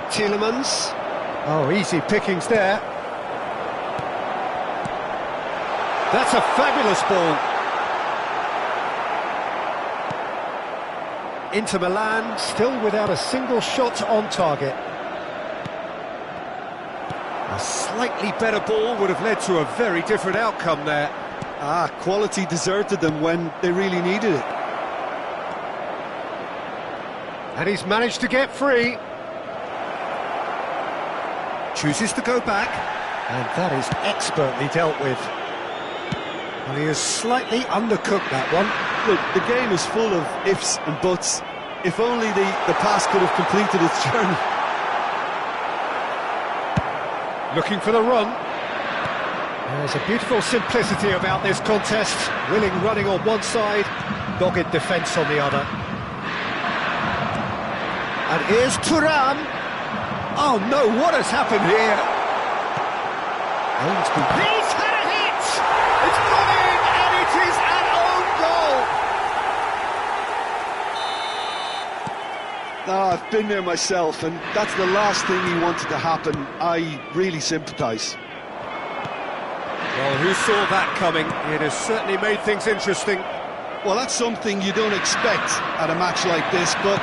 S1: Tielemans. Oh, easy pickings there. That's a fabulous ball. Inter Milan still without a single shot on target. A slightly better ball would have led to a very different outcome there.
S2: Quality deserted them when they really needed it.
S1: And he's managed to get free. Chooses to go back, and that is expertly dealt with. And he has slightly undercooked that one.
S2: Look, the game is full of ifs and buts. If only the pass could have completed its journey.
S1: Looking for the run. There's a beautiful simplicity about this contest. Willing running on one side, dogged defence on the other. And here's Thuram. Oh no, what has happened here? He's had a hit! It's gone in, and it is an own goal!
S2: I've been there myself, and that's the last thing he wanted to happen. I really sympathise.
S1: Well, who saw that coming? It has certainly made things interesting.
S2: Well, that's something you don't expect at a match like this, but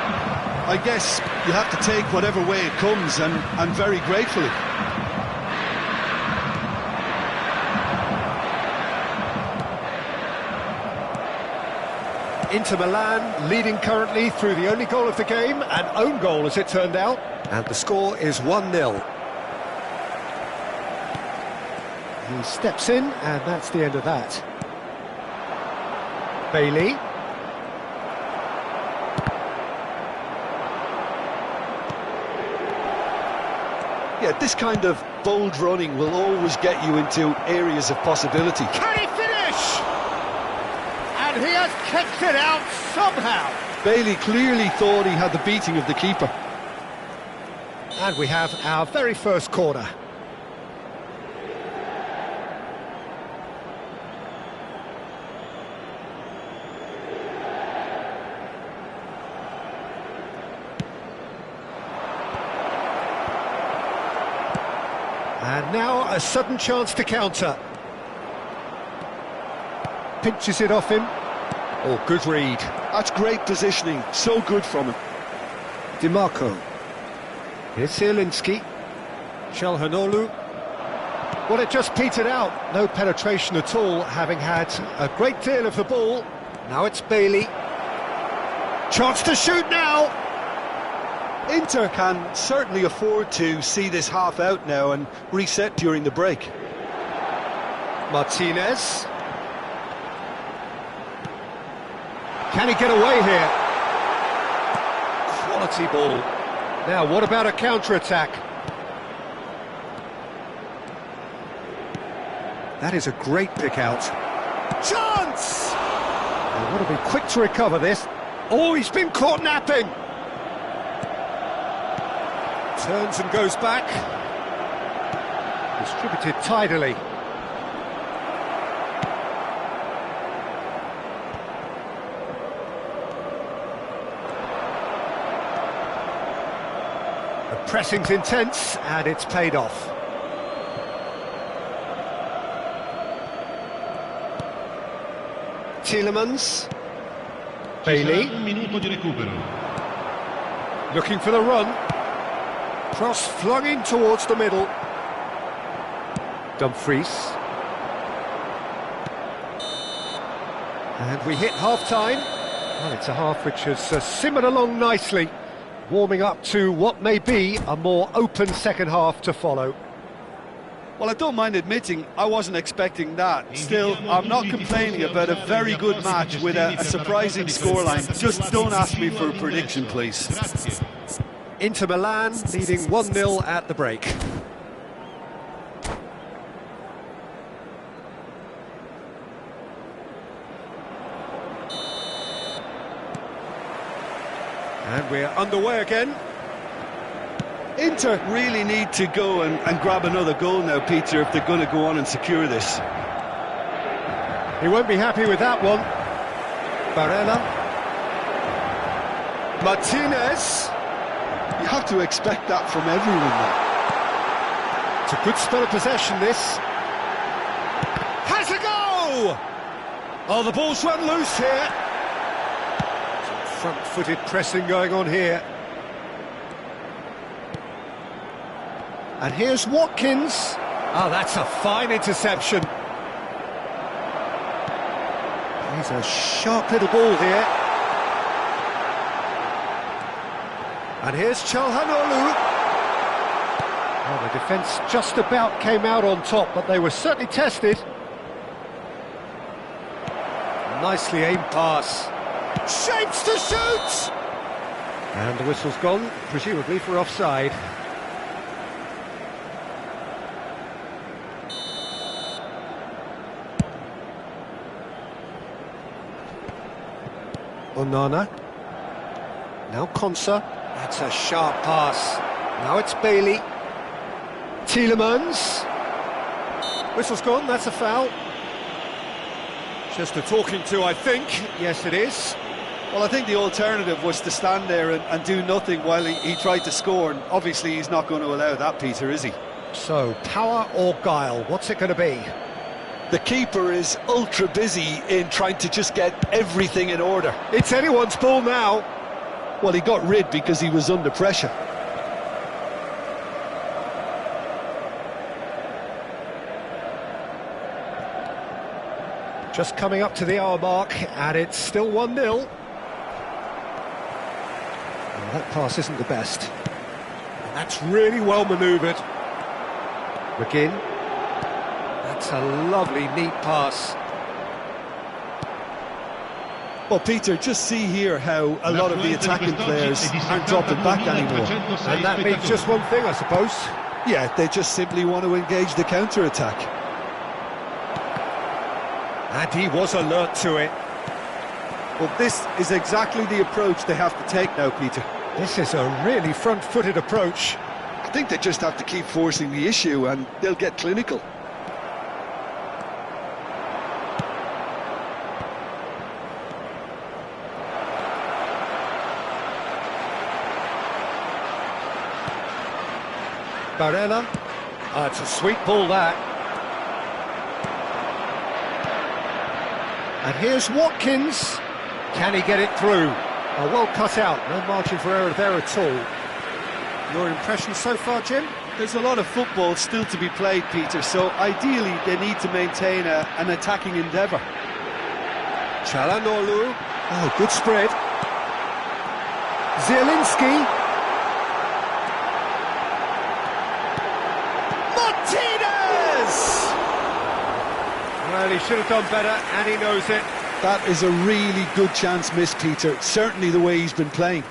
S2: I guess you have to take whatever way it comes, and very gratefully.
S1: Inter Milan leading currently through the only goal of the game, an own goal as it turned out. And the score is 1-0. He steps in, and that's the end of that. Bailey.
S2: Yeah, this kind of bold running will always get you into areas of possibility.
S1: Can he finish? And he has kicked it out somehow.
S2: Bailey clearly thought he had the beating of the keeper.
S1: And we have our very first corner. And now a sudden chance to counter. Pinches it off him. Oh, good read.
S2: That's great positioning, so good from him.
S1: DiMarco. Here's Zielinski. Chalhanoglu. Well, it just petered out. No penetration at all, having had a great deal of the ball. Now it's Bailey. Chance to shoot now.
S2: Inter can certainly afford to see this half out now and reset during the break.
S1: Martinez. Can he get away here? Quality ball. Now, what about a counter-attack? That is a great pick-out. Chance! They want to be quick to recover this. Oh, he's been caught napping! Turns and goes back. Distributed tidily. The pressing's intense, and it's paid off. Tielemans. Bailey.
S5: Un minuto di recupero.
S1: Looking for the run. Cross flung in towards the middle. Dumfries. And we hit half-time. Well, it's a half which has simmered along nicely, warming up to what may be a more open second half to follow.
S2: Well, I don't mind admitting I wasn't expecting that. Still, I'm not complaining about a very good match with a surprising scoreline. Just don't ask me for a prediction, please.
S5: Grazie.
S1: Inter Milan leading 1-0 at the break. And we're underway again.
S2: Inter really need to go and grab another goal now, Peter, if they're going to go on and secure this.
S1: He won't be happy with that one. Barella. Martinez.
S2: You have to expect that from everyone now.
S1: It's a good spell of possession, this. Has a go! Oh, the ball's run loose here. Some front-footed pressing going on here. And here's Watkins. Oh, that's a fine interception. He's a sharp little ball here. And here's Çalhanoğlu. Oh, the defence just about came out on top, but they were certainly tested. Nicely aimed pass. Shapes to shoot! And the whistle's gone, presumably for offside. Onana. Now Konsa. That's a sharp pass. Now it's Bailey. Tielemans. Whistle's gone, that's a foul. Just a talking to, I think. Yes, it is.
S2: Well, I think the alternative was to stand there and do nothing while he tried to score, and obviously he's not going to allow that, Peter, is he?
S1: So, power or guile, what's it going to be?
S2: The keeper is ultra busy in trying to just get everything in order.
S1: It's anyone's ball now.
S2: Well, he got rid because he was under pressure.
S1: Just coming up to the hour mark, and it's still 1-0. Well, that pass isn't the best. And that's really well manoeuvred. McGinn. That's a lovely, neat pass.
S2: Well, Peter, just see here how a lot of the attacking players aren't dropping back anymore.
S1: And that means just one thing, I suppose.
S2: Yeah, they just simply want to engage the counter-attack.
S1: And he was alert to it.
S2: Well, this is exactly the approach they have to take now, Peter.
S1: This is a really front-footed approach.
S2: I think they just have to keep forcing the issue and they'll get clinical.
S1: Barella. Oh, it's a sweet ball, that. And here's Watkins. Can he get it through? Oh, well cut out. No margin for error there at all. Your impression so far, Jim?
S2: There's a lot of football still to be played, Peter, so ideally they need to maintain an attacking endeavour.
S1: Çalhanoğlu. Oh, good spread. Zielinski. Martinez! Well, he should have done better, and he knows it.
S2: That is a really good chance missed, Peter. Certainly the way he's been playing.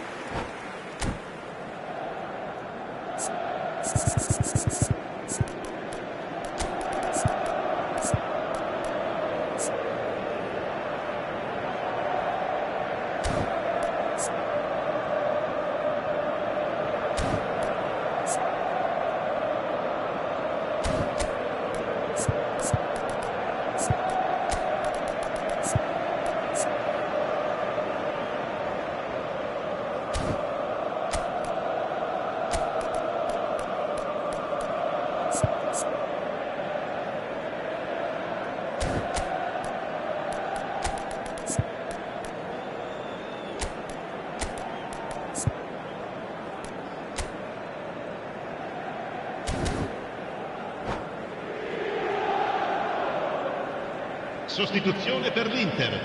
S5: Sostituzione per l'Inter.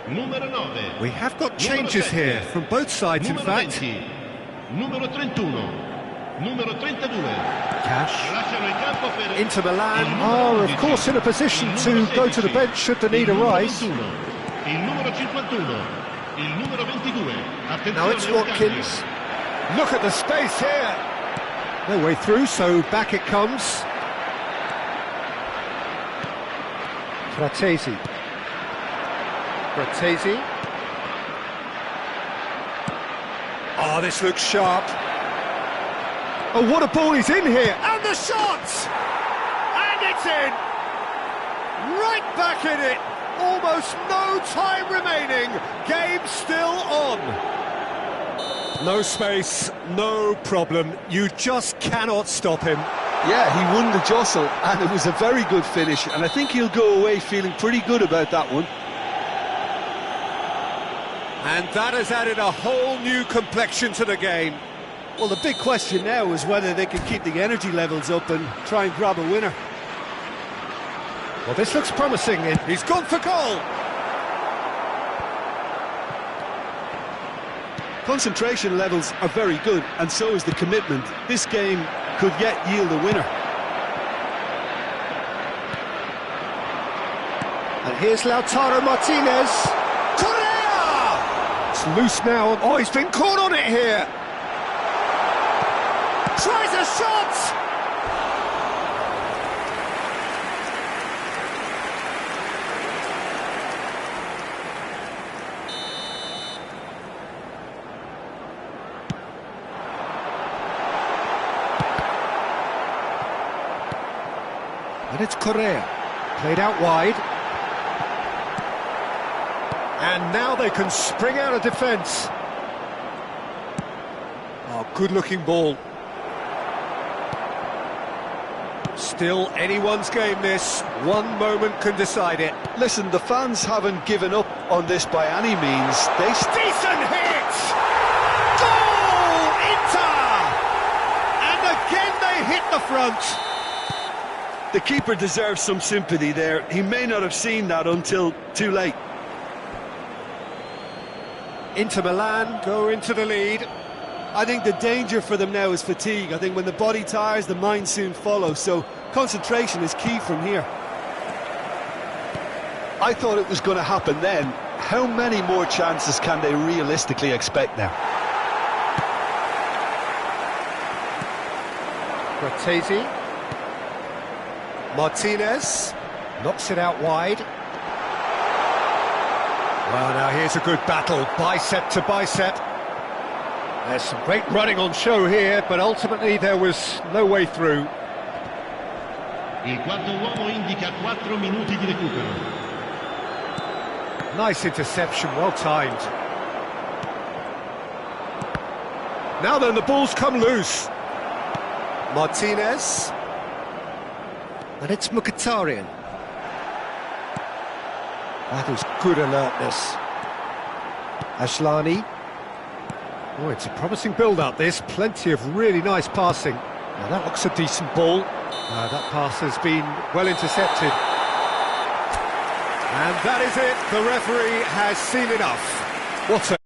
S5: Numero 9.
S1: We have got changes here from both sides, in
S5: Numero
S1: fact.
S5: 20. Numero 31. Numero 32.
S1: Cash.
S5: Lasciano il campo per
S1: Inter Milan
S5: il
S1: are,
S5: numero
S1: of
S5: 11,
S1: course, in a position
S5: il
S1: to
S5: numero
S1: go to the
S5: 16,
S1: bench should the need
S5: il numero
S1: arise.
S5: 21, il numero 51, il numero 22. Attenzione,
S1: Now it's
S5: un cambio.
S1: Watkins. Look at the space here. No way through, so back it comes. Fratesi. Oh, this looks sharp. Oh, what a ball he's in here. And the shot! And it's in! Right back in it. Almost no time remaining. Game still on. No space, no problem. You just cannot stop him.
S2: Yeah, he won the jostle, and it was a very good finish, and I think he'll go away feeling pretty good about that one.
S1: And that has added a whole new complexion to the game.
S7: Well, the big question now is whether they can keep the energy levels up and try and grab a winner.
S1: Well, this looks promising. He's gone for goal.
S7: Concentration levels are very good, and so is the commitment. This game could yet yield a winner.
S1: And here's Lautaro Martinez. Correa! It's loose now. Oh, he's been caught on it here. Tries a shot! And it's Correa, played out wide. And now they can spring out of defence. Oh, good-looking ball. Still anyone's game, this. One moment can decide it.
S2: Listen, the fans haven't given up on this by any means.
S1: Decent hit! Goal! Inter! And again they hit the front.
S2: The keeper deserves some sympathy there. He may not have seen that until too late.
S1: Inter Milan go into the lead.
S7: I think the danger for them now is fatigue. I think when the body tires, the mind soon follows. So concentration is key from here.
S2: I thought it was going to happen then. How many more chances can they realistically expect now?
S1: Fratesi. Martinez knocks it out wide. Well, now here's a good battle, bicep to bicep. There's some great running on show here, but ultimately there was no way through.
S5: Il quarto uomo indica 4 minuti di recupero.
S1: Nice interception, well timed. Now then, the ball's come loose. Martinez. And it's Mkhitaryan. That is good alertness. Ashlani. Oh, it's a promising build-up, this. Plenty of really nice passing. Now, that looks a decent ball. That pass has been well intercepted. And that is it. The referee has seen enough. What a